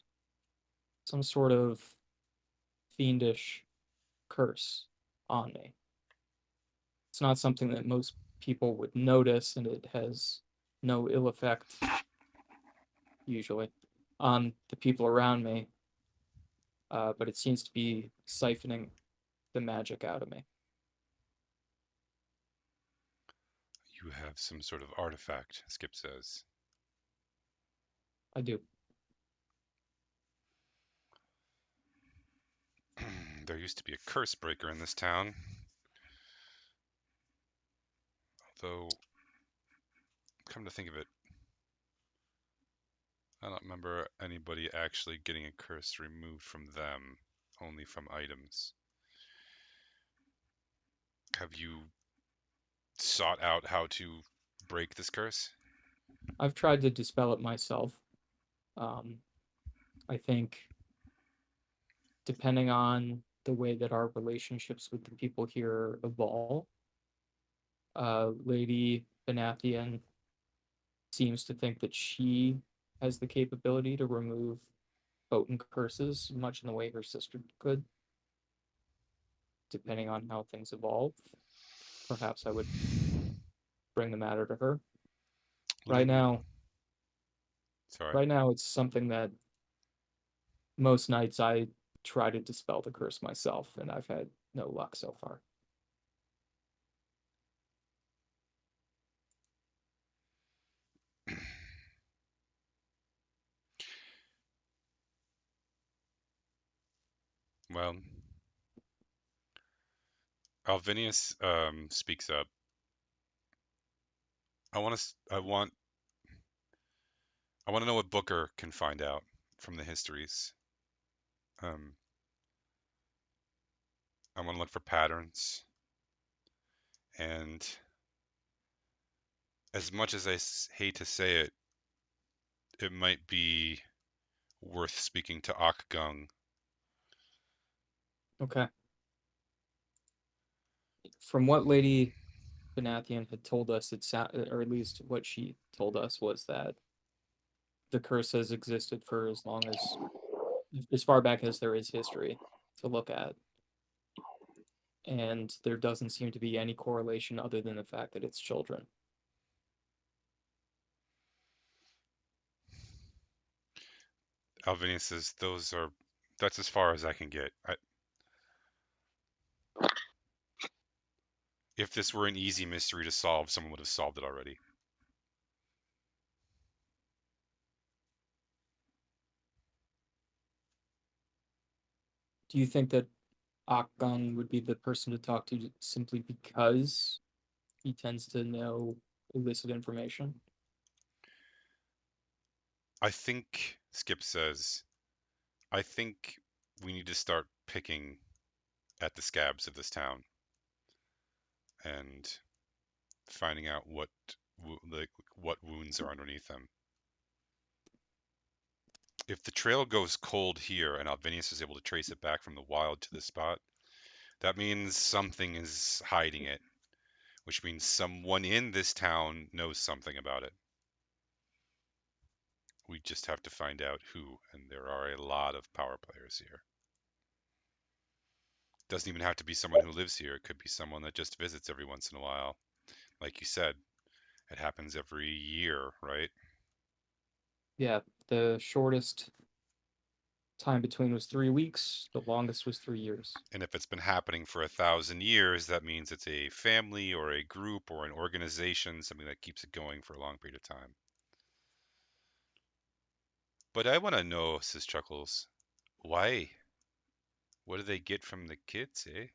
some sort of fiendish curse on me. It's not something that most people would notice, and it has no ill effect, usually, on the people around me. But it seems to be siphoning the magic out of me. You have some sort of artifact, Skip says. I do. There used to be a curse breaker in this town. Although come to think of it, I don't remember anybody actually getting a curse removed from them, only from items. Have you sought out how to break this curse? I've tried to dispel it myself. I think depending on the way that our relationships with the people here evolve, Lady Benathian seems to think that she has the capability to remove potent curses, much in the way her sister could. Depending on how things evolve, perhaps I would bring the matter to her. Let Right me. now, Sorry. right now, it's something that most nights I try to dispel the curse myself, and I've had no luck so far. Well, Alvinius speaks up. I want to. I want to know what Booker can find out from the histories. Um, I want to look for patterns, and as much as I hate to say it, it might be worth speaking to Akgung. Okay. From what Lady Benathian had told us, or at least what she told us, was that the curse has existed for as far back as there is history to look at, and there doesn't seem to be any correlation other than the fact that it's children. Alvinius says that's as far as I can get. If this were an easy mystery to solve, someone would have solved it already. Do you think that Akgang would be the person to talk to simply because he tends to know illicit information? I think, Skip says, I think we need to start picking at the scabs of this town and finding out what wounds are underneath them. If the trail goes cold here and Alvinius is able to trace it back from the wild to this spot, that means something is hiding it, which means someone in this town knows something about it. We just have to find out who, and there are a lot of power players here. Doesn't even have to be someone who lives here. It could be someone that just visits every once in a while. Like you said, it happens every year, right? Yeah, the shortest time between was 3 weeks. The longest was 3 years. And if it's been happening for 1,000 years, that means it's a family or a group or an organization, something that keeps it going for a long period of time. But I want to know, says Chuckles, why? What do they get from the kids, eh?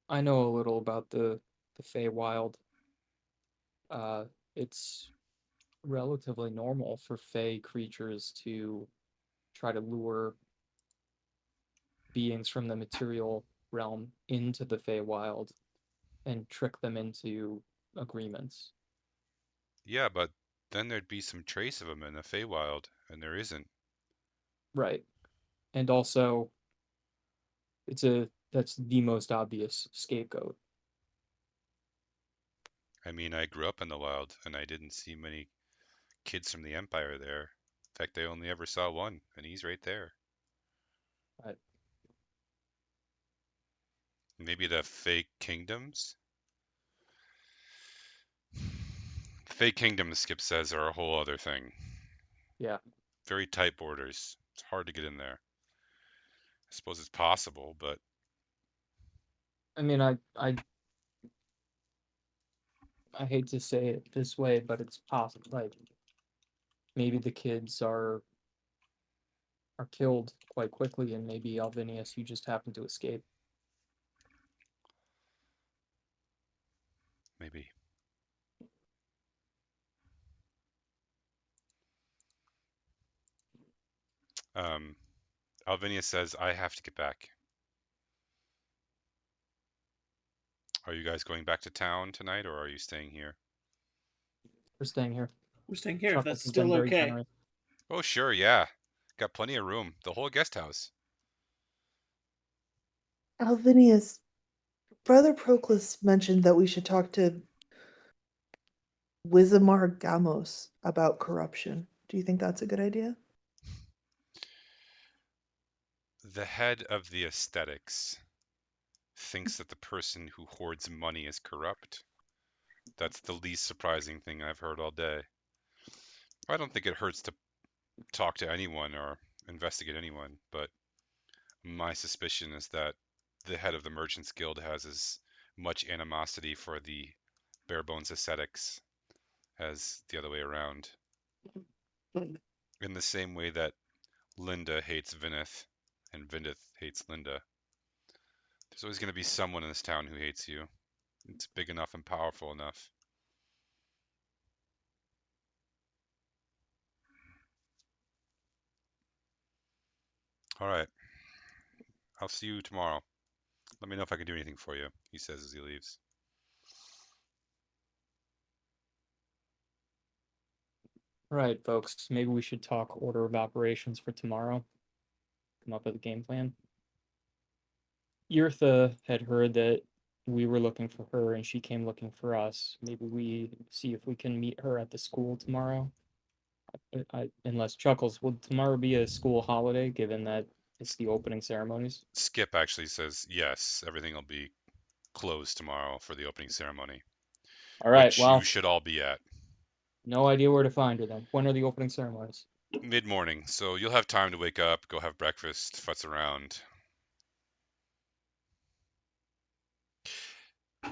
I know a little about the Feywild. Uh, it's relatively normal for Fey creatures to try to lure beings from the material realm into the Feywild and trick them into agreements. Yeah, but then there'd be some trace of them in the Feywild, and there isn't. Right. And also, that's the most obvious scapegoat. I mean, I grew up in the wild, and I didn't see many kids from the Empire there. In fact, I only ever saw one, and he's right there. Right. Maybe the fake kingdoms? Fake kingdoms, Skip says, are a whole other thing. Yeah. Very tight borders. It's hard to get in there. I suppose it's possible, but I mean, I hate to say it this way, but it's possible. Like maybe the kids are killed quite quickly, and maybe Alvinius, you just happen to escape. maybe. Alvinia says, I have to get back. Are you guys going back to town tonight, or are you staying here? We're staying here. We're staying here if Chuckles that's has been still very okay. generous. Oh, sure, yeah. Got plenty of room. The whole guest house. Alvinius, Brother Proclus mentioned that we should talk to Wizamar Gamos about corruption. Do you think that's a good idea? The head of the aesthetics thinks that the person who hoards money is corrupt. That's the least surprising thing I've heard all day. I don't think it hurts to talk to anyone or investigate anyone, but my suspicion is that the head of the Merchants Guild has as much animosity for the bare bones ascetics as the other way around. In the same way that Linda hates Vinith and Vinith hates Linda. There's always going to be someone in this town who hates you. It's big enough and powerful enough. All right. I'll see you tomorrow. Let me know if I can do anything for you, he says as he leaves. All right, folks. Maybe we should talk order of operations for tomorrow. Come up with a game plan. Yurtha had heard that we were looking for her and she came looking for us. Maybe we see if we can meet her at the school tomorrow. Unless Chuckles, will tomorrow be a school holiday given that it's the opening ceremonies? Skip actually says yes, everything will be closed tomorrow for the opening ceremony, All right, which you well, should all be at. no idea where to find her then. When are the opening ceremonies? Mid-morning, so you'll have time to wake up, go have breakfast, futz around.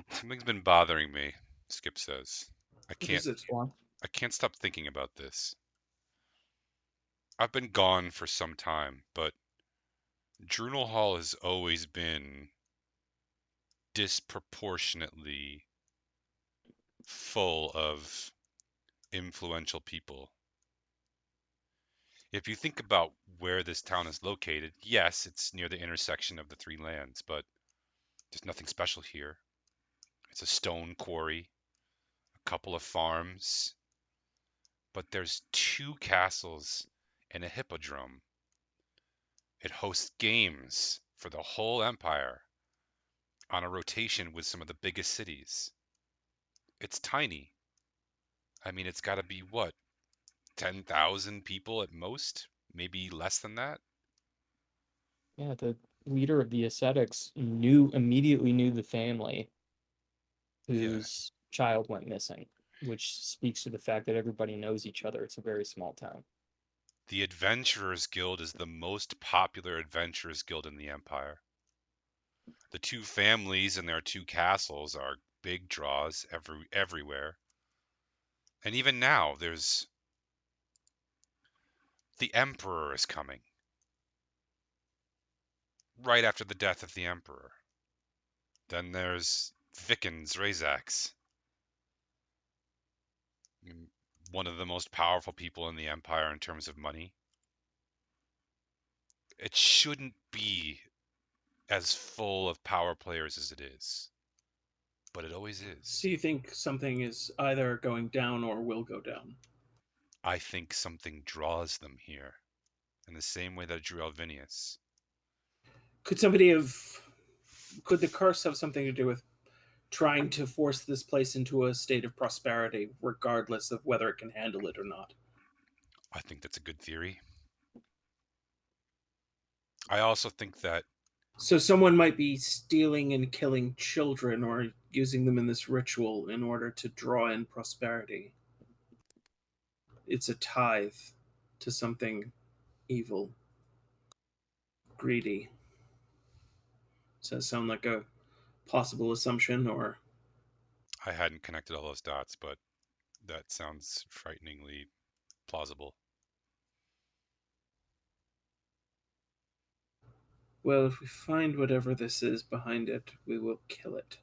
Something's been bothering me, Skip says. I What can't is it? Go on. I can't stop thinking about this. I've been gone for some time, but Journal Hall has always been disproportionately full of influential people. If you think about where this town is located, yes, it's near the intersection of the three lands, but there's nothing special here. It's a stone quarry, a couple of farms, but there's two castles and a hippodrome. It hosts games for the whole empire on a rotation with some of the biggest cities. It's tiny. I mean, it's got to be what, 10,000 people at most? Maybe less than that? Yeah, the leader of the ascetics immediately knew the family Yeah. whose child went missing, which speaks to the fact that everybody knows each other. It's a very small town. The Adventurers Guild is the most popular adventurers guild in the Empire. The two families and their two castles are big draws everywhere. And even now, there's the Emperor is coming. Right after the death of the Emperor. Then there's Vikens Razax, one of the most powerful people in the Empire in terms of money. It shouldn't be as full of power players as it is, but it always is. So you think something is either going down or will go down? I think something draws them here, in the same way that it drew Alvinius. Could the curse have something to do with trying to force this place into a state of prosperity, regardless of whether it can handle it or not? I think that's a good theory. I also think that So someone might be stealing and killing children or using them in this ritual in order to draw in prosperity. It's a tithe to something evil, greedy. Does that sound like a possible assumption, or I hadn't connected all those dots, but that sounds frighteningly plausible. well, if we find whatever this is behind it, we will kill it.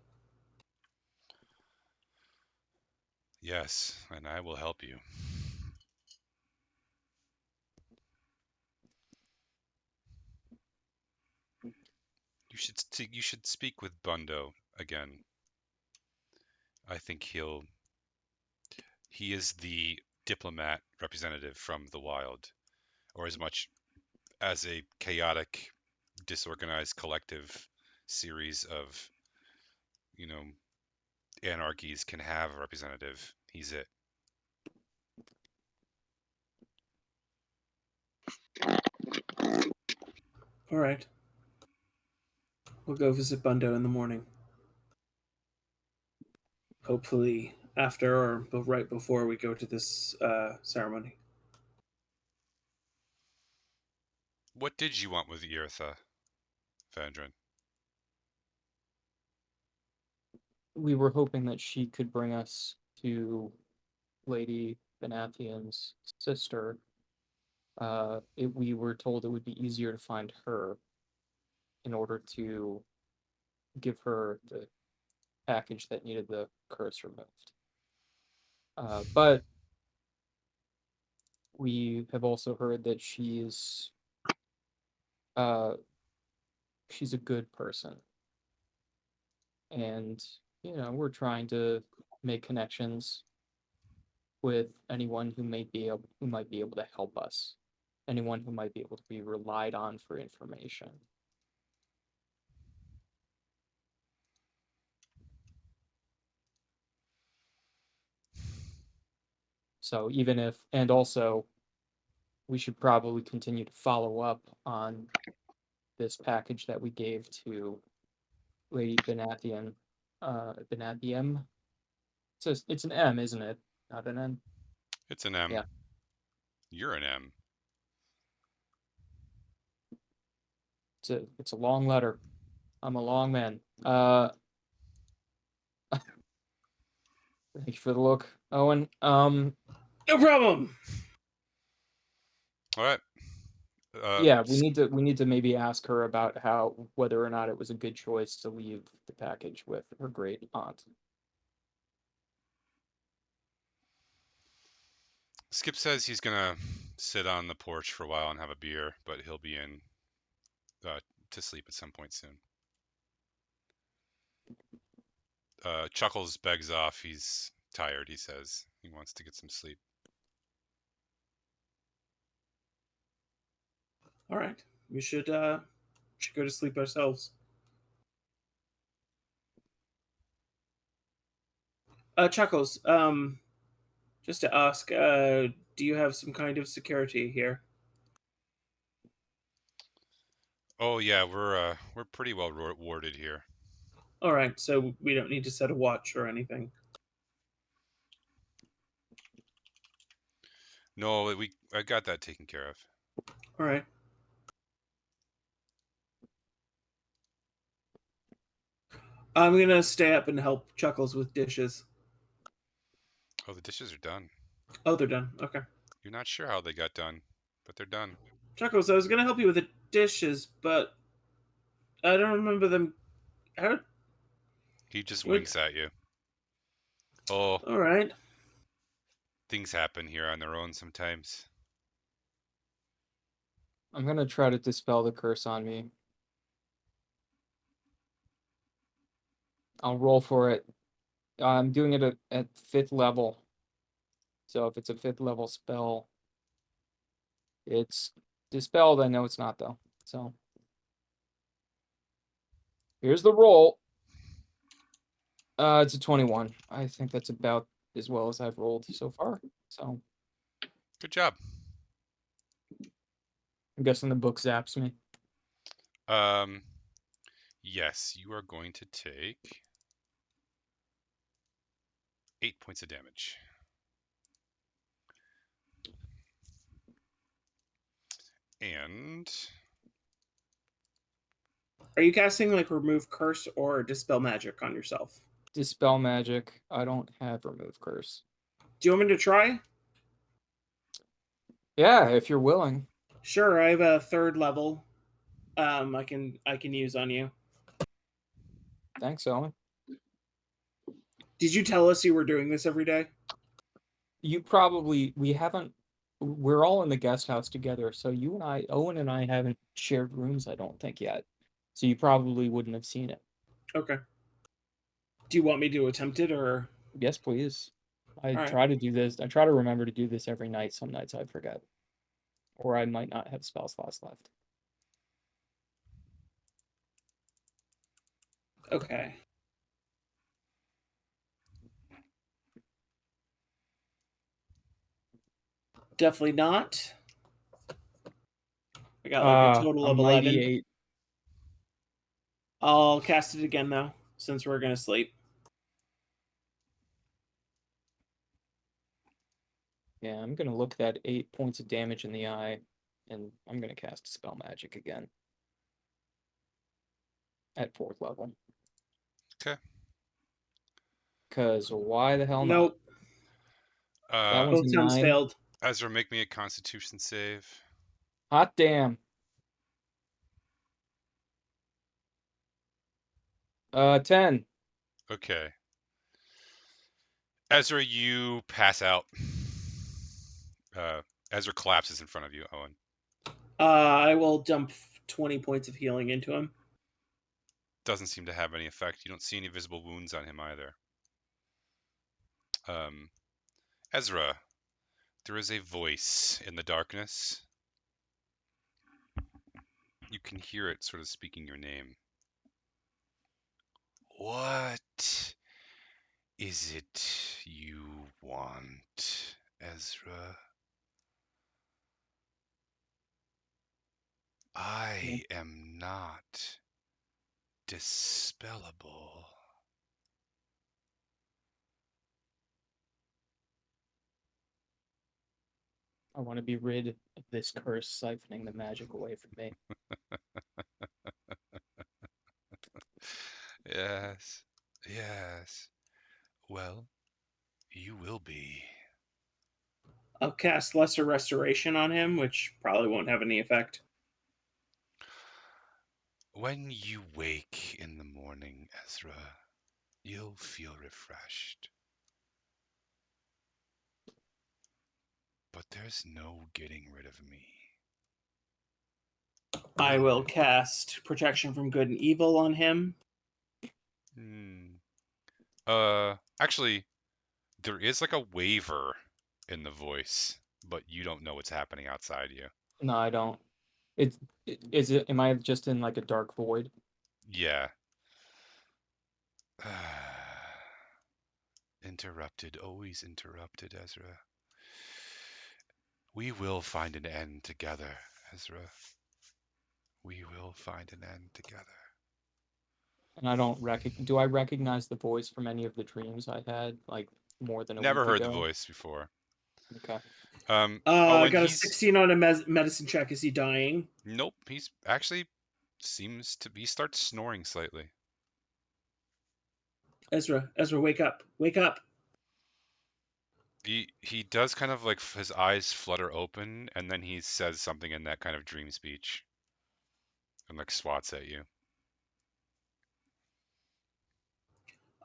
Yes, and I will help you. You should speak with Bundo again. I think he is the diplomat representative from the wild, or as much as a chaotic, disorganized collective series of, you know, anarchies can have a representative. He's it. All right. We'll go visit Bundo in the morning. Hopefully after or right before we go to this ceremony. What did you want with Eartha, Vandrin? We were hoping that she could bring us to Lady Benathian's sister. We were told it would be easier to find her in order to give her the package that needed the curse removed. But we have also heard that she's a good person, and we're trying to make connections with anyone who might be able to help us, anyone who might be able to be relied on for information. So and also, we should probably continue to follow up on this package that we gave to Lady Benathian. Benathiam. It's an M, isn't it? Not an N. It's an M. Yeah. You're an M. It's a long letter. I'm a long man. Thank you for the look, Owen. No problem. All right. Yeah, we need to maybe ask her about whether or not it was a good choice to leave the package with her great aunt. Skip says he's gonna sit on the porch for a while and have a beer, but he'll be in to sleep at some point soon. Chuckles begs off. He's tired, he says. He wants to get some sleep. All right. We should go to sleep ourselves. Chuckles, just to ask, do you have some kind of security here? Oh yeah, we're pretty well warded here. All right, so we don't need to set a watch or anything. No, I got that taken care of. All right. I'm gonna stay up and help Chuckles with dishes. Oh, the dishes are done. Oh, they're done. Okay. You're not sure how they got done, but they're done. Chuckles, I was gonna help you with the dishes, but I don't remember them. How? He just What? winks at you. Oh, All right. things happen here on their own sometimes. I'm gonna try to dispel the curse on me. I'll roll for it. I'm doing it at 5th level. So if it's a 5th level spell, it's dispelled. I know it's not, though. So here's the roll. It's a 21. I think that's about as well as I've rolled so far. So Good job. I'm guessing the book zaps me. Yes, you are going to take 8 points of damage. And Are you casting like remove curse or dispel magic on yourself? Dispel magic. I don't have remove curse. Do you want me to try? Yeah, if you're willing. Sure, I have a 3rd level. I can use on you. Thanks, Owen. Did you tell us you were doing this every day? We haven't, we're all in the guest house together. So Owen and I haven't shared rooms, I don't think yet. So you probably wouldn't have seen it. Okay. Do you want me to attempt it, or? Yes, please. I Alright. try to do this. I try to remember to do this every night. Some nights I forget. Or I might not have spell slots left. Okay. Definitely not. I got like a total A of mighty 11. 8. I'll cast it again, though, since we're going to sleep. Yeah, I'm gonna look that 8 points of damage in the eye, and I'm gonna cast spell magic again. At 4th level. Okay. Cause why the hell not? Nope. That one's a Both times 9. failed. Ezra, make me a Constitution save. Hot damn. 10. Okay. Ezra, you pass out. Ezra collapses in front of you, Owen. I will dump 20 points of healing into him. Doesn't seem to have any effect. You don't see any visible wounds on him either. Ezra, there is a voice in the darkness. You can hear it sort of speaking your name. What is it you want, Ezra? I am not dispellable. I want to be rid of this curse siphoning the magic away from me. Yes, yes. Well, you will be. I'll cast Lesser Restoration on him, which probably won't have any effect. When you wake in the morning, Ezra, you'll feel refreshed. But there's no getting rid of me. I will cast Protection from Good and Evil on him. Actually, there is like a waiver in the voice, but you don't know what's happening outside you. No, I don't. Is it? Am I just in like a dark void? Yeah. Interrupted, always interrupted, Ezra. We will find an end together, Ezra. We will find an end together. And I don't Do I recognize the voice from any of the dreams I had, like more than a Never week heard the ago? voice before. Okay. I Owen, got a he's 16 on a medicine check. Is he dying? nope. He's actually seems to be starts snoring slightly. Ezra, wake up. Wake up. He does kind of like his eyes flutter open, and then he says something in that kind of dream speech, and like swats at you.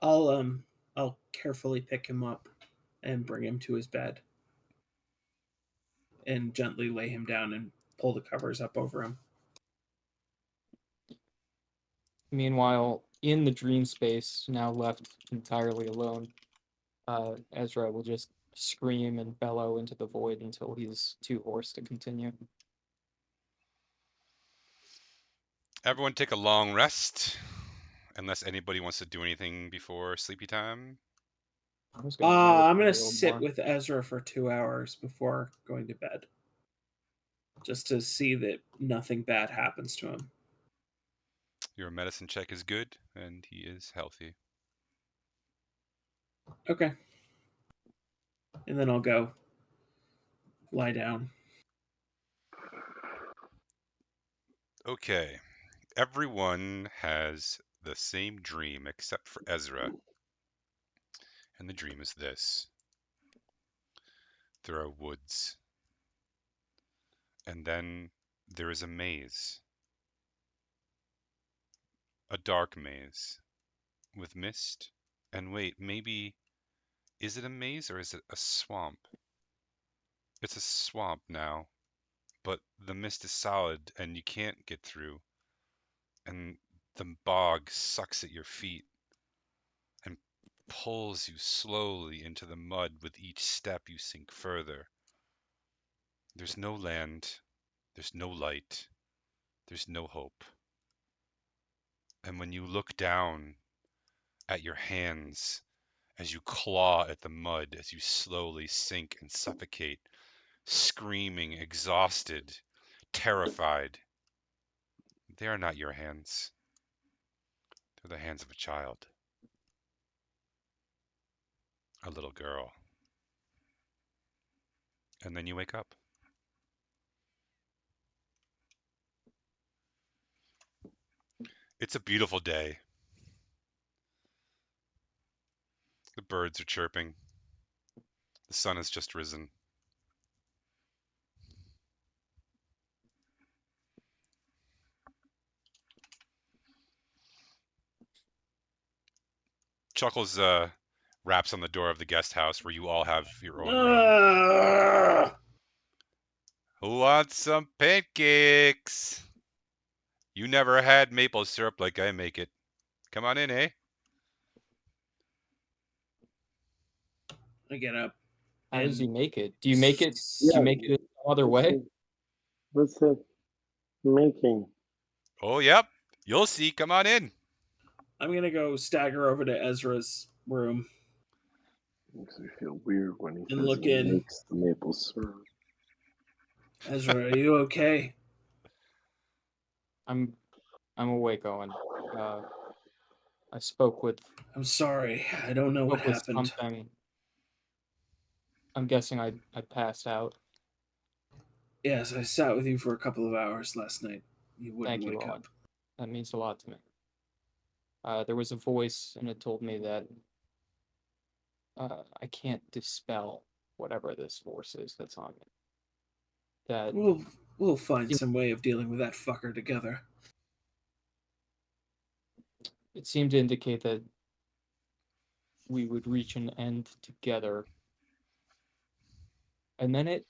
I'll carefully pick him up and bring him to his bed and gently lay him down and pull the covers up over him. Meanwhile, in the dream space, now left entirely alone, Ezra will just scream and bellow into the void until he's too hoarse to continue. Everyone take a long rest, unless anybody wants to do anything before sleepy time. I was gonna roll I'm for a gonna little sit more. with Ezra for 2 hours before going to bed, just to see that nothing bad happens to him. Your medicine check is good, and he is healthy. Okay. And then I'll go lie down. Okay. Everyone has the same dream except for Ezra. And the dream is this. There are woods. And then there is a maze. A dark maze. With mist. And wait, maybe... Is it a maze or is it a swamp? It's a swamp now. But the mist is solid and you can't get through. and the bog sucks at your feet and pulls you slowly into the mud. With each step, you sink further. There's no land, there's no light, there's no hope. And when you look down at your hands as you claw at the mud, as you slowly sink and suffocate, screaming, exhausted, terrified, they are not your hands. They're the hands of a child, a little girl. And then you wake up. It's a beautiful day. The birds are chirping. The sun has just risen. Chuckles raps on the door of the guest house where you all have your own room. Who wants some pancakes? You never had maple syrup like I make it. Come on in, eh? I get up. How does he and make it? Do you make it? Do Yeah. you make it some other way? What's the making? Oh, yep. You'll see. Come on in. I'm gonna go stagger over to Ezra's room. Makes me feel weird when he And says look he in. makes the maple syrup. Ezra, are you okay? I'm awake, Owen. I spoke with I'm sorry. I don't know what spoke with happened. something. I'm guessing I passed out. Yes, I sat with you for a couple of hours last night. You wouldn't Thank you, wake Owen. up. That means a lot to me. There was a voice, and it told me that I can't dispel whatever this force is that's on me. That We'll find some way of dealing with that fucker together. it seemed to indicate that we would reach an end together. And then it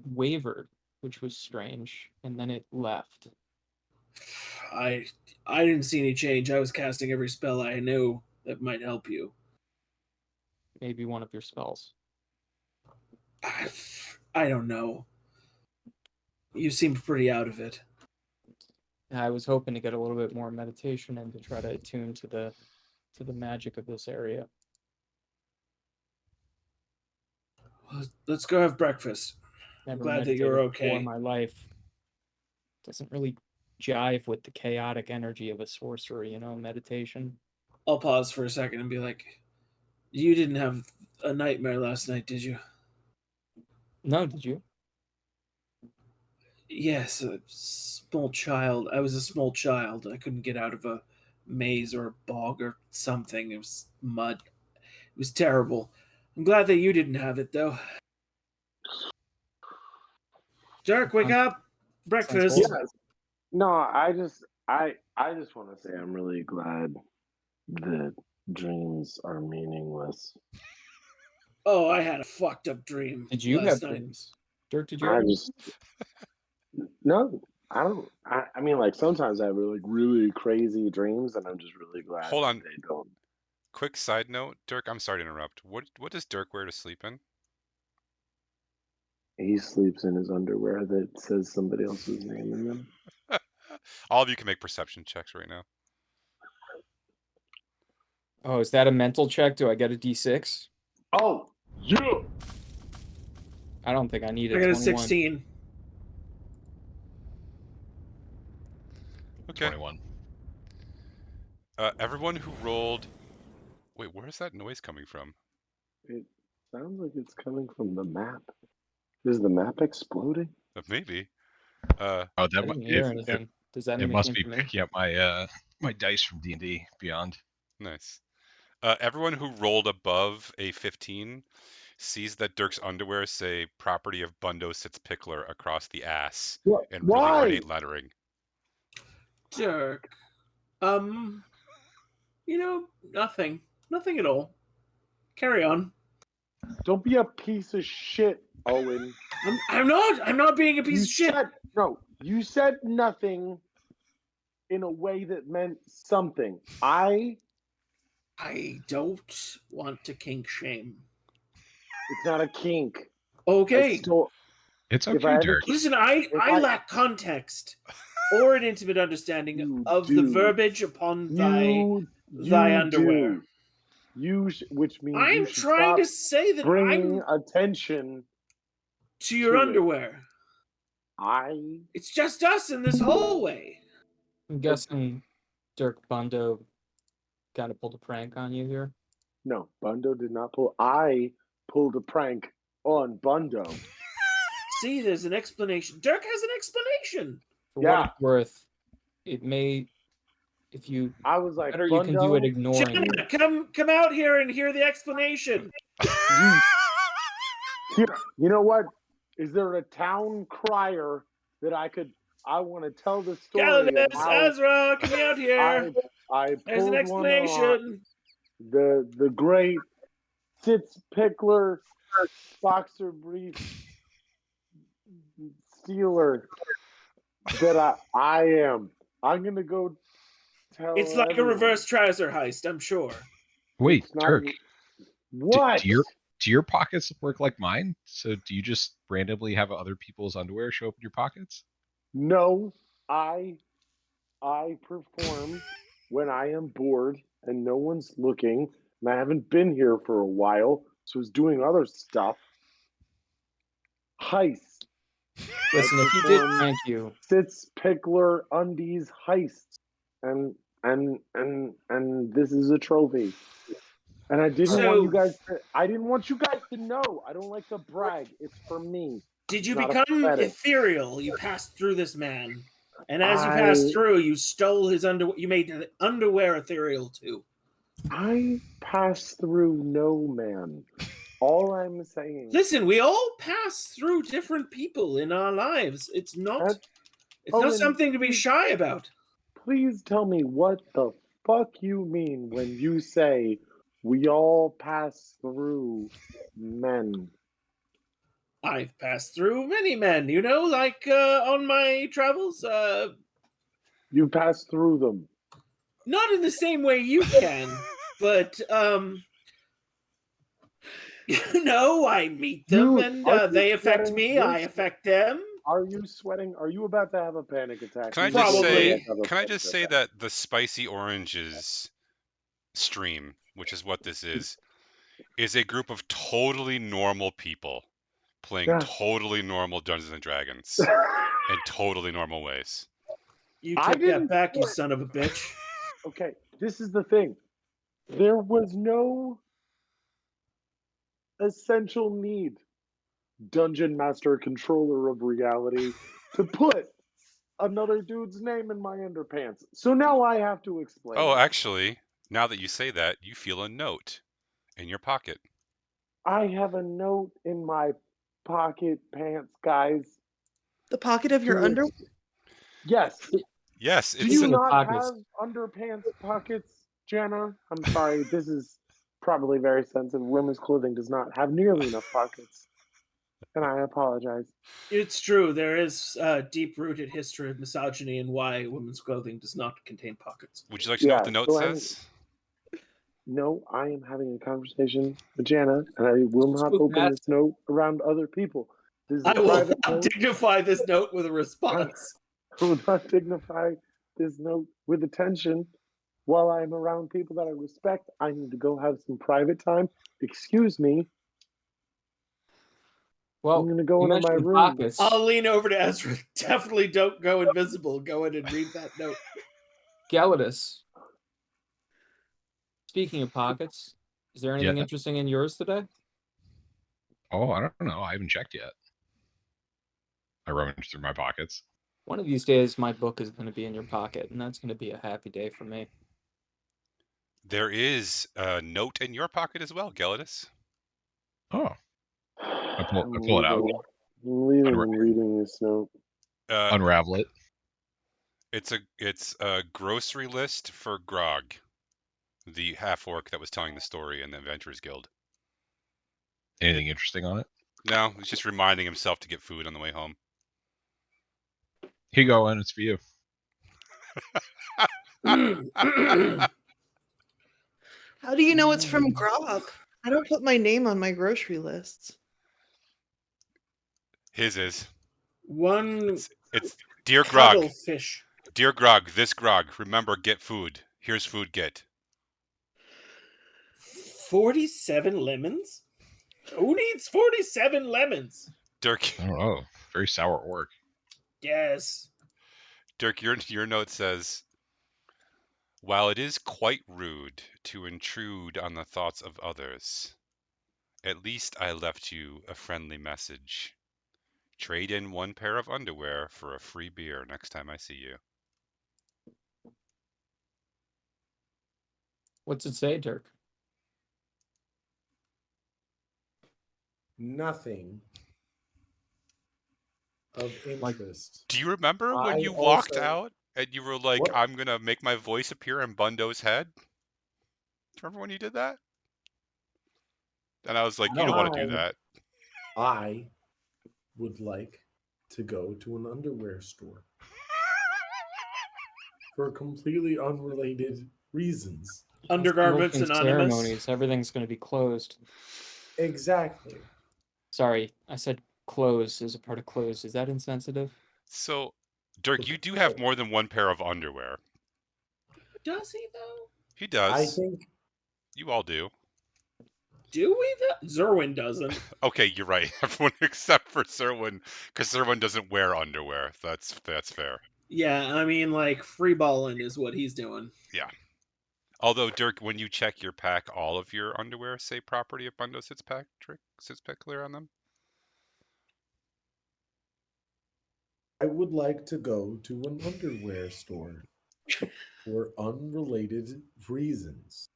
wavered, which was strange, and then it left. I didn't see any change. I was casting every spell I knew that might help you. Maybe one of your spells. I don't know. You seemed pretty out of it. I was hoping to get a little bit more meditation and to try to attune to the magic of this area. Let's go have breakfast. Never glad that you're meditated before okay. in my life. Doesn't really jive with the chaotic energy of a sorcerer, meditation. I'll pause for a second and be like, you didn't have a nightmare last night, did you? No, did you? Yes, a small child. I was a small child. I couldn't get out of a maze or a bog or something. It was mud. It was terrible. I'm glad that you didn't have it, though. Dirk, wake up! Breakfast. Yes. No, I just want to say I'm really glad that dreams are meaningless. Oh, I had a fucked up dream. Did you last have night. dreams? Dirk, did you I have just no, I don't. I mean, like sometimes I have like really crazy dreams, and I'm just really glad Hold on. that they don't. Quick side note, Dirk, I'm sorry to interrupt. What does Dirk wear to sleep in? He sleeps in his underwear that says somebody else's name in them. All of you can make perception checks right now. Oh, is that a mental check? Do I get a D6? Oh, yeah. I don't think I need it. I got a 21. 16. Okay. 21. Everyone who rolled. Wait, where is that noise coming from? It sounds like it's coming from the map. Is the map exploding? Maybe. Oh, I that didn't hear anything. Does that mean it it must came be from me? picking up my my dice from D&D Beyond. Nice. Everyone who rolled above a 15 sees that Dirk's underwear say "Property of Bundo Sits Pickler" across the ass in really Why? ornate lettering. Dirk. Nothing. Nothing at all. Carry on. Don't be a piece of shit, Owen. I'm not being a piece of shit. You said nothing. in a way that meant something. I I don't want to kink shame. It's not a kink. I Okay. still, It's if okay, I had a Dirk. kink, Listen, I If I- lack context or an intimate understanding You of the do. verbiage upon thy you underwear. do. Which means you I'm should trying stop to say that bringing I'm attention to your to it. underwear. I It's just us in this hallway. I'm guessing Dirk Bundo kind of pulled a prank on you here. No, Bundo did not pull. I pulled a prank on Bundo. See, there's an explanation. Dirk has an explanation. For what Yeah. it's worth, it may, if you I was like, better, you can do it Bundo, ignoring. Jenna, come out here and hear the explanation. you here. You know what? Is there a town crier that I want to tell the story of Calidus, how Azra, come out here. I There's an pulled one on explanation. the great Sitz Pickler boxer brief stealer that I am. I'm gonna go tell. It's like everyone. a reverse trouser heist, I'm sure. Wait, It's not- Dirk, What? do your pockets work like mine? So do you just randomly have other people's underwear show up in your pockets? No, I perform when I am bored and no one's looking, and I haven't been here for a while, so I was doing other stuff. Heist. Listen, if he did prank you, Sitz Pickler undies heists, and this is a trophy. And I didn't want you guys to. I didn't want you guys to know. I don't like to brag. It's for me. Did you Not a become fetish. ethereal? You passed through this man. And as you passed through, you stole his underwear. You made the underwear ethereal too. I pass through no man. All I'm saying. Listen, we all pass through different people in our lives. It's not Owen, something to be shy about. Please tell me what the fuck you mean when you say we all pass through men. I've passed through many men, like on my travels. You pass through them. Not in the same way you can, but I meet them and they affect me. I affect them. Are you sweating? Are you about to have a panic attack? Can I Probably. just say that the spicy oranges stream, which is what this is a group of totally normal people playing totally normal Dungeons and Dragons in totally normal ways. You take that back, you son of a bitch. Okay, this is the thing. There was no essential need, Dungeon Master Controller of Reality, to put another dude's name in my underpants. So now I have to explain. Oh, it. actually, now that you say that, you feel a note in your pocket. I have a note in my pocket pants, guys. The pocket of your underwear? Yes. Yes, Do it's you in not pockets. have underpants pockets, Jenna? I'm sorry, this is probably very sensitive. Women's clothing does not have nearly enough pockets. And I apologize. It's true. There is a deep-rooted history of misogyny and why women's clothing does not contain pockets. Would you like to know what the note says? No, I am having a conversation with Jana, and I will not open this note around other people. This is I a will private not note. dignify this note with a response. I will not dignify this note with attention while I'm around people that I respect. I need to go have some private time. Excuse me. Well, I'm going to go you into my mentioned room. pockets. I'll lean over to Ezra. Definitely don't go invisible. Go in and read that note. Galidus. Speaking of pockets, is there anything interesting in yours today? Oh, I don't know. I haven't checked yet. I rummaged through my pockets. One of these days, my book is going to be in your pocket, and that's going to be a happy day for me. There is a note in your pocket as well, Gelidus. Oh. I pull it out. I'm leaving and reading this note. Unravel it. It's a grocery list for Grog, the half-orc that was telling the story in the Adventurers Guild. Anything interesting on it? No, he's just reminding himself to get food on the way home. Here you go, and it's for you. How do you know it's from Grog? I don't put my name on my grocery lists. His is. One It's Dear Grog. cuttlefish. Dear Grog, this Grog. Remember, get food. Here's food, get. 47 lemons? Who needs 47 lemons? Dirk, I don't know. Very sour orc. Yes. Dirk, your note says, while it is quite rude to intrude on the thoughts of others, at least I left you a friendly message. Trade in one pair of underwear for a free beer next time I see you. What's it say, Dirk? Nothing of interest. Do you remember when I you walked also- out and you were like, What? I'm going to make my voice appear in Bundo's head? Do you remember when you did that? And I was like, you don't want to do that. I would like to go to an underwear store for completely unrelated reasons. Undergarments Smoking Anonymous. ceremonies. Everything's going to be closed. Exactly. Sorry, I said closed as a part of closed. Is that insensitive? So, Dirk, you do have more than one pair of underwear. Does he, though? He does. I think You all do. Do we, though? Zerwin doesn't. Okay, you're right. Everyone except for Serwin, because Serwin doesn't wear underwear. That's fair. Yeah, I mean, like, freeballing is what he's doing. Yeah. Although, Dirk, when you check your pack, all of your underwear say property of Bundo sits pack clear on them. I would like to go to an underwear store for unrelated reasons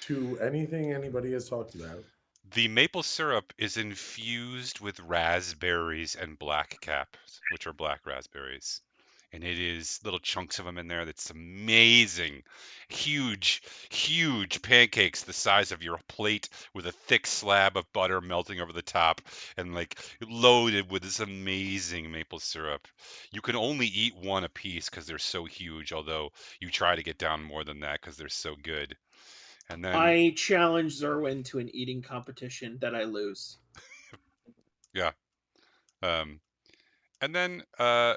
to anything anybody has talked about. The maple syrup is infused with raspberries and black caps, which are black raspberries. And it is little chunks of them in there. That's amazing. Huge, huge pancakes the size of your plate with a thick slab of butter melting over the top and like loaded with this amazing maple syrup. You can only eat one a piece because they're so huge, although you try to get down more than that because they're so good. And then I challenge Zerwin to an eating competition that I lose. yeah. And then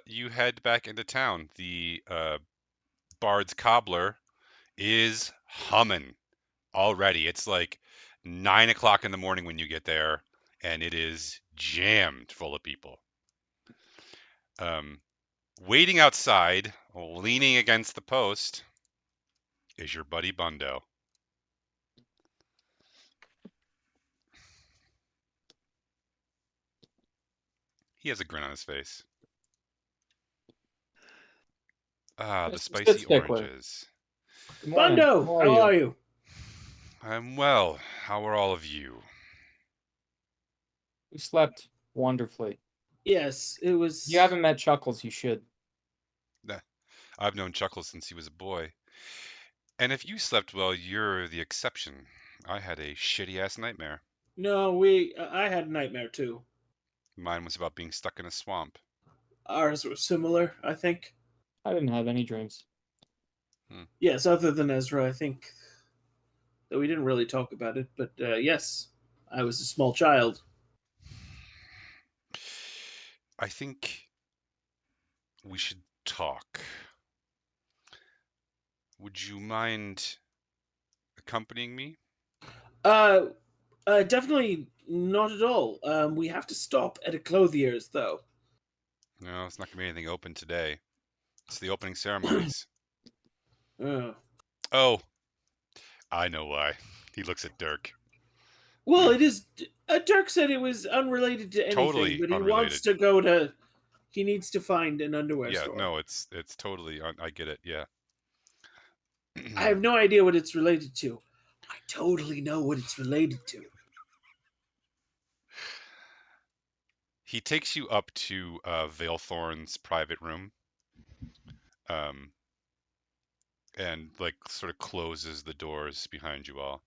you head back into town. The Bard's Cobbler is humming already. It's like 9 o'clock in the morning when you get there, and it is jammed full of people. Waiting outside, leaning against the post, is your buddy Bundo. He has a grin on his face. Ah, the Mr. spicy Stickler. oranges. Good morning. Bundo, how are you? I'm well. How are all of you? We slept wonderfully. Yes, it was. You haven't met Chuckles, you should. I've known Chuckles since he was a boy. And if you slept well, you're the exception. I had a shitty-ass nightmare. No, I had a nightmare too. Mine was about being stuck in a swamp. Ours were similar, I think. I didn't have any dreams. Yes, other than Ezra, I think. Though we didn't really talk about it, but yes, I was a small child. I think we should talk. Would you mind accompanying me? Definitely not at all. We have to stop at a clothier's, though. No, it's not going to be anything open today. It's the opening ceremonies. Oh, I know why. He looks at Dirk. Well, it is. Dirk said it was unrelated to anything, Totally but he unrelated. wants to go to. He needs to find an underwear Yeah, store. no, it's totally. I get it. Yeah. I have no idea what it's related to. I totally know what it's related to. He takes you up to Valethorn's private room, and like sort of closes the doors behind you all.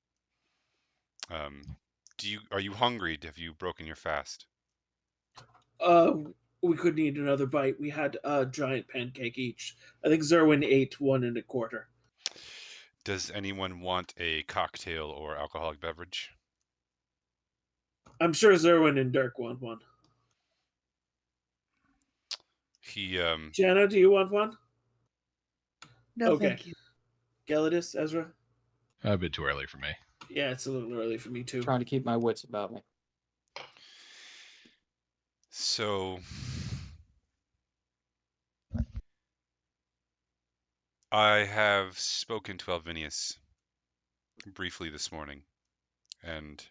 Are you hungry? Have you broken your fast? We could need another bite. We had a giant pancake each. I think Zerwin ate 1 1/4. Does anyone want a cocktail or alcoholic beverage? I'm sure Zerwin and Dirk want one. He Jana, do you want one? No, Okay. thank you. Gelidus, Ezra? A bit too early for me. Yeah, it's a little early for me too. Trying to keep my wits about me. so I have spoken to Alvinius briefly this morning, and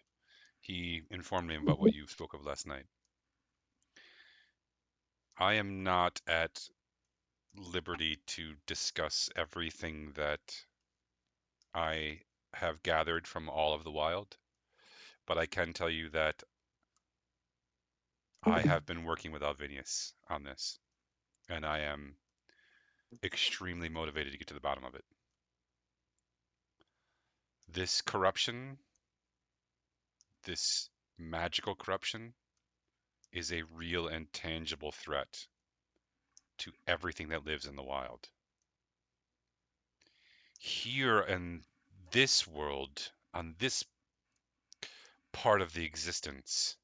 he informed me about what you spoke of last night. I am not at liberty to discuss everything that I have gathered from all of the wild, but I can tell you that I have been working with Alvinius on this, and I am extremely motivated to get to the bottom of it. This corruption, this magical corruption, is a real and tangible threat to everything that lives in the wild. Here in this world, on this part of the existence,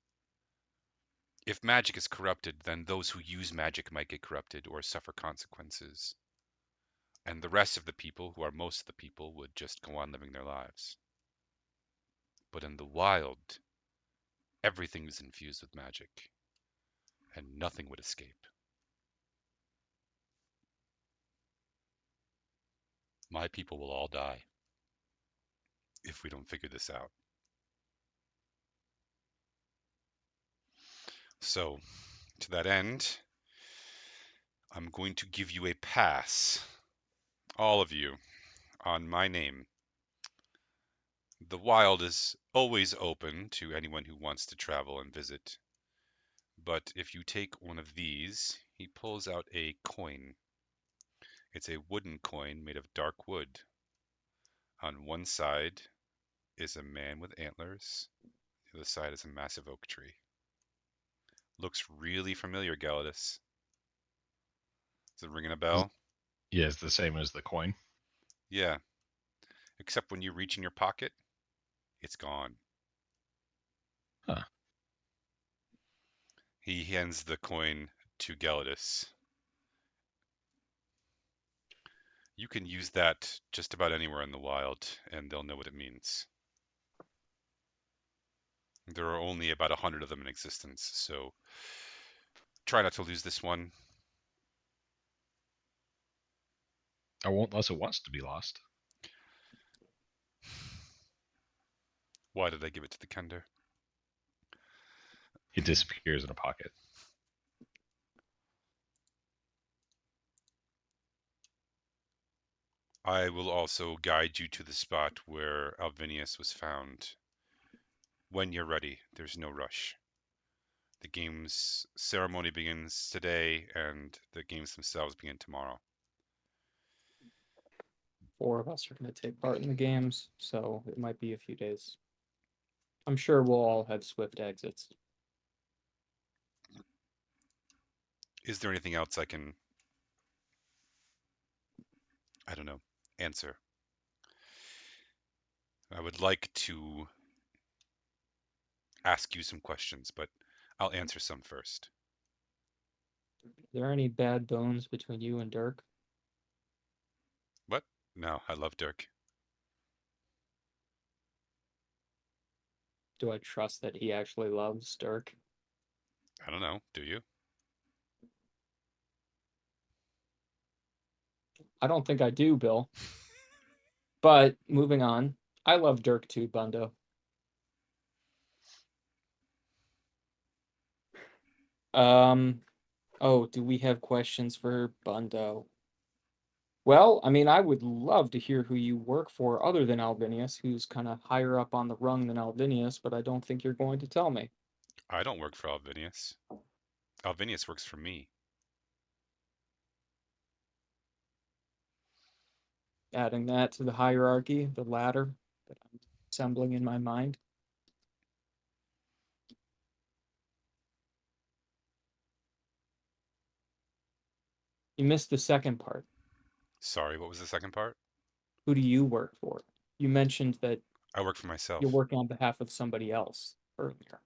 if magic is corrupted, then those who use magic might get corrupted or suffer consequences. And the rest of the people, who are most of the people, would just go on living their lives. But in the wild, everything is infused with magic, and nothing would escape. My people will all die if we don't figure this out. So, to that end, I'm going to give you a pass, all of you, on my name. The wild is always open to anyone who wants to travel and visit. But if you take one of these, he pulls out a coin. It's a wooden coin made of dark wood. On one side is a man with antlers. The other side is a massive oak tree. Looks really familiar, Gelidus. Is it ringing a bell? Yeah, it's the same as the coin. Yeah. Except when you reach in your pocket, it's gone. Huh. He hands the coin to Gelidus. You can use that just about anywhere in the wild, and they'll know what it means. There are only about 100 of them in existence, so try not to lose this one. I won't unless it wants to be lost. Why did I give it to the Kender? It disappears in a pocket. I will also guide you to the spot where Alvinius was found. When you're ready, there's no rush. The game's ceremony begins today, and the games themselves begin tomorrow. 4 of us are going to take part in the games, so it might be a few days. I'm sure we'll all have swift exits. Is there anything else I can, I don't know, answer? I would like to ask you some questions, but I'll answer some first. Are there any bad bones between you and Dirk? What? No, I love Dirk. Do I trust that he actually loves Dirk? I don't know. Do you? I don't think I do, Bill. But moving on, I love Dirk too, Bundo. Oh, do we have questions for Bundo? Well, I mean, I would love to hear who you work for other than Alvinius, who's kind of higher up on the rung than Alvinius, but I don't think you're going to tell me. I don't work for Alvinius. Alvinius works for me. Adding that to the hierarchy, the ladder that I'm assembling in my mind. You missed the second part. Sorry, what was the second part? Who do you work for? You mentioned that I work for myself. you're working on behalf of somebody else earlier,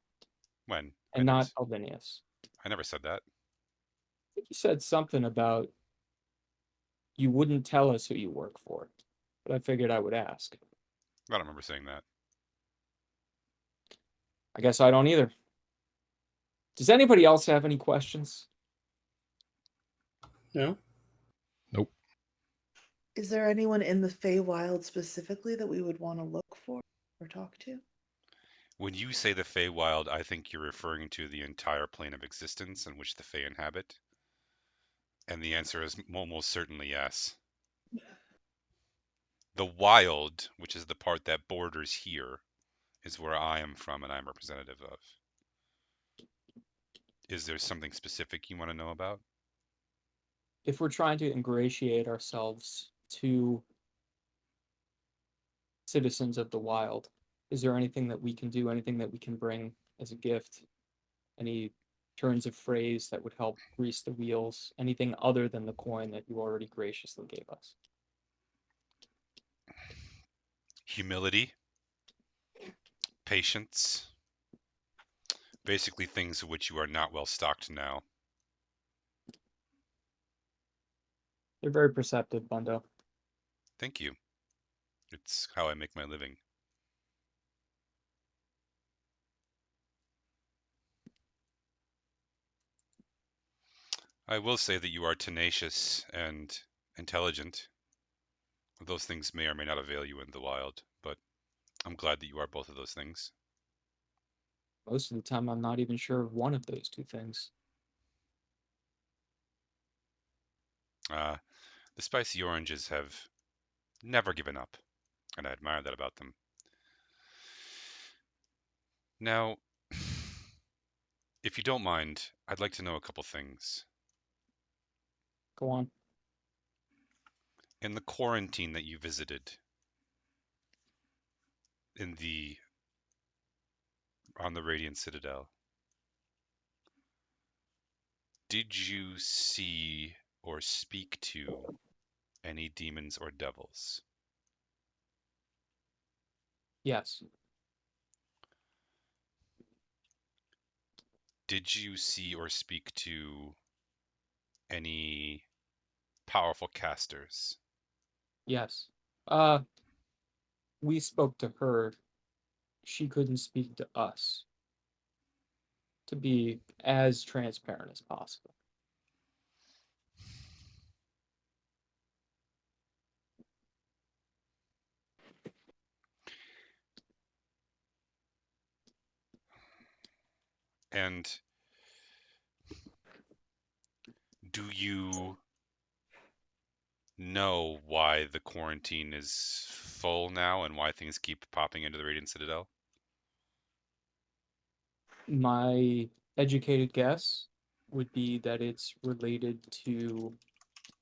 When? I and never, not Alvinius. I never said that. I think you said something about you wouldn't tell us who you work for, but I figured I would ask. I don't remember saying that. I guess I don't either. Does anybody else have any questions? No. Nope. Is there anyone in the Feywild specifically that we would want to look for or talk to? When you say the Feywild, I think you're referring to the entire plane of existence in which the Fey inhabit. And the answer is almost certainly yes. The wild, which is the part that borders here, is where I am from and I'm representative of. Is there something specific you want to know about? If we're trying to ingratiate ourselves to citizens of the wild, is there anything that we can do, anything that we can bring as a gift? Any turns of phrase that would help grease the wheels? Anything other than the coin that you already graciously gave us? Humility, patience, basically things of which you are not well stocked now. They're very perceptive, Bundo. Thank you. It's how I make my living. I will say that you are tenacious and intelligent. Those things may or may not avail you in the wild, but I'm glad that you are both of those things. Most of the time, I'm not even sure of one of those two things. The spicy oranges have never given up, and I admire that about them. Now, if you don't mind, I'd like to know a couple things. Go on. In the quarantine that you visited on the Radiant Citadel, did you see or speak to any demons or devils? Yes. Did you see or speak to any powerful casters? Yes. We spoke to her. She couldn't speak to us. To be as transparent as possible. And do you know why the quarantine is full now and why things keep popping into the Radiant Citadel? My educated guess would be that it's related to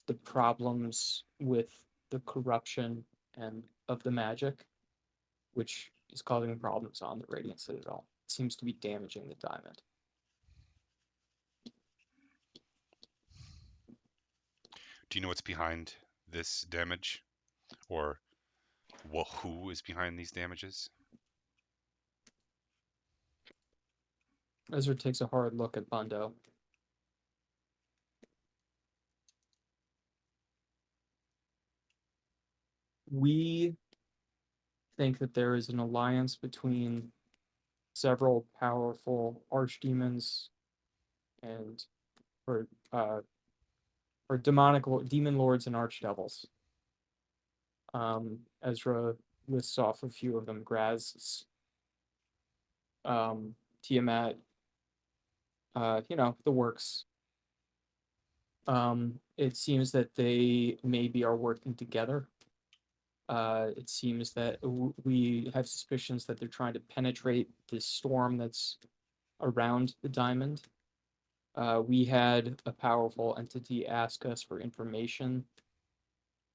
the problems with the corruption and of the magic, which is causing problems on the Radiant Citadel. It seems to be damaging the diamond. Do you know what's behind this damage? Or who is behind these damages? Ezra takes a hard look at Bundo. We think that there is an alliance between several powerful archdemons and or demon lords and archdevils. Ezra lists off a few of them: Graz, Tiamat, the works. It seems that they maybe are working together. It seems that we have suspicions that they're trying to penetrate this storm that's around the diamond. We had a powerful entity ask us for information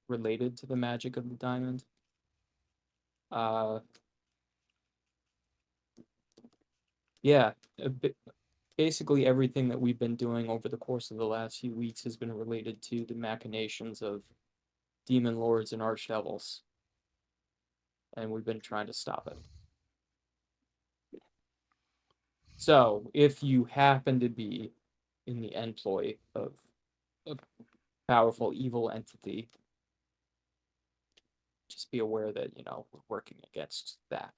related to the magic of the diamond. Yeah, basically everything that we've been doing over the course of the last few weeks has been related to the machinations of demon lords and archdevils, and we've been trying to stop it. So, if you happen to be in the employ of a powerful evil entity, just be aware that, we're working against that.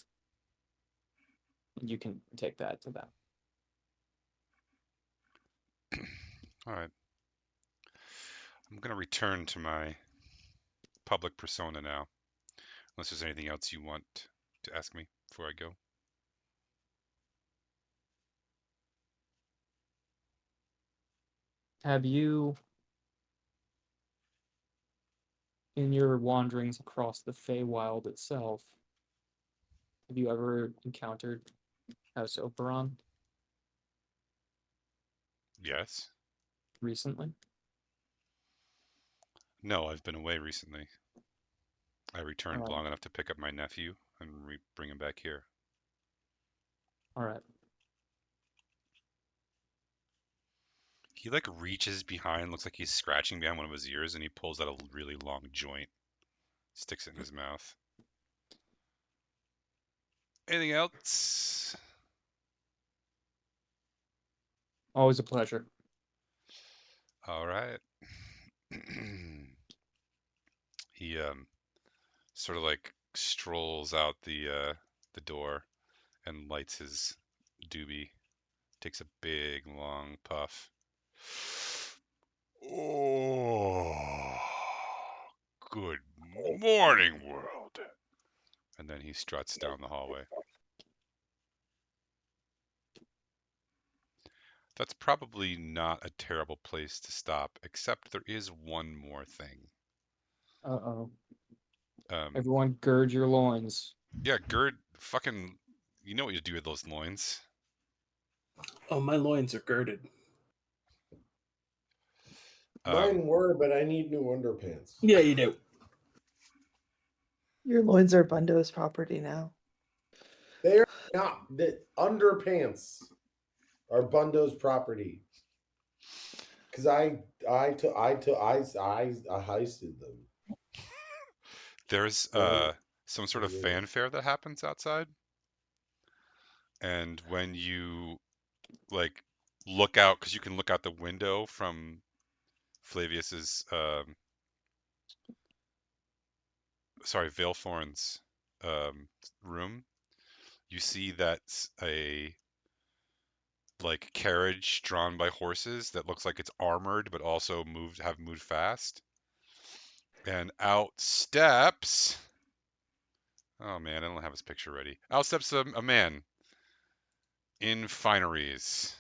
And you can take that to them. All right. I'm going to return to my public persona now, unless there's anything else you want to ask me before I go. Have you, in your wanderings across the Feywild itself, have you ever encountered House Operon Yes. recently? No, I've been away recently. I returned Alright. long enough to pick up my nephew and bring him back here. Alright. He like reaches behind, looks like he's scratching behind one of his ears, and he pulls out a really long joint, sticks it in his mouth. Anything else? Always a pleasure. All right. He sort of like strolls out the door and lights his doobie. Takes a big long puff. Oh, good morning, world. And then he struts down the hallway. That's probably not a terrible place to stop, except there is one more thing. Uh-oh. Um, Everyone gird your loins. yeah, Gerd, fucking, you know what you do with those loins. Oh, my loins are girded. Mine were, but I need new underpants. Yeah, you do. Your loins are Bundo's property now. They are not. The underpants are Bundo's property. Because I heisted them. There's Well, some sort of yeah. fanfare that happens outside, and when you like look out, because you can look out the window from Flavius's, Valeforn's room, you see that's a like carriage drawn by horses that looks like it's armored but also moved fast. And out steps, oh man, I don't have his picture ready. Out steps a man in fineries.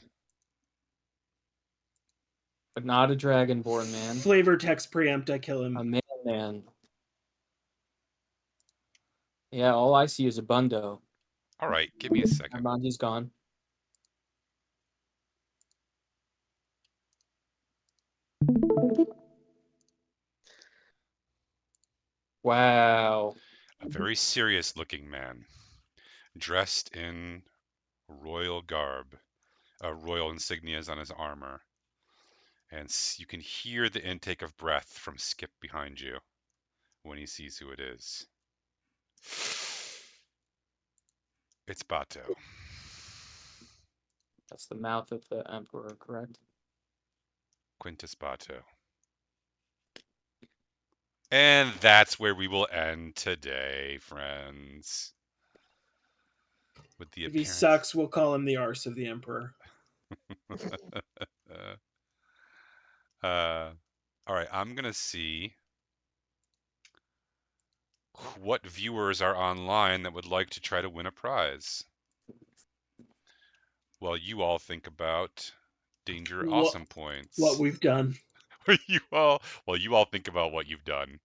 But not a dragonborn man. Flavor text preempt, I kill him. A man. Yeah, all I see is a Bundo. All right, give me a second. He's gone. Wow. A very serious looking man, dressed in royal garb, royal insignias on his armor. And you can hear the intake of breath from Skip behind you when he sees who it is. It's Bato. That's the mouth of the Emperor, correct? Quintus Bato. And that's where we will end today, friends. With the If he appearance. sucks, we'll call him the arse of the Emperor. All right, I'm going to see what viewers are online that would like to try to win a prize. While you all think about Danger Awesome points. What we've done. you all think about what you've done.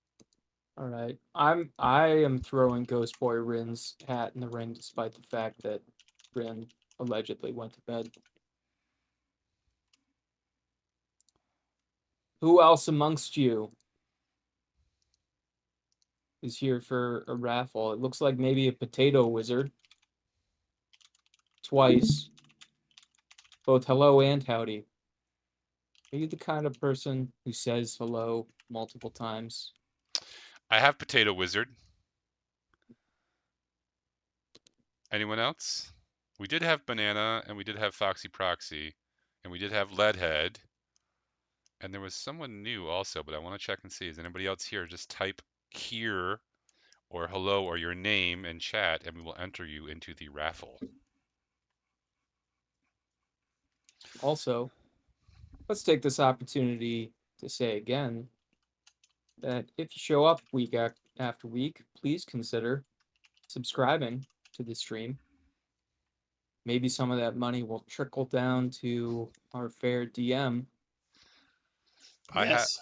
All right. I am throwing Ghost Boy Rin's hat in the ring despite the fact that Rin allegedly went to bed. Who else amongst you is here for a raffle? It looks like maybe a potato wizard. Twice. both hello and howdy. Are you the kind of person who says hello multiple times? I have Potato Wizard. Anyone else? We did have Banana, and we did have Foxy Proxy, and we did have Leadhead, and there was someone new also, but I want to check and see. Is anybody else here? Just type here or hello or your name in chat, and we will enter you into the raffle. Also, let's take this opportunity to say again that if you show up week after week, please consider subscribing to the stream. Maybe some of that money will trickle down to our fair DM. I have. Yes.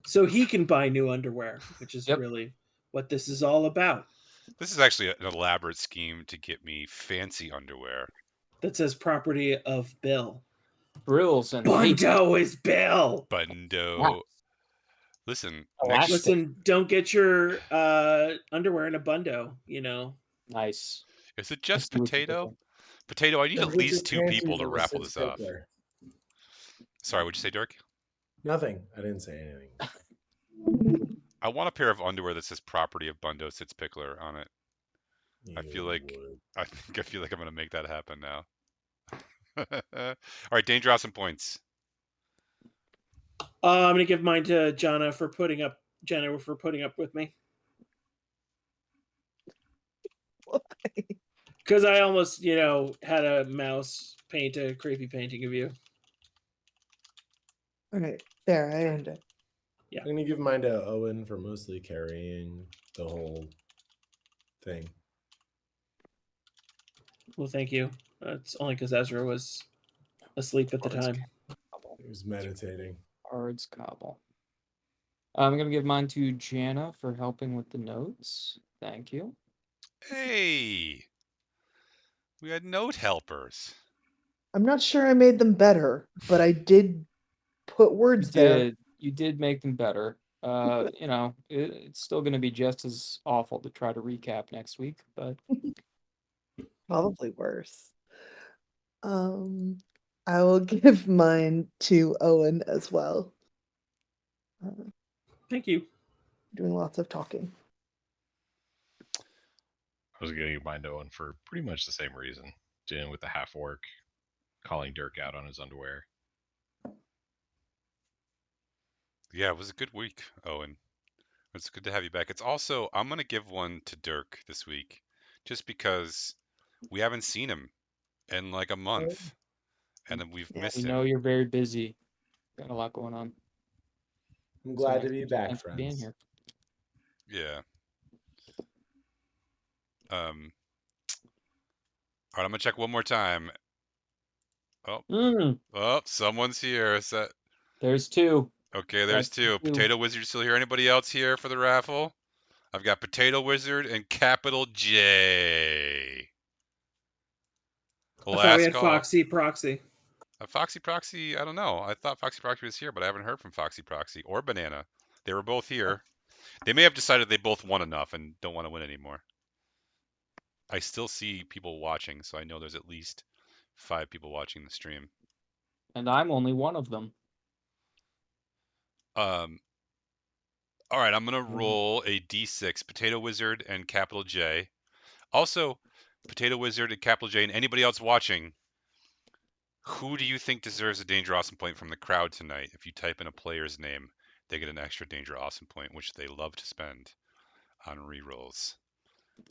So he can buy new underwear, which is Yep. really what this is all about. This is actually an elaborate scheme to get me fancy underwear. That says property of Bill. Thrills and hate. Bundo is Bill. Bundo. Listen, next Elastic. Listen, don't get your underwear in a bundo, you know. Nice. is it I just see what you're Potato? doing. Potato, I need Don't at get your least 2 people panties to in the raffle this off. six-pickler. Sorry, what'd you say, Dirk? Nothing. I didn't say anything. I want a pair of underwear that says property of Bundo Sits Pickler on it. I feel You like would. I feel like I'm gonna make that happen now. All right, Dane, draw some points. I'm gonna give mine to Jenna for putting up with me. Because I almost, had a mouse paint a creepy painting of you. All right, there, I earned it. I'm gonna give mine to Owen for mostly carrying the whole thing. Well, thank you. It's only because Ezra was asleep at the Cards time. Cobble. He was meditating. Cards Cobble. I'm gonna give mine to Jana for helping with the notes. Thank you. Hey, we had note helpers. I'm not sure I made them better, but I did put words there. You did make them better. It's still gonna be just as awful to try to recap next week, but Probably worse. I will give mine to Owen as well. Thank you. Doing lots of talking. I was going to give mine to Owen for pretty much the same reason. Dealing with the half orc, calling Dirk out on his underwear. Yeah, it was a good week, Owen. It's good to have you back. It's also, I'm gonna give one to Dirk this week, just because we haven't seen him in like a month, and then we've Yeah, missed we him. know you're very busy. Got a lot going on. I'm So glad next to be week, back, thanks for being friends. here. Yeah. All right, I'm gonna check one more time. Oh, someone's here. There's two. Okay, there's That's the two. Potato Wizard still here. Anybody else here for the raffle? I've got Potato Wizard and capital J. I thought we Last had call. Foxy Proxy. Foxy Proxy, I don't know. I thought Foxy Proxy was here, but I haven't heard from Foxy Proxy or Banana. They were both here. They may have decided they both won enough and don't want to win anymore. I still see people watching, so I know there's at least 5 people watching the stream. And I'm only one of them. All right, I'm gonna roll a D6, Potato Wizard and capital J. Also, Potato Wizard and capital J, and anybody else watching, who do you think deserves a Danger Awesome point from the crowd tonight? If you type in a player's name, they get an extra Danger Awesome point, which they love to spend on rerolls.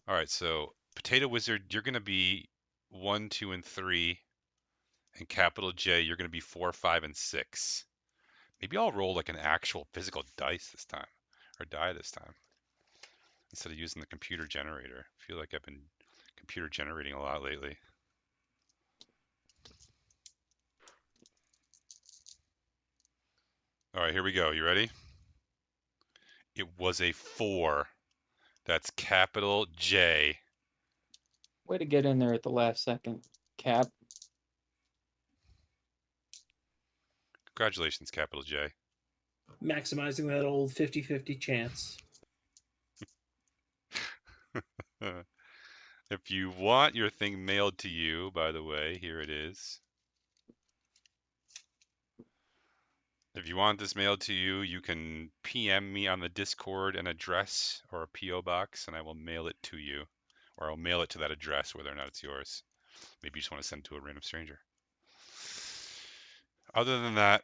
All right, so Potato Wizard, you're going to be 1, 2, and 3. And capital J, you're going to be 4, 5, and 6. Maybe I'll roll like an actual physical dice this time, or die this time, instead of using the computer generator. I feel like I've been computer generating a lot lately. All right, here we go. You ready? It was a 4. That's capital J. Way to get in there at the last second, Cap. Congratulations, capital J. Maximizing that old 50-50 chance. If you want your thing mailed to you, by the way, here it is. If you want this mailed to you, you can PM me on the Discord an address or a PO box, and I will mail it to you, or I'll mail it to that address, whether or not it's yours. Maybe you just want to send it to a random stranger. Other than that,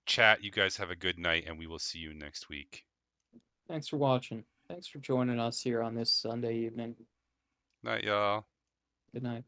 chat, you guys have a good night, and we will see you next week. Thanks for watching. Thanks for joining us here on this Sunday evening. Night, y'all. Good night.